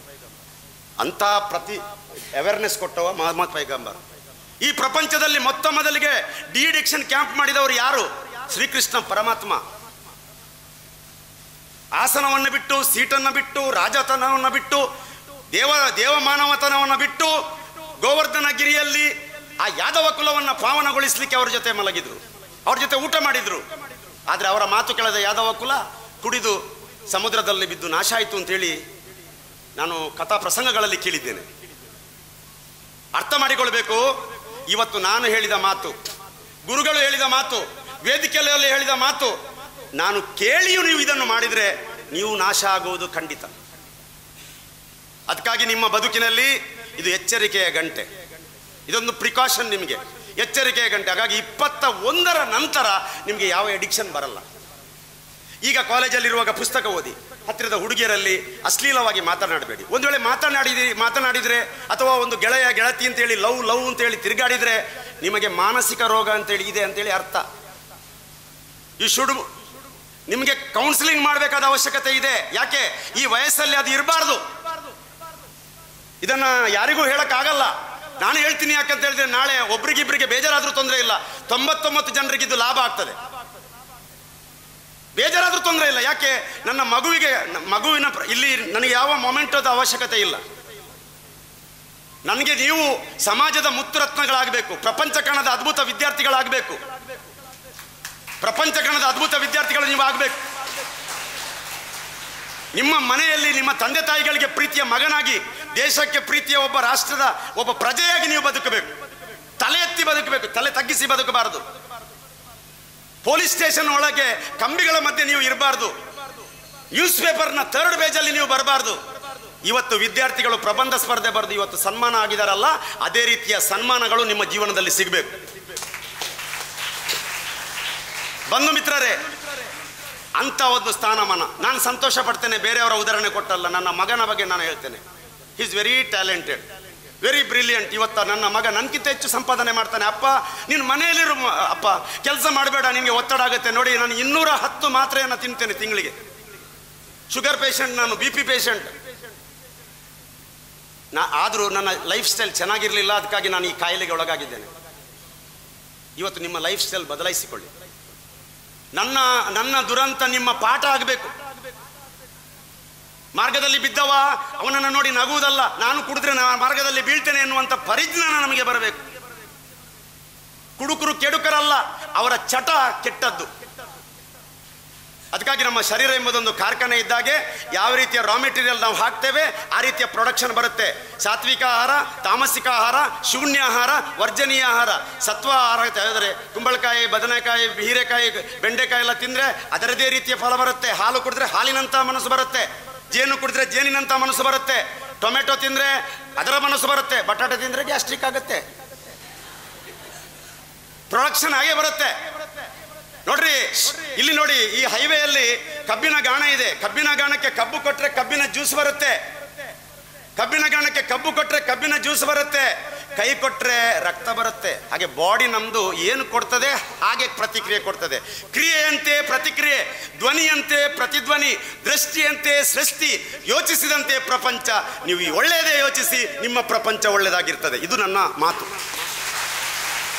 ಅಂತ ಅವೇರ್ನೆಸ್ ಕೊಟ್ಟವ ಮೊಹಮ್ಮದ್ ಪೈಗಂಬರ್. ಈ ಪ್ರಪಂಚದಲ್ಲಿ ಮೊತ್ತ ಮೊದಲಿಗೆ ಡಿಅಡಿಕ್ಷನ್ ಕ್ಯಾಂಪ್ ಮಾಡಿದವರು ಯಾರು? ಶ್ರೀಕೃಷ್ಣ ಪರಮಾತ್ಮ. ಆಸನವನ್ನು ಬಿಟ್ಟು, ಸೀಟನ್ನು ಬಿಟ್ಟು, ರಾಜತನವನ್ನು ಬಿಟ್ಟು, ದೇವಮಾನವತನವನ್ನು ಬಿಟ್ಟು ಗೋವರ್ಧನ ಗಿರಿಯಲ್ಲಿ ಆ ಯಾದವ ಕುಲವನ್ನು ಪಾವನಗೊಳಿಸಲಿಕ್ಕೆ ಅವ್ರ ಜೊತೆ ಮಲಗಿದ್ರು, ಅವ್ರ ಜೊತೆ ಊಟ ಮಾಡಿದ್ರು. ಆದರೆ ಅವರ ಮಾತು ಕೇಳದ ಯಾದವ ಕುಲ ಕುಡಿದು ಸಮುದ್ರದಲ್ಲಿ ಬಿದ್ದು ನಾಶ ಆಯಿತು ಅಂತೇಳಿ ನಾನು ಕಥಾ ಪ್ರಸಂಗಗಳಲ್ಲಿ ಕೇಳಿದ್ದೇನೆ. ಅರ್ಥ ಮಾಡಿಕೊಳ್ಬೇಕು. ಇವತ್ತು ನಾನು ಹೇಳಿದ ಮಾತು, ಗುರುಗಳು ಹೇಳಿದ ಮಾತು, ವೇದಿಕೆಯಲ್ಲಿ ಹೇಳಿದ ಮಾತು, ನಾನು ಕೇಳಿಯೂ ನೀವು ಇದನ್ನು ಮಾಡಿದರೆ ನೀವು ನಾಶ ಆಗುವುದು ಖಂಡಿತ. ಅದಕ್ಕಾಗಿ ನಿಮ್ಮ ಬದುಕಿನಲ್ಲಿ ಇದು ಎಚ್ಚರಿಕೆಯ ಗಂಟೆ, ಇದೊಂದು ಪ್ರಿಕಾಷನ್, ನಿಮಗೆ ಎಚ್ಚರಿಕೆಯ ಗಂಟೆ. ಹಾಗಾಗಿ 21ರ ನಂತರ ನಿಮಗೆ ಯಾವ ಎಡಿಕ್ಷನ್ ಬರಲ್ಲ. ಈಗ ಕಾಲೇಜಲ್ಲಿರುವಾಗ ಪುಸ್ತಕ ಓದಿ, ಹತ್ತಿರದ ಹುಡುಗಿಯರಲ್ಲಿ ಅಶ್ಲೀಲವಾಗಿ ಮಾತನಾಡಬೇಡಿ. ಒಂದು ವೇಳೆ ಮಾತನಾಡಿದರೆ ಅಥವಾ ಒಂದು ಗೆಳತಿ ಅಂತೇಳಿ ಲವ್ ಅಂತೇಳಿ ತಿರುಗಾಡಿದರೆ ನಿಮಗೆ ಮಾನಸಿಕ ರೋಗ ಅಂತೇಳಿ ಇದೆ ಅಂತೇಳಿ ಅರ್ಥ. ನಿಮಗೆ ಕೌನ್ಸಿಲಿಂಗ್ ಮಾಡಬೇಕಾದ ಅವಶ್ಯಕತೆ ಇದೆ. ಯಾಕೆ? ಈ ವಯಸ್ಸಲ್ಲಿ ಅದು ಇರಬಾರ್ದು. ಇದನ್ನ ಯಾರಿಗೂ ಹೇಳಕ್ಕಾಗಲ್ಲ. ನಾನು ಹೇಳ್ತೀನಿ ಯಾಕಂತ ಹೇಳಿದ್ರೆ ನಾಳೆ ಒಬ್ರಿಗಿಬ್ರಿಗೆ ಬೇಜಾರಾದ್ರೂ ತೊಂದರೆ ಇಲ್ಲ, 99 ಜನರಿಗಿದ್ದು ಲಾಭ ಆಗ್ತದೆ. ಬೇಜಾರಾದ್ರೂ ತೊಂದರೆ ಇಲ್ಲ. ಯಾಕೆ? ನನ್ನ ಮಗುವಿನ ಇಲ್ಲಿ ನನಗೆ ಯಾವ ಮೊಮೆಂಟದ ಅವಶ್ಯಕತೆ ಇಲ್ಲ. ನನಗೆ ನೀವು ಸಮಾಜದ ಮುತ್ತುರತ್ನಗಳಾಗಬೇಕು, ಪ್ರಪಂಚ ಕಾಣದ ಅದ್ಭುತ ವಿದ್ಯಾರ್ಥಿಗಳಾಗಬೇಕು, ಪ್ರಪಂಚ ಕಾಣದ ಅದ್ಭುತ ವಿದ್ಯಾರ್ಥಿಗಳು ನೀವು ಆಗಬೇಕು. ನಿಮ್ಮ ಮನೆಯಲ್ಲಿ ನಿಮ್ಮ ತಂದೆ ತಾಯಿಗಳಿಗೆ ಪ್ರೀತಿಯ ಮಗನಾಗಿ, ದೇಶಕ್ಕೆ ಪ್ರೀತಿಯ ಒಬ್ಬ ರಾಷ್ಟ್ರದ ಒಬ್ಬ ಪ್ರಜೆಯಾಗಿ ನೀವು ಬದುಕಬೇಕು. ತಲೆ ಎತ್ತಿ ಬದುಕಬೇಕು, ತಲೆ ತಗ್ಗಿಸಿ ಬದುಕಬಾರದು. ಪೊಲೀಸ್ ಸ್ಟೇಷನ್ ಒಳಗೆ ಕಂಬಿಗಳ ಮಧ್ಯೆ ನೀವು ಇರಬಾರ್ದು. ನ್ಯೂಸ್ ಪೇಪರ್ನ 3rd ಪೇಜಲ್ಲಿ ನೀವು ಬರಬಾರ್ದು. ಇವತ್ತು ವಿದ್ಯಾರ್ಥಿಗಳು ಪ್ರಬಂಧ ಸ್ಪರ್ಧೆ ಬರೆದು ಇವತ್ತು ಸನ್ಮಾನ ಆಗಿದಾರಲ್ಲ, ಅದೇ ರೀತಿಯ ಸನ್ಮಾನಗಳು ನಿಮ್ಮ ಜೀವನದಲ್ಲಿ ಸಿಗಬೇಕು. ಬಂಧು ಮಿತ್ರರೇ, ಅಂತ ಒಂದು ಸ್ಥಾನಮಾನ ನಾನು ಸಂತೋಷ ಪಡ್ತೇನೆ. ಬೇರೆಯವರ ಉದಾಹರಣೆ ಕೊಟ್ಟಲ್ಲ, ನನ್ನ ಮಗನ ಬಗ್ಗೆ ನಾನು ಹೇಳ್ತೇನೆ. He is very talented, very brilliant. ಇವತ್ತು ನನ್ನ ಮಗ ನನಗಿಂತ ಹೆಚ್ಚು ಸಂಪಾದನೆ ಮಾಡ್ತಾನೆ. ಅಪ್ಪ ನೀನು ಮನೆಯಲ್ಲಿರು, ಅಪ್ಪ ಕೆಲಸ ಮಾಡಬೇಡ, ನಿನಗೆ ಒತ್ತಡ ಆಗುತ್ತೆ. ನೋಡಿ, ನಾನು 210 ಮಾತ್ರೆಯನ್ನು ತಿಂತೇನೆ ತಿಂಗಳಿಗೆ. ಶುಗರ್ ಪೇಷಂಟ್, ನಾನು BP ಪೇಷಂಟ್. ಆದರೂ ನನ್ನ ಲೈಫ್ ಸ್ಟೈಲ್ ಚೆನ್ನಾಗಿರಲಿಲ್ಲ, ಅದಕ್ಕಾಗಿ ನಾನು ಈ ಕಾಯಿಲೆಗೆ ಒಳಗಾಗಿದ್ದೇನೆ. ಇವತ್ತು ನಿಮ್ಮ ಲೈಫ್ ಸ್ಟೈಲ್ ಬದಲಾಯಿಸಿಕೊಳ್ಳಿ. ನನ್ನ ದುರಂತ ನಿಮ್ಮ ಪಾಠ ಆಗಬೇಕು. ಮಾರ್ಗದಲ್ಲಿ ಬಿದ್ದವ ಅವನನ್ನು ನೋಡಿ ನಗುವುದಲ್ಲ, ನಾನು ಕುಡಿದ್ರೆ ಮಾರ್ಗದಲ್ಲಿ ಬೀಳ್ತೇನೆ ಎನ್ನುವಂಥ ಪರಿಜ್ಞಾನ ನಮಗೆ ಬರಬೇಕು. ಕುಡುಕರು ಕೆಡುಕರಲ್ಲ, ಅವರ ಚಟ ಕೆಟ್ಟದ್ದು. ಅದಕ್ಕಾಗಿ ನಮ್ಮ ಶರೀರ ಎಂಬುದೊಂದು ಕಾರ್ಖಾನೆ ಇದ್ದಾಗೆ ಯಾವ ರೀತಿಯ ರಾ ಮೆಟೀರಿಯಲ್ ನಾವು ಹಾಕ್ತೇವೆ ಆ ರೀತಿಯ ಪ್ರೊಡಕ್ಷನ್ ಬರುತ್ತೆ. ಸಾತ್ವಿಕ ಆಹಾರ, ತಾಮಸಿಕ ಆಹಾರ, ಶೂನ್ಯ ಆಹಾರ, ವರ್ಜನೀಯ ಆಹಾರ. ಸತ್ವ ಆಹಾರ ಹೇಳಿದ್ರೆ ಕುಂಬಳಕಾಯಿ, ಬದನೆಕಾಯಿ, ಹೀರೆಕಾಯಿ, ಬೆಂಡೆಕಾಯಿ ಎಲ್ಲ ತಿಂದರೆ ಅದರದೇ ರೀತಿಯ ಫಲ ಬರುತ್ತೆ. ಹಾಲು ಕುಡಿದ್ರೆ ಹಾಲಿನಂಥ ಮನಸ್ಸು ಬರುತ್ತೆ, ಜೇನು ಕುಡಿದ್ರೆ ಜೇನಿನಂಥ ಮನಸ್ಸು ಬರುತ್ತೆ, ಟೊಮೆಟೊ ತಿಂದರೆ ಅದರ ಮನಸ್ಸು ಬರುತ್ತೆ, ಬಟಾಟೆ ತಿಂದರೆ ಗ್ಯಾಸ್ಟ್ರಿಕ್ ಆಗುತ್ತೆ. ಪ್ರೊಡಕ್ಷನ್ ಹಾಗೆ ಬರುತ್ತೆ. ನೋಡ್ರಿ, ಇಲ್ಲಿ ನೋಡಿ, ಈ ಹೈವೇಯಲ್ಲಿ ಕಬ್ಬಿನ ಗಾಣ ಇದೆ. ಕಬ್ಬಿನ ಗಾಣಕ್ಕೆ ಕಬ್ಬು ಕೊಟ್ರೆ ಕಬ್ಬಿನ ಜ್ಯೂಸ್ ಬರುತ್ತೆ, ಕಬ್ಬಿನ ಗಾಣಕ್ಕೆ ಕಬ್ಬು ಕೊಟ್ರೆ ಕಬ್ಬಿನ ಜ್ಯೂಸ್ ಬರುತ್ತೆ, ಕೈ ಕೊಟ್ರೆ ರಕ್ತ ಬರುತ್ತೆ. ಹಾಗೆ ಬಾಡಿ ನಮ್ದು ಏನು ಕೊಡ್ತದೆ ಹಾಗೆ ಪ್ರತಿಕ್ರಿಯೆ ಕೊಡ್ತದೆ. ಕ್ರಿಯೆಯಂತೆ ಪ್ರತಿಕ್ರಿಯೆ, ಧ್ವನಿಯಂತೆ ಪ್ರತಿಧ್ವನಿ, ದೃಷ್ಟಿಯಂತೆ ಸೃಷ್ಟಿ, ಯೋಚಿಸಿದಂತೆ ಪ್ರಪಂಚ. ನೀವು ಒಳ್ಳೆಯದೇ ಯೋಚಿಸಿ, ನಿಮ್ಮ ಪ್ರಪಂಚ ಒಳ್ಳೆಯದಾಗಿರ್ತದೆ. ಇದು ನನ್ನ ಮಾತು.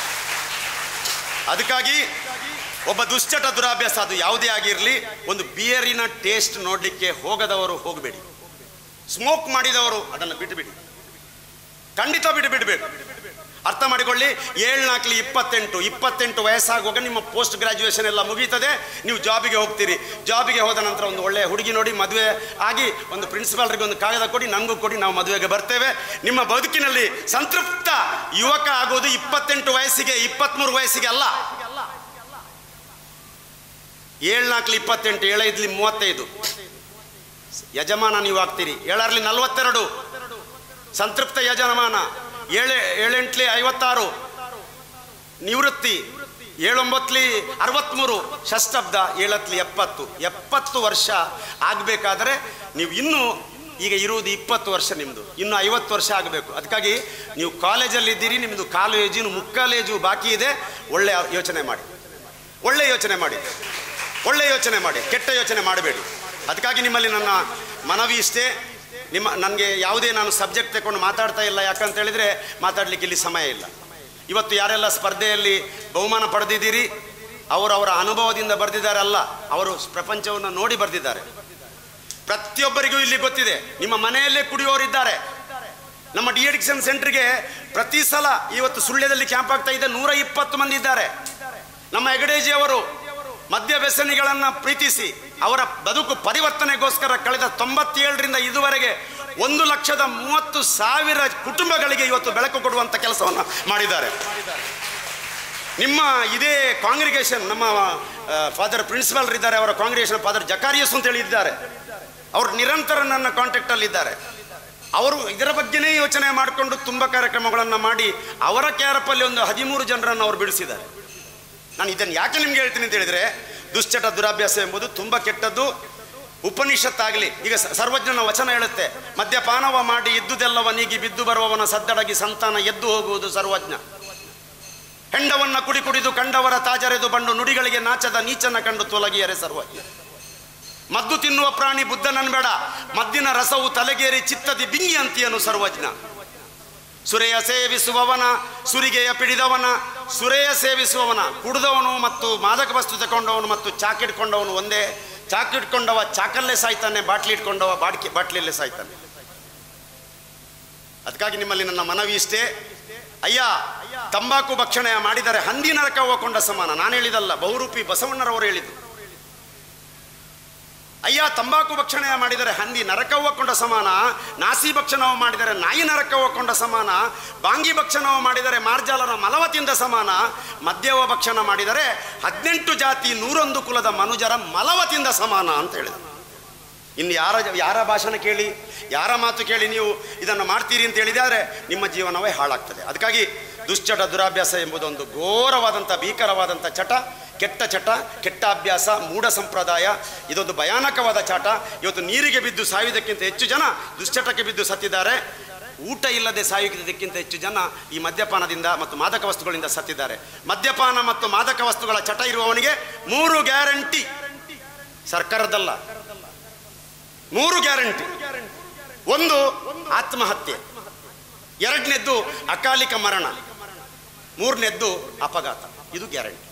ಅದಕ್ಕಾಗಿ ಒಬ್ಬ ದುಶ್ಚಟ ದುರಾಭ್ಯಾಸ, ಅದು ಯಾವುದೇ ಆಗಿರಲಿ, ಒಂದು ಬಿಯರಿನ ಟೇಸ್ಟ್ ನೋಡಲಿಕ್ಕೆ ಹೋಗದವರು ಹೋಗಬೇಡಿ. ಸ್ಮೋಕ್ ಮಾಡಿದವರು ಅದನ್ನು ಬಿಟ್ಟುಬಿಡಿ, ಖಂಡಿತ ಬಿಡಬೇಕು. ಅರ್ಥ ಮಾಡಿಕೊಳ್ಳಿ. 7-4-28 ವಯಸ್ಸಾಗುವಾಗ ನಿಮ್ಮ ಪೋಸ್ಟ್ ಗ್ರಾಜ್ಯುಯೇಷನ್ ಎಲ್ಲ ಮುಗೀತದೆ, ನೀವು ಜಾಬಿಗೆ ಹೋಗ್ತೀರಿ. ಜಾಬಿಗೆ ಹೋದ ನಂತರ ಒಂದು ಒಳ್ಳೆಯ ಹುಡುಗಿ ನೋಡಿ ಮದುವೆ ಆಗಿ ಒಂದು ಪ್ರಿನ್ಸಿಪಾಲ್ರಿಗೆ ಒಂದು ಕಾಗದ ಕೊಡಿ, ನಮಗೂ ಕೊಡಿ, ನಾವು ಮದುವೆಗೆ ಬರ್ತೇವೆ. ನಿಮ್ಮ ಬದುಕಿನಲ್ಲಿ ಸಂತೃಪ್ತ ಯುವಕ ಆಗೋದು 28 ವಯಸ್ಸಿಗೆ, 23 ವಯಸ್ಸಿಗೆ ಅಲ್ಲ. 7-4-28, 7-5-35 ಯಜಮಾನ ನೀವು ಆಗ್ತೀರಿ. 7-42 ಸಂತೃಪ್ತ ಯಜಮಾನ, 7-8-56 ನಿವೃತ್ತಿ 7 ಷಷ್ಠಬ್ದ 7 70 ವರ್ಷ ಆಗಬೇಕಾದ್ರೆ ನೀವು ಇನ್ನೂ ಈಗ ಇರುವುದು 20 ವರ್ಷ, ನಿಮ್ಮದು ಇನ್ನು 50 ವರ್ಷ ಆಗಬೇಕು. ಅದಕ್ಕಾಗಿ ನೀವು ಕಾಲೇಜಲ್ಲಿದ್ದೀರಿ, ನಿಮ್ಮದು ಕಾಲೇಜು ಮುಕ್ಕಾಲೇಜು ಬಾಕಿ ಇದೆ. ಒಳ್ಳೆ ಯೋಚನೆ ಮಾಡಿ, ಒಳ್ಳೆ ಯೋಚನೆ ಮಾಡಿ, ಒಳ್ಳೆ ಯೋಚನೆ ಮಾಡಿ, ಕೆಟ್ಟ ಯೋಚನೆ ಮಾಡಬೇಡಿ. ಅದಕ್ಕಾಗಿ ನಿಮ್ಮಲ್ಲಿ ನನ್ನ ಮನವಿ ಇಷ್ಟೇ. ನನಗೆ ಯಾವುದೇ ನಾನು ಸಬ್ಜೆಕ್ಟ್ ತಗೊಂಡು ಮಾತಾಡ್ತಾ ಇಲ್ಲ, ಯಾಕಂತ ಹೇಳಿದರೆ ಮಾತಾಡಲಿಕ್ಕೆ ಇಲ್ಲಿ ಸಮಯ ಇಲ್ಲ. ಇವತ್ತು ಯಾರೆಲ್ಲ ಸ್ಪರ್ಧೆಯಲ್ಲಿ ಬಹುಮಾನ ಪಡೆದಿದ್ದೀರಿ, ಅವರವರ ಅನುಭವದಿಂದ ಬರೆದಿದ್ದಾರೆ ಅಲ್ಲ, ಅವರು ಪ್ರಪಂಚವನ್ನು ನೋಡಿ ಬರೆದಿದ್ದಾರೆ. ಪ್ರತಿಯೊಬ್ಬರಿಗೂ ಇಲ್ಲಿ ಗೊತ್ತಿದೆ. ನಿಮ್ಮ ಮನೆಯಲ್ಲೇ ಕುಡಿಯೋರಿದ್ದಾರೆ. ನಮ್ಮ ಡಿ ಅಡಿಕ್ಷನ್ ಸೆಂಟರ್ಗೆ ಪ್ರತಿ ಸಲ ಇವತ್ತು ಸುಳ್ಯದಲ್ಲಿ ಕ್ಯಾಂಪ್ ಆಗ್ತಾ ಇದೆ, 120 ಮಂದಿ ಇದ್ದಾರೆ. ನಮ್ಮ ಹೆಗಡೇಜಿ ಅವರು ಮದ್ಯ ವ್ಯಸನಿಗಳನ್ನು ಪ್ರೀತಿಸಿ ಅವರ ಬದುಕು ಪರಿವರ್ತನೆಗೋಸ್ಕರ ಕಳೆದ 97ರಿಂದ ಇದುವರೆಗೆ 1,30,000 ಕುಟುಂಬಗಳಿಗೆ ಇವತ್ತು ಬೆಳಕು ಕೊಡುವಂಥ ಕೆಲಸವನ್ನು ಮಾಡಿದ್ದಾರೆ. ನಿಮ್ಮ ಇದೇ ಕಾಂಗ್ರಿಗೇಷನ್, ನಮ್ಮ ಫಾದರ್ ಪ್ರಿನ್ಸಿಪಲ್ ಇದ್ದಾರೆ, ಅವರ ಕಾಂಗ್ರಿಗೇಷನ್ ಫಾದರ್ ಜಕಾರಿಯಸ್ ಅಂತ ಹೇಳಿದ್ದಾರೆ. ಅವರು ನಿರಂತರ ನನ್ನ ಕಾಂಟ್ಯಾಕ್ಟಲ್ಲಿದ್ದಾರೆ. ಅವರು ಇದರ ಬಗ್ಗೆನೇ ಯೋಚನೆ ಮಾಡಿಕೊಂಡು ತುಂಬ ಕಾರ್ಯಕ್ರಮಗಳನ್ನು ಮಾಡಿ ಅವರ ಕ್ಯಾರಪ್ಪಲ್ಲಿ ಒಂದು 13 ಜನರನ್ನು ಅವರು ಬಿಡಿಸಿದ್ದಾರೆ. ನಾನು ಇದನ್ನು ಯಾಕೆ ನಿಮ್ಗೆ ಹೇಳ್ತೀನಿ ಅಂತ ಹೇಳಿದರೆ, ದುಶ್ಚಟ ದುರಾಭ್ಯಾಸ ಎಂಬುದು ತುಂಬ ಕೆಟ್ಟದ್ದು. ಉಪನಿಷತ್ತಾಗಲಿ, ಈಗ ಸರ್ವಜ್ಞನ ವಚನ ಹೇಳುತ್ತೆ, ಮದ್ಯಪಾನವ ಮಾಡಿ ಇದ್ದುದೆಲ್ಲವ ನೀಗಿ ಬಿದ್ದು ಬರುವವನ ಸದ್ದಡಗಿ ಸಂತಾನ ಎದ್ದು ಹೋಗುವುದು ಸರ್ವಜ್ಞ. ಹೆಂಡವನ್ನ ಕುಡಿ ಕುಡಿದು ಕಂಡವರ ತಾಜರೆದು ಬಂಡು ನುಡಿಗಳಿಗೆ ನಾಚದ ನೀಚನ ಕಂಡು ತೊಲಗಿಯರೆ ಸರ್ವಜ್ಞ. ಮದ್ದು ತಿನ್ನುವ ಪ್ರಾಣಿ ಬುದ್ಧನನ್ಬೇಡ, ಮದ್ದಿನ ರಸವು ತಲೆಗೇರಿ ಚಿತ್ತದಿ ಬಿಂಗಿ ಅಂತಿಯನು ಸರ್ವಜ್ಞ. ಸುರೆಯ ಸೇವಿಸುವವನ ಸುರಿಗೆಯ ಪಿಡಿದವನ, ಸುರೆಯ ಸೇವಿಸುವವನ ಕುಡಿದವನು ಮತ್ತು ಮಾದಕ ವಸ್ತು ತಗೊಂಡವನು ಮತ್ತು ಚಾಕಿಟ್ಕೊಂಡವನು ಒಂದೇ. ಚಾಕಿಟ್ಕೊಂಡವ ಚಾಕಲ್ಲೇ ಸಾಯ್ತಾನೆ, ಬಾಟ್ಲಿ ಇಟ್ಕೊಂಡವ ಬಾಟ್ಲಿಯಲ್ಲೇ ಸಾಯ್ತಾನೆ. ಅದಕ್ಕಾಗಿ ನಿಮ್ಮಲ್ಲಿ ನನ್ನ ಮನವಿ ಇಷ್ಟೇ. ಅಯ್ಯ, ತಂಬಾಕು ಭಕ್ಷಣೆ ಮಾಡಿದರೆ ಹಂದಿ ನರಕ ಹೋಗೊಂಡ ಸಮಾನ. ನಾನು ಹೇಳಿದಲ್ಲ, ಬಹುರೂಪಿ ಬಸವಣ್ಣರವರು ಹೇಳಿದ್ದು. ಅಯ್ಯ, ತಂಬಾಕು ಭಕ್ಷಣೆ ಮಾಡಿದರೆ ಹಂದಿ ನರಕ ಹೋಗೊಂಡ ಸಮಾನ, ನಾಸಿ ಭಕ್ಷಣವು ಮಾಡಿದರೆ ನಾಯಿ ನರಕ ಹೋಗೊಂಡ ಸಮಾನ, ಬಾಂಗಿ ಭಕ್ಷಣವು ಮಾಡಿದರೆ ಮಾರ್ಜಾಲನ ಮಲವತಿಂದ ಸಮಾನ, ಮದ್ಯವ ಭಕ್ಷಣ ಮಾಡಿದರೆ 18 ಜಾತಿ 101 ಕುಲದ ಮನುಜರ ಮಲವತಿಂದ ಸಮಾನ ಅಂತ ಹೇಳಿದ. ಇನ್ನು ಯಾರ ಭಾಷಣ ಕೇಳಿ, ಯಾರ ಮಾತು ಕೇಳಿ ನೀವು ಇದನ್ನು ಮಾಡ್ತೀರಿ ಅಂತ ಹೇಳಿದರೆ ನಿಮ್ಮ ಜೀವನವೇ ಹಾಳಾಗ್ತದೆ. ಅದಕ್ಕಾಗಿ ದುಶ್ಚಟ ದುರಾಭ್ಯಾಸ ಎಂಬುದೊಂದು ಘೋರವಾದಂಥ ಭೀಕರವಾದಂಥ ಚಟ, ಕೆಟ್ಟ ಚಟ, ಕೆಟ್ಟ ಅಭ್ಯಾಸ, ಮೂಢ ಸಂಪ್ರದಾಯ. ಇದೊಂದು ಭಯಾನಕವಾದ ಚಾಟ. ಇವತ್ತು ನೀರಿಗೆ ಬಿದ್ದು ಸಾಯುವುದಕ್ಕಿಂತ ಹೆಚ್ಚು ಜನ ದುಶ್ಚಟಕ್ಕೆ ಬಿದ್ದು ಸತ್ತಿದ್ದಾರೆ. ಊಟ ಇಲ್ಲದೆ ಸಾಯುವುದಕ್ಕಿಂತ ಹೆಚ್ಚು ಜನ ಈ ಮದ್ಯಪಾನದಿಂದ ಮತ್ತು ಮಾದಕ ವಸ್ತುಗಳಿಂದ ಸತ್ತಿದ್ದಾರೆ. ಮದ್ಯಪಾನ ಮತ್ತು ಮಾದಕ ವಸ್ತುಗಳ ಚಟ ಇರುವವನಿಗೆ 3 ಗ್ಯಾರಂಟಿ, ಸರ್ಕಾರದಲ್ಲ, 3 ಗ್ಯಾರಂಟಿ. 1 ಆತ್ಮಹತ್ಯೆ, 2ನೇದ್ದು ಅಕಾಲಿಕ ಮರಣ, 3ನೇದ್ದು ಅಪಘಾತ. ಇದು ಗ್ಯಾರಂಟಿ.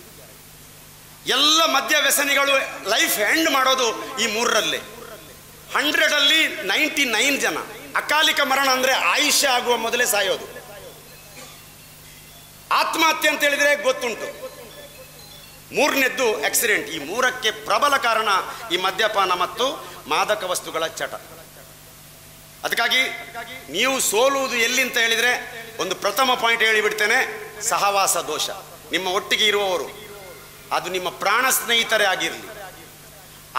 ಎಲ್ಲ ಮದ್ಯ ವ್ಯಸನಿಗಳು ಲೈಫ್ ಎಂಡ್ ಮಾಡೋದು ಈ 3ರಲ್ಲಿ. 100ರಲ್ಲಿ 99 ಜನ. ಅಕಾಲಿಕ ಮರಣ ಅಂದರೆ ಆಯುಷ್ಯ ಆಗುವ ಮೊದಲೇ ಸಾಯೋದು. ಆತ್ಮಹತ್ಯೆ ಅಂತ ಹೇಳಿದರೆ ಗೊತ್ತುಂಟು. 3ನೇದ್ದು ಆಕ್ಸಿಡೆಂಟ್. ಈ 3ಕ್ಕೆ ಪ್ರಬಲ ಕಾರಣ ಈ ಮದ್ಯಪಾನ ಮತ್ತು ಮಾದಕ ವಸ್ತುಗಳ ಚಟ. ಅದಕ್ಕಾಗಿ ನೀವು ಸೋಲುವುದು ಎಲ್ಲಿ ಅಂತ ಹೇಳಿದರೆ, ಒಂದು ಪ್ರಥಮ ಪಾಯಿಂಟ್ ಹೇಳಿಬಿಡ್ತೇನೆ, ಸಹವಾಸ ದೋಷ. ನಿಮ್ಮ ಒಟ್ಟಿಗೆ ಇರುವವರು, ಅದು ನಿಮ್ಮ ಪ್ರಾಣ ಸ್ನೇಹಿತರೇ ಆಗಿರಲಿ,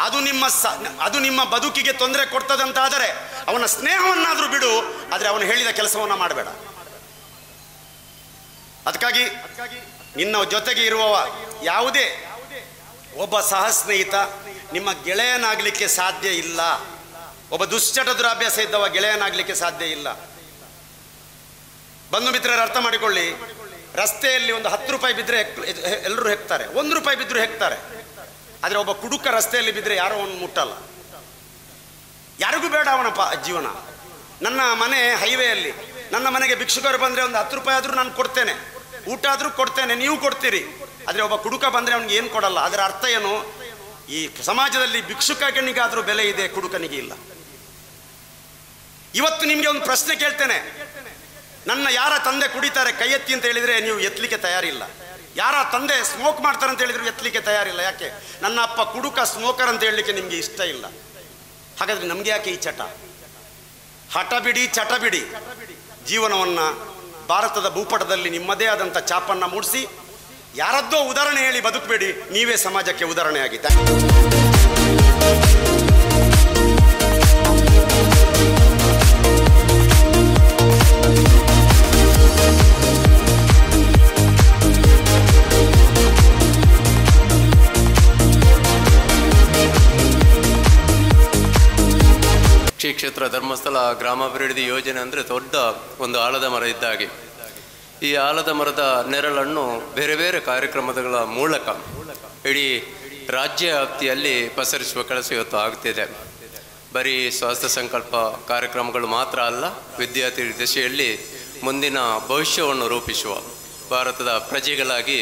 ಅದು ನಿಮ್ಮ ಬದುಕಿಗೆ ತೊಂದರೆ ಕೊಡ್ತದಂತಾದರೆ ಅವನ ಸ್ನೇಹವನ್ನಾದರೂ ಬಿಡು, ಆದರೆ ಅವನು ಹೇಳಿದ ಕೆಲಸವನ್ನು ಮಾಡಬೇಡ. ಅದಕ್ಕಾಗಿ ನಿನ್ನ ಜೊತೆಗೆ ಇರುವವ ಯಾವುದೇ ಒಬ್ಬ ಸಹ ಸ್ನೇಹಿತ ನಿಮ್ಮ ಗೆಳೆಯನಾಗಲಿಕ್ಕೆ ಸಾಧ್ಯ ಇಲ್ಲ. ಒಬ್ಬ ದುಶ್ಚಟ ದುರಾಭ್ಯಾಸ ಇದ್ದವ ಗೆಳೆಯನಾಗಲಿಕ್ಕೆ ಸಾಧ್ಯ ಇಲ್ಲ. ಬಂಧು ಮಿತ್ರರು ಅರ್ಥ ಮಾಡಿಕೊಳ್ಳಿ. ರಸ್ತೆಯಲ್ಲಿ ಒಂದು 10 ರೂಪಾಯಿ ಬಿದ್ದರೆ ಎಲ್ಲರೂ ಹೆಕ್ತಾರೆ, 1 ರೂಪಾಯಿ ಬಿದ್ದರೂ ಹೆಕ್ತಾರೆ. ಆದರೆ ಒಬ್ಬ ಕುಡುಕ ರಸ್ತೆಯಲ್ಲಿ ಬಿದ್ದರೆ ಯಾರೋ ಅವನು ಮುಟ್ಟಲ್ಲ, ಯಾರಿಗೂ ಬೇಡ ಅವನ ಜೀವನ. ನನ್ನ ಮನೆ ಹೈವೇಯಲ್ಲಿ, ನನ್ನ ಮನೆಗೆ ಭಿಕ್ಷುಕರು ಬಂದರೆ ಒಂದು 10 ರೂಪಾಯಿ ಆದರೂ ನಾನು ಕೊಡ್ತೇನೆ, ಊಟ ಆದರೂ ಕೊಡ್ತೇನೆ, ನೀವು ಕೊಡ್ತೀರಿ. ಆದರೆ ಒಬ್ಬ ಕುಡುಕ ಬಂದರೆ ಅವನಿಗೆ ಏನು ಕೊಡಲ್ಲ. ಅದರ ಅರ್ಥ ಏನು? ಈ ಸಮಾಜದಲ್ಲಿ ಭಿಕ್ಷುಕನಿಗಾದರೂ ಬೆಲೆ ಇದೆ, ಕುಡುಕನಿಗೆ ಇಲ್ಲ. ಇವತ್ತು ನಿಮಗೆ ಒಂದು ಪ್ರಶ್ನೆ ಕೇಳ್ತೇನೆ. ನನ್ನ ಯಾರ ತಂದೆ ಕುಡಿತಾರೆ ಕೈ ಎತ್ತಿ ಅಂತ ಹೇಳಿದರೆ ನೀವು ಎತ್ತಲಿಕ್ಕೆ ತಯಾರಿಲ್ಲ. ಯಾರ ತಂದೆ ಸ್ಮೋಕ್ ಮಾಡ್ತಾರೆ ಅಂತ ಹೇಳಿದ್ರು ಎತ್ತಲಿಕ್ಕೆ ತಯಾರಿಲ್ಲ. ಯಾಕೆ? ನನ್ನ ಅಪ್ಪ ಕುಡುಕ, ಸ್ಮೋಕರ್ ಅಂತ ಹೇಳಲಿಕ್ಕೆ ನಿಮಗೆ ಇಷ್ಟ ಇಲ್ಲ. ಹಾಗಾದರೆ ನಮಗೆ ಯಾಕೆ ಈ ಚಟ? ಹಠ ಬಿಡಿ, ಚಟ ಬಿಡಿ. ಜೀವನವನ್ನು ಭಾರತದ ಭೂಪಟದಲ್ಲಿ ನಿಮ್ಮದೇ ಆದಂಥ ಛಾಪನ್ನು ಮೂಡಿಸಿ, ಯಾರದ್ದೋ ಉದಾಹರಣೆ ಹೇಳಿ ಬದುಕಬೇಡಿ, ನೀವೇ ಸಮಾಜಕ್ಕೆ ಉದಾಹರಣೆ ಆಗಿ. ಕ್ಷೇತ್ರ ಧರ್ಮಸ್ಥಳ ಗ್ರಾಮಾಭಿವೃದ್ಧಿ ಯೋಜನೆ ಅಂದರೆ ದೊಡ್ಡ ಒಂದು ಆಲದ ಮರ ಇದ್ದಾಗೆ. ಈ ಆಲದ ಮರದ ನೆರಳನ್ನು ಬೇರೆ ಬೇರೆ ಕಾರ್ಯಕ್ರಮಗಳ ಮೂಲಕ ಇಡೀ ರಾಜ್ಯ ವ್ಯಾಪ್ತಿಯಲ್ಲಿ ಪಸರಿಸುವ ಕೆಲಸ ಇವತ್ತು ಆಗ್ತಿದೆ. ಬರೀ ಸ್ವಾಸ್ಥ್ಯ ಸಂಕಲ್ಪ ಕಾರ್ಯಕ್ರಮಗಳು ಮಾತ್ರ ಅಲ್ಲ, ವಿದ್ಯಾರ್ಥಿ ದಿಶೆಯಲ್ಲಿ ಮುಂದಿನ ಭವಿಷ್ಯವನ್ನು ರೂಪಿಸುವ, ಭಾರತದ ಪ್ರಜೆಗಳಾಗಿ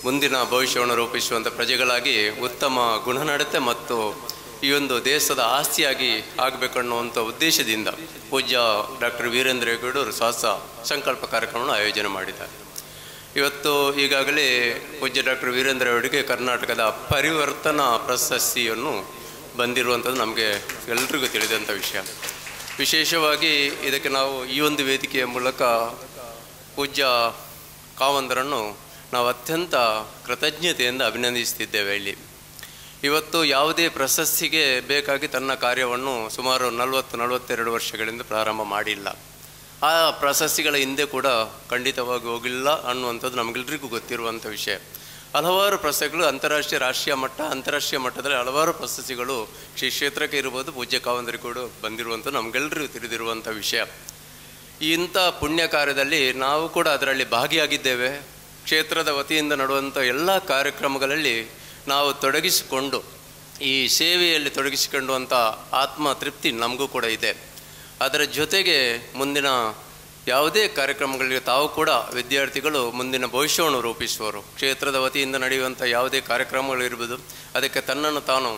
ಮುಂದಿನ ಭವಿಷ್ಯವನ್ನು ರೂಪಿಸುವಂಥ ಪ್ರಜೆಗಳಾಗಿ ಉತ್ತಮ ಗುಣನಡತೆ ಮತ್ತು ಈ ಒಂದು ದೇಶದ ಆಸ್ತಿಯಾಗಿ ಆಗಬೇಕನ್ನುವಂಥ ಉದ್ದೇಶದಿಂದ ಪೂಜ್ಯ ಡಾಕ್ಟರ್ ವೀರೇಂದ್ರ ಹೆಗ್ಗಡವರು ಸ್ವಾಸ್ಥ್ಯ ಸಂಕಲ್ಪ ಕಾರ್ಯಕ್ರಮವನ್ನು ಆಯೋಜನೆ ಮಾಡಿದ್ದಾರೆ. ಇವತ್ತು ಈಗಾಗಲೇ ಪೂಜ್ಯ ಡಾಕ್ಟರ್ ವೀರೇಂದ್ರ ಅವರಿಗೆ ಕರ್ನಾಟಕದ ಪರಿವರ್ತನಾ ಪ್ರಶಸ್ತಿಯನ್ನು ಬಂದಿರುವಂಥದ್ದು ನಮಗೆ ಎಲ್ರಿಗೂ ತಿಳಿದಂಥ ವಿಷಯ. ವಿಶೇಷವಾಗಿ ಇದಕ್ಕೆ ನಾವು ಈ ಒಂದು ವೇದಿಕೆಯ ಮೂಲಕ ಪೂಜ್ಯ ಕಾವಂದರನ್ನು ನಾವು ಅತ್ಯಂತ ಕೃತಜ್ಞತೆಯಿಂದ ಅಭಿನಂದಿಸುತ್ತಿದ್ದೇವೆ. ಇಲ್ಲಿ ಇವತ್ತು ಯಾವುದೇ ಪ್ರಶಸ್ತಿಗೆ ಬೇಕಾಗಿ ತನ್ನ ಕಾರ್ಯವನ್ನು ಸುಮಾರು 40-42 ವರ್ಷಗಳಿಂದ ಪ್ರಾರಂಭ ಮಾಡಿಲ್ಲ. ಆ ಪ್ರಶಸ್ತಿಗಳ ಹಿಂದೆ ಕೂಡ ಖಂಡಿತವಾಗಿ ಹೋಗಿಲ್ಲ ಅನ್ನುವಂಥದ್ದು ನಮಗೆಲ್ಲರಿಗೂ ಗೊತ್ತಿರುವಂಥ ವಿಷಯ. ಹಲವಾರು ಪ್ರಶಸ್ತಿಗಳು ಅಂತಾರಾಷ್ಟ್ರೀಯ, ರಾಷ್ಟ್ರೀಯ ಮಟ್ಟ, ಅಂತಾರಾಷ್ಟ್ರೀಯ ಮಟ್ಟದಲ್ಲಿ ಹಲವಾರು ಪ್ರಶಸ್ತಿಗಳು ಶ್ರೀ ಕ್ಷೇತ್ರಕ್ಕೆ ಇರ್ಬೋದು, ಪೂಜ್ಯ ಕಾವಂದರಿಗೆ ಕೂಡ ಬಂದಿರುವಂಥದ್ದು ನಮಗೆಲ್ಲರಿಗೂ ತಿಳಿದಿರುವಂಥ ವಿಷಯ. ಇಂಥ ಪುಣ್ಯ ಕಾರ್ಯದಲ್ಲಿ ನಾವು ಕೂಡ ಅದರಲ್ಲಿ ಭಾಗಿಯಾಗಿದ್ದೇವೆ. ಕ್ಷೇತ್ರದ ವತಿಯಿಂದ ನಡೆಯುವಂಥ ಎಲ್ಲ ಕಾರ್ಯಕ್ರಮಗಳಲ್ಲಿ ನಾವು ತೊಡಗಿಸಿಕೊಂಡು ಈ ಸೇವೆಯಲ್ಲಿ ತೊಡಗಿಸಿಕೊಳ್ಳುವಂಥ ಆತ್ಮ ತೃಪ್ತಿ ನಮಗೂ ಕೂಡ ಇದೆ. ಅದರ ಜೊತೆಗೆ ಮುಂದಿನ ಯಾವುದೇ ಕಾರ್ಯಕ್ರಮಗಳಿಗೆ ತಾವು ಕೂಡ ವಿದ್ಯಾರ್ಥಿಗಳು ಮುಂದಿನ ಭವಿಷ್ಯವನ್ನು ರೂಪಿಸುವರು. ಕ್ಷೇತ್ರದ ವತಿಯಿಂದ ನಡೆಯುವಂಥ ಯಾವುದೇ ಕಾರ್ಯಕ್ರಮಗಳಿರ್ಬೋದು, ಅದಕ್ಕೆ ತನ್ನನ್ನು ತಾನು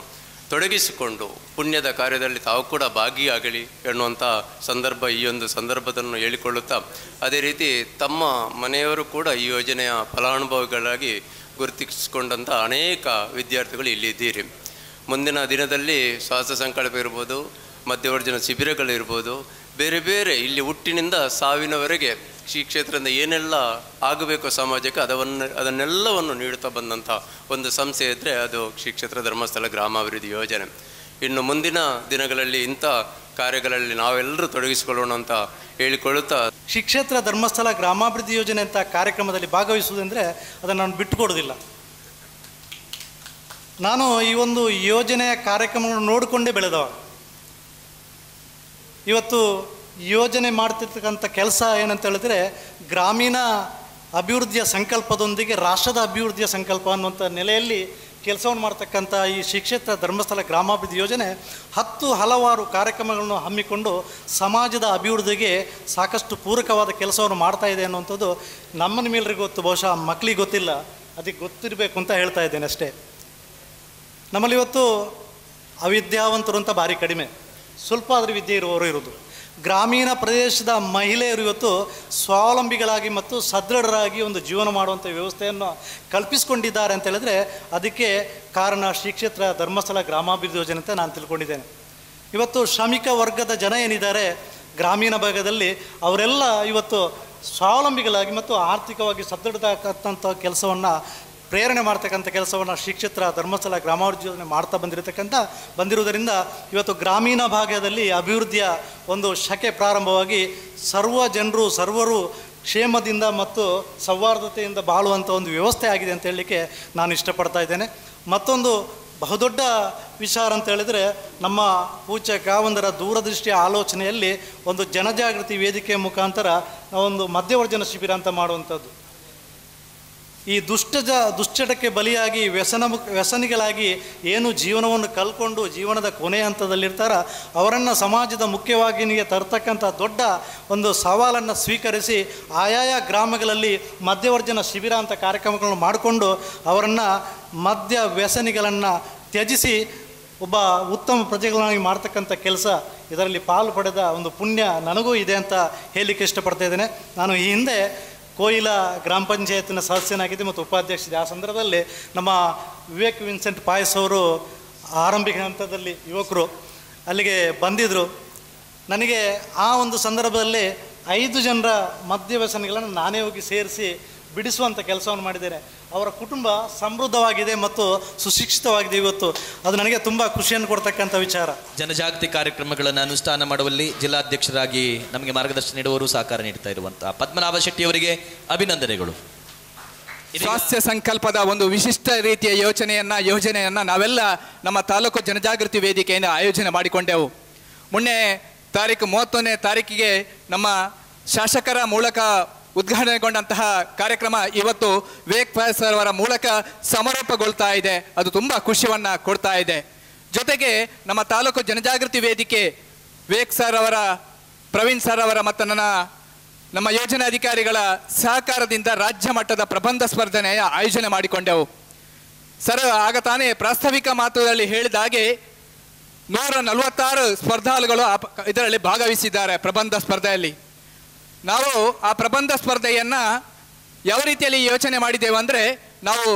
ತೊಡಗಿಸಿಕೊಂಡು ಪುಣ್ಯದ ಕಾರ್ಯದಲ್ಲಿ ತಾವು ಕೂಡ ಭಾಗಿಯಾಗಲಿ ಎನ್ನುವಂಥ ಸಂದರ್ಭ ಈ ಒಂದು ಸಂದರ್ಭವನ್ನು ಹೇಳಿಕೊಳ್ಳುತ್ತಾ, ಅದೇ ರೀತಿ ತಮ್ಮ ಮನೆಯವರು ಕೂಡ ಈ ಯೋಜನೆಯ ಫಲಾನುಭವಿಗಳಾಗಿ ಗುರುತಿಸಿಕೊಂಡಂಥ ಅನೇಕ ವಿದ್ಯಾರ್ಥಿಗಳು ಇಲ್ಲಿದ್ದೀರಿ. ಮುಂದಿನ ದಿನದಲ್ಲಿ ಸ್ವಾಸ್ಥ್ಯ ಸಂಕಲ್ಪ ಇರ್ಬೋದು, ಮಧ್ಯವರ್ಜನ ಶಿಬಿರಗಳಿರ್ಬೋದು, ಬೇರೆ ಬೇರೆ ಇಲ್ಲಿ ಹುಟ್ಟಿನಿಂದ ಸಾವಿನವರೆಗೆ ಶ್ರೀ ಕ್ಷೇತ್ರದಿಂದ ಏನೆಲ್ಲ ಆಗಬೇಕು ಸಮಾಜಕ್ಕೆ ಅದನ್ನೆಲ್ಲವನ್ನು ನೀಡುತ್ತಾ ಬಂದಂಥ ಒಂದು ಸಂಸ್ಥೆ ಇದ್ದರೆ ಅದು ಶ್ರೀ ಕ್ಷೇತ್ರ ಧರ್ಮಸ್ಥಳ ಗ್ರಾಮಾಭಿವೃದ್ಧಿ ಯೋಜನೆ. ಇನ್ನು ಮುಂದಿನ ದಿನಗಳಲ್ಲಿ ಇಂಥ ಕಾರ್ಯಗಳಲ್ಲಿ ನಾವೆಲ್ಲರೂ ತೊಡಗಿಸಿಕೊಳ್ಳೋಣ ಅಂತ ಹೇಳಿಕೊಳ್ಳುತ್ತಾ, ಶ್ರೀ ಕ್ಷೇತ್ರ ಧರ್ಮಸ್ಥಳ ಗ್ರಾಮಾಭಿವೃದ್ಧಿ ಯೋಜನೆ ಅಂತ ಕಾರ್ಯಕ್ರಮದಲ್ಲಿ ಭಾಗವಹಿಸುವುದೆಂದರೆ ಅದನ್ನು ನಾನು ಬಿಟ್ಟುಕೊಡೋದಿಲ್ಲ. ನಾನು ಈ ಒಂದು ಯೋಜನೆಯ ಕಾರ್ಯಕ್ರಮಗಳನ್ನು ನೋಡಿಕೊಂಡೇ ಬೆಳೆದವ. ಇವತ್ತು ಯೋಜನೆ ಮಾಡ್ತಿರ್ತಕ್ಕಂಥ ಕೆಲಸ ಏನಂತ ಹೇಳಿದ್ರೆ, ಗ್ರಾಮೀಣ ಅಭಿವೃದ್ಧಿಯ ಸಂಕಲ್ಪದೊಂದಿಗೆ ರಾಷ್ಟ್ರದ ಅಭಿವೃದ್ಧಿಯ ಸಂಕಲ್ಪ ಅನ್ನುವಂಥ ನೆಲೆಯಲ್ಲಿ ಕೆಲಸವನ್ನು ಮಾಡ್ತಕ್ಕಂಥ ಈ ಶ್ರೀ ಕ್ಷೇತ್ರ ಧರ್ಮಸ್ಥಳ ಗ್ರಾಮಾಭಿವೃದ್ಧಿ ಯೋಜನೆ ಹಲವಾರು ಕಾರ್ಯಕ್ರಮಗಳನ್ನು ಹಮ್ಮಿಕೊಂಡು ಸಮಾಜದ ಅಭಿವೃದ್ಧಿಗೆ ಸಾಕಷ್ಟು ಪೂರಕವಾದ ಕೆಲಸವನ್ನು ಮಾಡ್ತಾ ಇದೆ ಅನ್ನುವಂಥದ್ದು ನಮ್ಮ ಮೇಲರಿಗೆ ಗೊತ್ತು, ಬಹುಶಃ ಮಕ್ಕಳಿಗೆ ಗೊತ್ತಿಲ್ಲ, ಅದಕ್ಕೆ ಗೊತ್ತಿರಬೇಕು ಅಂತ ಹೇಳ್ತಾ ಇದ್ದೇನೆ ಅಷ್ಟೇ. ನಮ್ಮಲ್ಲಿ ಇವತ್ತು ಅವಿದ್ಯಾವಂತರು ಅಂತ ಭಾರಿ ಕಡಿಮೆ, ಸ್ವಲ್ಪ ಆದರೂ ವಿದ್ಯೆ ಇರುವವರು ಇರೋದು. ಗ್ರಾಮೀಣ ಪ್ರದೇಶದ ಮಹಿಳೆಯರು ಇವತ್ತು ಸ್ವಾವಲಂಬಿಗಳಾಗಿ ಮತ್ತು ಸದೃಢರಾಗಿ ಒಂದು ಜೀವನ ಮಾಡುವಂಥ ವ್ಯವಸ್ಥೆಯನ್ನು ಕಲ್ಪಿಸಿಕೊಂಡಿದ್ದಾರೆ ಅಂತ ಹೇಳಿದ್ರೆ ಅದಕ್ಕೆ ಕಾರಣ ಶ್ರೀ ಕ್ಷೇತ್ರ ಧರ್ಮಸ್ಥಳ ಗ್ರಾಮಾಭಿವೃದ್ಧಿ ಯೋಜನೆ ಅಂತ ನಾನು ತಿಳ್ಕೊಂಡಿದ್ದೇನೆ. ಇವತ್ತು ಶ್ರಮಿಕ ವರ್ಗದ ಜನ ಏನಿದ್ದಾರೆ ಗ್ರಾಮೀಣ ಭಾಗದಲ್ಲಿ, ಅವರೆಲ್ಲ ಇವತ್ತು ಸ್ವಾವಲಂಬಿಗಳಾಗಿ ಮತ್ತು ಆರ್ಥಿಕವಾಗಿ ಸದೃಢತಕ್ಕಂಥ ಕೆಲಸವನ್ನು ಪ್ರೇರಣೆ ಮಾಡ್ತಕ್ಕಂಥ ಕೆಲಸವನ್ನು ಶ್ರೀ ಕ್ಷೇತ್ರ ಧರ್ಮಸ್ಥಳ ಗ್ರಾಮಾಭಿವೃದ್ಧಿ ಯೋಜನೆ ಮಾಡ್ತಾ ಬಂದಿರುವುದರಿಂದ ಇವತ್ತು ಗ್ರಾಮೀಣ ಭಾಗದಲ್ಲಿ ಅಭಿವೃದ್ಧಿಯ ಒಂದು ಶಕೆ ಪ್ರಾರಂಭವಾಗಿ ಸರ್ವರು ಕ್ಷೇಮದಿಂದ ಮತ್ತು ಸೌಹಾರ್ದತೆಯಿಂದ ಬಾಳುವಂಥ ಒಂದು ವ್ಯವಸ್ಥೆ ಆಗಿದೆ ಅಂತ ಹೇಳಲಿಕ್ಕೆ ನಾನು ಇಷ್ಟಪಡ್ತಾ ಇದ್ದೇನೆ. ಮತ್ತೊಂದು ಬಹುದೊಡ್ಡ ವಿಚಾರ ಅಂತ ಹೇಳಿದರೆ, ನಮ್ಮ ಪೂಜ್ಯ ಕಾವಂದರ ದೂರದೃಷ್ಟಿಯ ಆಲೋಚನೆಯಲ್ಲಿ ಒಂದು ಜನಜಾಗೃತಿ ವೇದಿಕೆಯ ಮುಖಾಂತರ ಒಂದು ಮಧ್ಯವರ್ಜನ ಶಿಬಿರ ಅಂತ ಮಾಡುವಂಥದ್ದು. ಈ ದುಶ್ಚಟಕ್ಕೆ ಬಲಿಯಾಗಿ ವ್ಯಸನಿಗಳಾಗಿ ಏನು ಜೀವನವನ್ನು ಕಲ್ಕೊಂಡು ಜೀವನದ ಕೊನೆಯ ಹಂತದಲ್ಲಿರ್ತಾರ ಅವರನ್ನು ಸಮಾಜದ ಮುಖ್ಯವಾಹಿನಿಗೆ ತರ್ತಕ್ಕಂಥ ದೊಡ್ಡ ಒಂದು ಸವಾಲನ್ನು ಸ್ವೀಕರಿಸಿ ಆಯಾಯ ಗ್ರಾಮಗಳಲ್ಲಿ ಮಧ್ಯವರ್ಜನ ಶಿಬಿರ ಅಂತ ಕಾರ್ಯಕ್ರಮಗಳನ್ನು ಮಾಡಿಕೊಂಡು ಅವರನ್ನು ಮದ್ಯ ವ್ಯಸನಿಗಳನ್ನು ತ್ಯಜಿಸಿ ಒಬ್ಬ ಉತ್ತಮ ಪ್ರಜೆಗಳನ್ನಾಗಿ ಮಾಡ್ತಕ್ಕಂಥ ಕೆಲಸ, ಇದರಲ್ಲಿ ಪಾಲು ಪಡೆದ ಒಂದು ಪುಣ್ಯ ನನಗೂ ಇದೆ ಅಂತ ಹೇಳಲಿಕ್ಕೆ ಇಷ್ಟಪಡ್ತಾ ಇದ್ದೇನೆ. ನಾನು ಈ ಹಿಂದೆ ಕೋಯಿಲ ಗ್ರಾಮ ಪಂಚಾಯತಿನ ಸದಸ್ಯನಾಗಿದ್ದೆ ಮತ್ತು ಉಪಾಧ್ಯಕ್ಷ. ಆ ಸಂದರ್ಭದಲ್ಲಿ ನಮ್ಮ ವಿವೇಕ್ ವಿನ್ಸೆಂಟ್ ಪಾಯಸ್ ಅವರು ಆರಂಭಿಕ ಹಂತದಲ್ಲಿ ಯುವಕರು ಅಲ್ಲಿಗೆ ಬಂದಿದ್ದರು. ನನಗೆ ಆ ಒಂದು ಸಂದರ್ಭದಲ್ಲಿ 5 ಜನರ ಮದ್ಯವ್ಯಸನಿಗಳನ್ನು ನಾನೇ ಹೋಗಿ ಸೇರಿಸಿ ಬಿಡಿಸುವಂಥ ಕೆಲಸವನ್ನು ಮಾಡಿದ್ದೇನೆ. ಅವರ ಕುಟುಂಬ ಸಮೃದ್ಧವಾಗಿದೆ ಮತ್ತು ಸುಶಿಕ್ಷಿತವಾಗಿದೆ. ಇವತ್ತು ಅದು ನನಗೆ ತುಂಬ ಖುಷಿಯನ್ನು ಕೊಡ್ತಕ್ಕಂಥ ವಿಚಾರ. ಜನಜಾಗೃತಿ ಕಾರ್ಯಕ್ರಮಗಳನ್ನು ಅನುಷ್ಠಾನ ಮಾಡುವಲ್ಲಿ ಜಿಲ್ಲಾಧ್ಯಕ್ಷರಾಗಿ ನಮಗೆ ಮಾರ್ಗದರ್ಶನ ನೀಡುವವರು ಸಹಕಾರ ನೀಡ್ತಾ ಇರುವಂತಹ ಪದ್ಮನಾಭ ಶೆಟ್ಟಿಯವರಿಗೆ ಅಭಿನಂದನೆಗಳು. ಸ್ವಾಸ್ಥ್ಯ ಸಂಕಲ್ಪದ ಒಂದು ವಿಶಿಷ್ಟ ರೀತಿಯ ಯೋಜನೆಯನ್ನು ನಾವೆಲ್ಲ ನಮ್ಮ ತಾಲೂಕು ಜನಜಾಗೃತಿ ವೇದಿಕೆಯಿಂದ ಆಯೋಜನೆ ಮಾಡಿಕೊಂಡೆವು. ಮೊನ್ನೆ ತಾರೀಕು 31ನೇ ತಾರೀಕಿಗೆ ನಮ್ಮ ಶಾಸಕರ ಮೂಲಕ ಉದ್ಘಾಟನೆಗೊಂಡಂತಹ ಕಾರ್ಯಕ್ರಮ ಇವತ್ತು ವಿವೇಕ್ ಸರ್ ಅವರ ಮೂಲಕ ಸಮಾರೋಪಗೊಳ್ತಾ ಇದೆ. ಅದು ತುಂಬ ಖುಷಿಯನ್ನು ಕೊಡ್ತಾ ಇದೆ. ಜೊತೆಗೆ ನಮ್ಮ ತಾಲೂಕು ಜನಜಾಗೃತಿ ವೇದಿಕೆ ವಿವೇಕ್ ಸರ್ ಅವರ, ಪ್ರವೀಣ್ ಸರ್ ಅವರ ಮತ್ತು ನಮ್ಮ ಯೋಜನಾ ಅಧಿಕಾರಿಗಳ ಸಹಕಾರದಿಂದ ರಾಜ್ಯ ಮಟ್ಟದ ಪ್ರಬಂಧ ಸ್ಪರ್ಧೆಯ ಆಯೋಜನೆ ಮಾಡಿಕೊಂಡೆವು. ಸರ್ ಆಗ ತಾನೇ ಪ್ರಾಸ್ತಾವಿಕ ಮಾತುಗಳಲ್ಲಿ ಹೇಳಿದ ಹಾಗೆ 146 ಸ್ಪರ್ಧಾಳುಗಳು ಇದರಲ್ಲಿ ಭಾಗವಹಿಸಿದ್ದಾರೆ ಪ್ರಬಂಧ ಸ್ಪರ್ಧೆಯಲ್ಲಿ. ನಾವು ಆ ಪ್ರಬಂಧ ಸ್ಪರ್ಧೆಯನ್ನು ಯಾವ ರೀತಿಯಲ್ಲಿ ಯೋಚನೆ ಮಾಡಿದ್ದೇವೆ ಅಂದರೆ, ನಾವು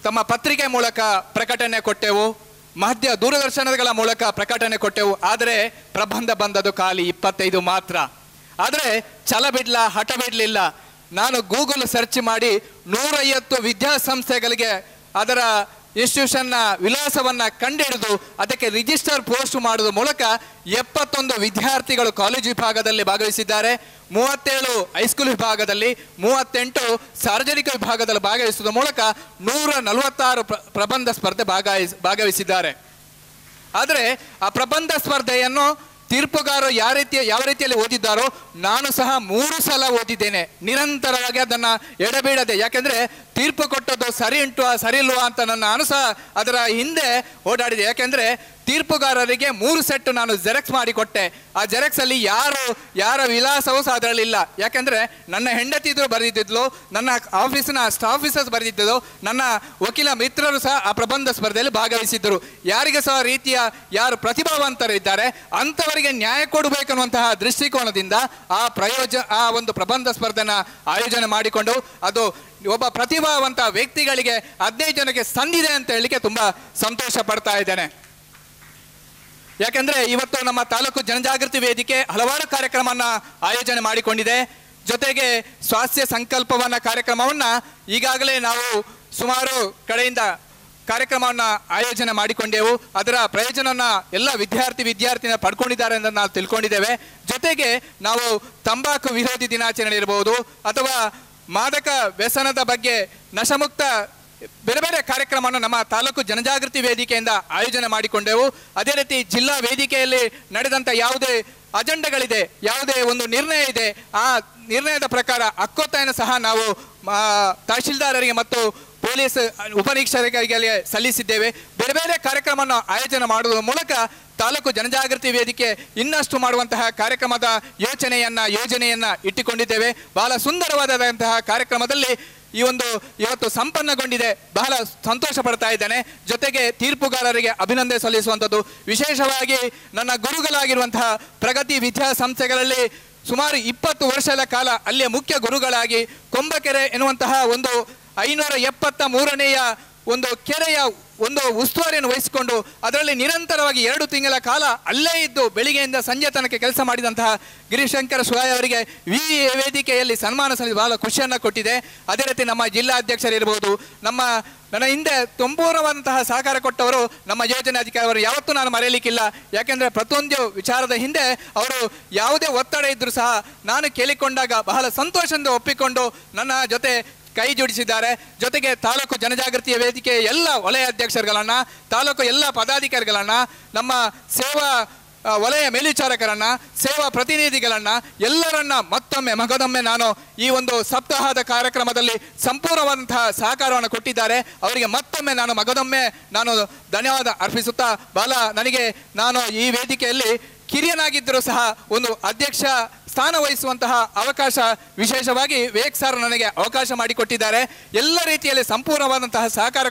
ತಮ್ಮ ಪತ್ರಿಕೆ ಮೂಲಕ ಪ್ರಕಟಣೆ ಕೊಟ್ಟೆವು, ದೂರದರ್ಶನಗಳ ಮೂಲಕ ಪ್ರಕಟಣೆ ಕೊಟ್ಟೆವು. ಆದರೆ ಪ್ರಬಂಧ ಬಂದದ್ದು ಖಾಲಿ 25 ಮಾತ್ರ. ಆದರೆ ಛಲ ಬಿಡಲ, ಹಠ ಬಿಡಲಿಲ್ಲ. ನಾನು ಗೂಗಲ್ ಸರ್ಚ್ ಮಾಡಿ 150 ವಿದ್ಯಾಸಂಸ್ಥೆಗಳಿಗೆ ಅದರ ಇನ್ಸ್ಟಿಟ್ಯೂಷನ್ನ ವಿಳಾಸವನ್ನು ಕಂಡುಹಿಡಿದು ಅದಕ್ಕೆ ರಿಜಿಸ್ಟರ್ ಪೋಸ್ಟ್ ಮಾಡೋದ್ರ ಮೂಲಕ 71 ವಿದ್ಯಾರ್ಥಿಗಳು ಕಾಲೇಜು ವಿಭಾಗದಲ್ಲಿ ಭಾಗವಹಿಸಿದ್ದಾರೆ, 37 ಹೈಸ್ಕೂಲ್ ವಿಭಾಗದಲ್ಲಿ, 38 ಸಾರ್ವಜನಿಕ ವಿಭಾಗದಲ್ಲಿ ಭಾಗವಹಿಸುವ ಮೂಲಕ 146 ಪ್ರಬಂಧ ಸ್ಪರ್ಧೆ ಭಾಗವಹಿಸಿದ್ದಾರೆ. ಆದರೆ ಆ ಪ್ರಬಂಧ ಸ್ಪರ್ಧೆಯನ್ನು ತೀರ್ಪುಗಾರರು ಯಾವ ರೀತಿಯಲ್ಲಿ ಓದಿದ್ದಾರೋ ನಾನು ಸಹ 3 ಸಲ ಓದಿದ್ದೇನೆ ನಿರಂತರವಾಗಿ, ಅದನ್ನು ಎಡಬಿಡದೆ. ಯಾಕೆಂದರೆ ತೀರ್ಪು ಕೊಟ್ಟದ್ದು ಸರಿ ಉಂಟು ಸರಿ ಇಲ್ವಾ ಅಂತ ನಾನು ಸಹ ಅದರ ಹಿಂದೆ ಓಡಾಡಿದೆ. ಯಾಕೆಂದರೆ ತೀರ್ಪುಗಾರರಿಗೆ 3 ಸೆಟ್ ನಾನು ಜೆರಾಕ್ಸ್ ಮಾಡಿಕೊಟ್ಟೆ. ಆ ಜೆರಾಕ್ಸಲ್ಲಿ ಯಾರ ವಿಳಾಸವೂ ಸಹ ಅದರಲ್ಲಿಲ್ಲ. ಯಾಕೆಂದರೆ ನನ್ನ ಹೆಂಡತಿದ್ರು ಬರೆದಿದ್ಲು, ನನ್ನ ಆಫೀಸಿನ ಸ್ಟಾಫ್ ಆಫೀಸರ್ಸ್ ಬರೆದಿದ್ದು, ನನ್ನ ವಕೀಲ ಮಿತ್ರರು ಸಹ ಆ ಪ್ರಬಂಧ ಸ್ಪರ್ಧೆಯಲ್ಲಿ ಭಾಗವಹಿಸಿದ್ದರು. ಯಾರಿಗೆ ಸಹ ರೀತಿಯ ಯಾರು ಪ್ರತಿಭಾವಂತರಿದ್ದಾರೆ ಅಂಥವರಿಗೆ ನ್ಯಾಯ ಕೊಡಬೇಕನ್ನುವಂತಹ ದೃಷ್ಟಿಕೋನದಿಂದ ಆ ಒಂದು ಪ್ರಬಂಧ ಸ್ಪರ್ಧೆನ ಆಯೋಜನೆ ಮಾಡಿಕೊಂಡು ಅದು ಒಬ್ಬ ಪ್ರತಿಭಾವಂತ ವ್ಯಕ್ತಿಗಳಿಗೆ 15 ಜನಕ್ಕೆ ಸಂದಿದೆ ಅಂತ ಹೇಳಲಿಕ್ಕೆ ತುಂಬ ಸಂತೋಷ ಪಡ್ತಾ ಇದ್ದೇನೆ. ಯಾಕೆಂದರೆ ಇವತ್ತು ನಮ್ಮ ತಾಲೂಕು ಜನಜಾಗೃತಿ ವೇದಿಕೆ ಹಲವಾರು ಕಾರ್ಯಕ್ರಮವನ್ನು ಆಯೋಜನೆ ಮಾಡಿಕೊಂಡಿದೆ. ಜೊತೆಗೆ ಸ್ವಾಸ್ಥ್ಯ ಸಂಕಲ್ಪವನ್ನ ಕಾರ್ಯಕ್ರಮವನ್ನು ಈಗಾಗಲೇ ನಾವು ಸುಮಾರು ಕಡೆಯಿಂದ ಕಾರ್ಯಕ್ರಮವನ್ನು ಆಯೋಜನೆ ಮಾಡಿಕೊಂಡೆವು. ಅದರ ಪ್ರಯೋಜನವನ್ನು ಎಲ್ಲ ವಿದ್ಯಾರ್ಥಿನಿಯರು ಪಡ್ಕೊಂಡಿದ್ದಾರೆ ಅಂತ ನಾವು ತಿಳ್ಕೊಂಡಿದ್ದೇವೆ. ಜೊತೆಗೆ ನಾವು ತಂಬಾಕು ವಿರೋಧಿ ದಿನಾಚರಣೆ ಇರಬಹುದು ಅಥವಾ ಮಾದಕ ವ್ಯಸನದ ಬಗ್ಗೆ ನಶಮುಕ್ತ ಬೇರೆ ಬೇರೆ ಕಾರ್ಯಕ್ರಮವನ್ನು ನಮ್ಮ ತಾಲೂಕು ಜನಜಾಗೃತಿ ವೇದಿಕೆಯಿಂದ ಆಯೋಜನೆ ಮಾಡಿಕೊಂಡೆವು. ಅದೇ ರೀತಿ ಜಿಲ್ಲಾ ವೇದಿಕೆಯಲ್ಲಿ ನಡೆದಂಥ ಯಾವುದೇ ಅಜೆಂಡಾಗಳಿದೆ, ಯಾವುದೇ ಒಂದು ನಿರ್ಣಯ ಇದೆ, ಆ ನಿರ್ಣಯದ ಪ್ರಕಾರ ಹಕ್ಕೊತ್ತಾಯನ ಸಹ ನಾವು ತಹಶೀಲ್ದಾರರಿಗೆ ಮತ್ತು ಪೊಲೀಸ್ ಉಪನಿರೀಕ್ಷಕರಿಗೆ ಸಲ್ಲಿಸಿದ್ದೇವೆ. ಬೇರೆ ಬೇರೆ ಕಾರ್ಯಕ್ರಮವನ್ನು ಆಯೋಜನೆ ಮಾಡುವ ಮೂಲಕ ತಾಲೂಕು ಜನಜಾಗೃತಿ ವೇದಿಕೆ ಇನ್ನಷ್ಟು ಮಾಡುವಂತಹ ಕಾರ್ಯಕ್ರಮದ ಯೋಜನೆಯನ್ನು ಇಟ್ಟುಕೊಂಡಿದ್ದೇವೆ. ಬಹಳ ಸುಂದರವಾದಂತಹ ಕಾರ್ಯಕ್ರಮದಲ್ಲಿ ಇವತ್ತು ಸಂಪನ್ನಗೊಂಡಿದೆ. ಬಹಳ ಸಂತೋಷ ಪಡ್ತಾ ಇದ್ದೇನೆ. ಜೊತೆಗೆ ತೀರ್ಪುಗಾರರಿಗೆ ಅಭಿನಂದನೆ ಸಲ್ಲಿಸುವಂಥದ್ದು, ವಿಶೇಷವಾಗಿ ನನ್ನ ಗುರುಗಳಾಗಿರುವಂತಹ ಪ್ರಗತಿ ವಿದ್ಯಾಸಂಸ್ಥೆಗಳಲ್ಲಿ ಸುಮಾರು 20 ವರ್ಷಗಳ ಕಾಲ ಅಲ್ಲಿಯ ಮುಖ್ಯ ಗುರುಗಳಾಗಿ ಕೊಂಬಕೆರೆ ಎನ್ನುವಂತಹ ಒಂದು 573ನೇಯ ಒಂದು ಕೆರೆಯ ಒಂದು ಉಸ್ತುವಾರಿಯನ್ನು ವಹಿಸಿಕೊಂಡು ಅದರಲ್ಲಿ ನಿರಂತರವಾಗಿ 2 ತಿಂಗಳ ಕಾಲ ಅಲ್ಲೇ ಇದ್ದು ಬೆಳಿಗ್ಗೆಯಿಂದ ಸಂಜೆ ತನಕ ಕೆಲಸ ಮಾಡಿದಂತಹ ಗಿರಿಶಂಕರ ಸುರಾಯ್ ಅವರಿಗೆ ವೇದಿಕೆಯಲ್ಲಿ ಸನ್ಮಾನ ಸಲ್ಲಿಸಿ ಬಹಳ ಖುಷಿಯನ್ನು ಕೊಟ್ಟಿದೆ. ಅದೇ ರೀತಿ ನಮ್ಮ ಜಿಲ್ಲಾಧ್ಯಕ್ಷರಿರ್ಬೋದು, ನನ್ನ ಹಿಂದೆ ಸಂಪೂರ್ಣವಾದಂತಹ ಸಹಕಾರ ಕೊಟ್ಟವರು ನಮ್ಮ ಯೋಜನೆ ಅಧಿಕಾರಿಯವರು ಯಾವತ್ತೂ ನಾನು ಮರೆಯಲಿಕ್ಕಿಲ್ಲ. ಯಾಕೆಂದರೆ ಪ್ರತಿಯೊಂದು ವಿಚಾರದ ಹಿಂದೆ ಅವರು ಯಾವುದೇ ಒತ್ತಡ ಇದ್ದರೂ ಸಹ ನಾನು ಕೇಳಿಕೊಂಡಾಗ ಬಹಳ ಸಂತೋಷದಿಂದ ಒಪ್ಪಿಕೊಂಡು ನನ್ನ ಜೊತೆ ಕೈ ಜೋಡಿಸಿದ್ದಾರೆ. ಜೊತೆಗೆ ತಾಲೂಕು ಜನಜಾಗೃತಿಯ ವೇದಿಕೆಯ ಎಲ್ಲ ವಲಯ ಅಧ್ಯಕ್ಷರುಗಳನ್ನು, ತಾಲೂಕು ಎಲ್ಲ ಪದಾಧಿಕಾರಿಗಳನ್ನು, ನಮ್ಮ ಸೇವಾ ವಲಯ ಮೇಲ್ವಿಚಾರಕರನ್ನು, ಸೇವಾ ಪ್ರತಿನಿಧಿಗಳನ್ನು ಎಲ್ಲರನ್ನ ಮಗದೊಮ್ಮೆ ನಾನು ಈ ಒಂದು ಸಪ್ತಾಹದ ಕಾರ್ಯಕ್ರಮದಲ್ಲಿ ಸಂಪೂರ್ಣವಾದಂತಹ ಸಹಕಾರವನ್ನು ಕೊಟ್ಟಿದ್ದಾರೆ. ಅವರಿಗೆ ಮತ್ತೊಮ್ಮೆ ನಾನು ಧನ್ಯವಾದ ಅರ್ಪಿಸುತ್ತಾ ನಾನು ಈ ವೇದಿಕೆಯಲ್ಲಿ ಕಿರಿಯನಾಗಿದ್ದರೂ ಸಹ ಒಂದು ಅಧ್ಯಕ್ಷ ಸ್ಥಾನ ವಹಿಸುವಂತಹ ಅವಕಾಶ ವಿಶೇಷವಾಗಿ ವಿವೇಕ್ ಸರ್ ನನಗೆ ಅವಕಾಶ ಮಾಡಿಕೊಟ್ಟಿದ್ದಾರೆ. ಎಲ್ಲ ರೀತಿಯಲ್ಲಿ ಸಂಪೂರ್ಣವಾದಂತಹ ಸಹಕಾರ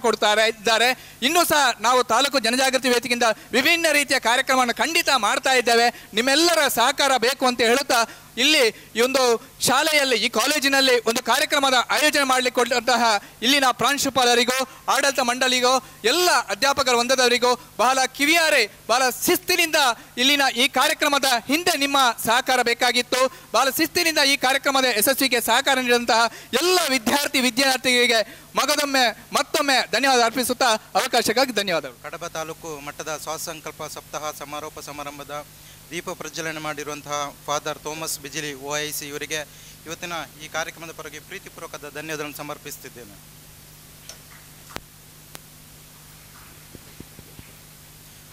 ಇದ್ದಾರೆ. ಇನ್ನೂ ಸಹ ನಾವು ತಾಲೂಕು ಜನಜಾಗೃತಿ ವೇದಿಕೆಯಿಂದ ವಿಭಿನ್ನ ರೀತಿಯ ಕಾರ್ಯಕ್ರಮವನ್ನು ಖಂಡಿತ ಮಾಡ್ತಾ ಇದ್ದೇವೆ. ನಿಮ್ಮೆಲ್ಲರ ಸಹಕಾರ ಬೇಕು ಅಂತ ಹೇಳುತ್ತಾ ಇಲ್ಲಿ ಈ ಒಂದು ಶಾಲೆಯಲ್ಲಿ, ಈ ಕಾಲೇಜಿನಲ್ಲಿ ಒಂದು ಕಾರ್ಯಕ್ರಮದ ಆಯೋಜನೆ ಮಾಡಲಿಕ್ಕೆ ಕೊಟ್ಟಂತಹ ಇಲ್ಲಿನ ಪ್ರಾಂಶುಪಾಲರಿಗೂ, ಆಡಳಿತ ಮಂಡಳಿಗೂ, ಎಲ್ಲ ಅಧ್ಯಾಪಕರ ವೃಂದದವರಿಗೂ ಬಹಳ ಕಿವಿಯಾರೆ, ಬಹಳ ಶಿಸ್ತಿನಿಂದ ಇಲ್ಲಿನ ಈ ಕಾರ್ಯಕ್ರಮದ ಹಿಂದೆ ನಿಮ್ಮ ಸಹಕಾರ ಬೇಕಾಗಿತ್ತು. ಬಹಳ ಶಿಸ್ತಿನಿಂದ ಈ ಕಾರ್ಯಕ್ರಮದ ಯಶಸ್ವಿಗೆ ಸಹಕಾರ ನೀಡಿದಂತಹ ಎಲ್ಲ ವಿದ್ಯಾರ್ಥಿಗಳಿಗೆ ಮತ್ತೊಮ್ಮೆ ಧನ್ಯವಾದ ಅರ್ಪಿಸುತ್ತಾ ಅವಕಾಶಕ್ಕಾಗಿ ಧನ್ಯವಾದಗಳು. ಕಡಬ ತಾಲೂಕು ಮಟ್ಟದ ಸ್ವಾಸ್ಥ್ಯ ಸಂಕಲ್ಪ ಸಪ್ತಾಹ ಸಮಾರೋಪ ಸಮಾರಂಭದ ದೀಪ ಪ್ರಜ್ವಲನೆ ಮಾಡಿರುವಂತಹ ಫಾದರ್ ಥೋಮಸ್ ಬಿಜಿಲಿ OIC ಇವರಿಗೆ ಇವತ್ತಿನ ಈ ಕಾರ್ಯಕ್ರಮದ ಪರವಾಗಿ ಪ್ರೀತಿಪೂರ್ವಕದ ಧನ್ಯವಾದಗಳನ್ನು ಸಮರ್ಪಿಸುತ್ತಿದ್ದೇನೆ.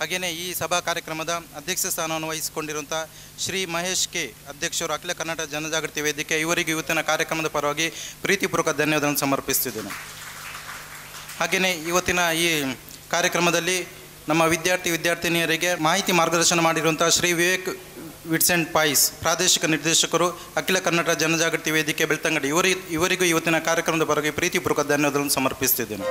ಹಾಗೆಯೇ ಈ ಸಭಾ ಕಾರ್ಯಕ್ರಮದ ಅಧ್ಯಕ್ಷ ಸ್ಥಾನವನ್ನು ವಹಿಸಿಕೊಂಡಿರುವಂಥ ಶ್ರೀ ಮಹೇಶ್ ಕೆ ಅಧ್ಯಕ್ಷರು ಅಖಿಲ ಕರ್ನಾಟಕ ಜನಜಾಗೃತಿ ವೇದಿಕೆ, ಇವರಿಗೆ ಇವತ್ತಿನ ಕಾರ್ಯಕ್ರಮದ ಪರವಾಗಿ ಪ್ರೀತಿಪೂರ್ವಕ ಧನ್ಯವಾದಗಳನ್ನು ಸಮರ್ಪಿಸ್ತಿದ್ದೇನೆ. ಹಾಗೆಯೇ ಇವತ್ತಿನ ಈ ಕಾರ್ಯಕ್ರಮದಲ್ಲಿ ನಮ್ಮ ವಿದ್ಯಾರ್ಥಿನಿಯರಿಗೆ ಮಾಹಿತಿ ಮಾರ್ಗದರ್ಶನ ಮಾಡಿರುವಂಥ ಶ್ರೀ ವಿವೇಕ್ ವಿಟ್ಸೆಂಟ್ ಪಾಯ್ಸ್ ಪ್ರಾದೇಶಿಕ ನಿರ್ದೇಶಕರು, ಅಖಿಲ ಕರ್ನಾಟಕ ಜನಜಾಗೃತಿ ವೇದಿಕೆ ಬೆಳ್ತಂಗಡಿ, ಇವರಿಗೂ ಇವತ್ತಿನ ಕಾರ್ಯಕ್ರಮದ ಪರವಾಗಿ ಪ್ರೀತಿಪೂರ್ವಕ ಧನ್ಯವಾದಗಳನ್ನು ಸಮರ್ಪಿಸ್ತಿದ್ದೇನೆ.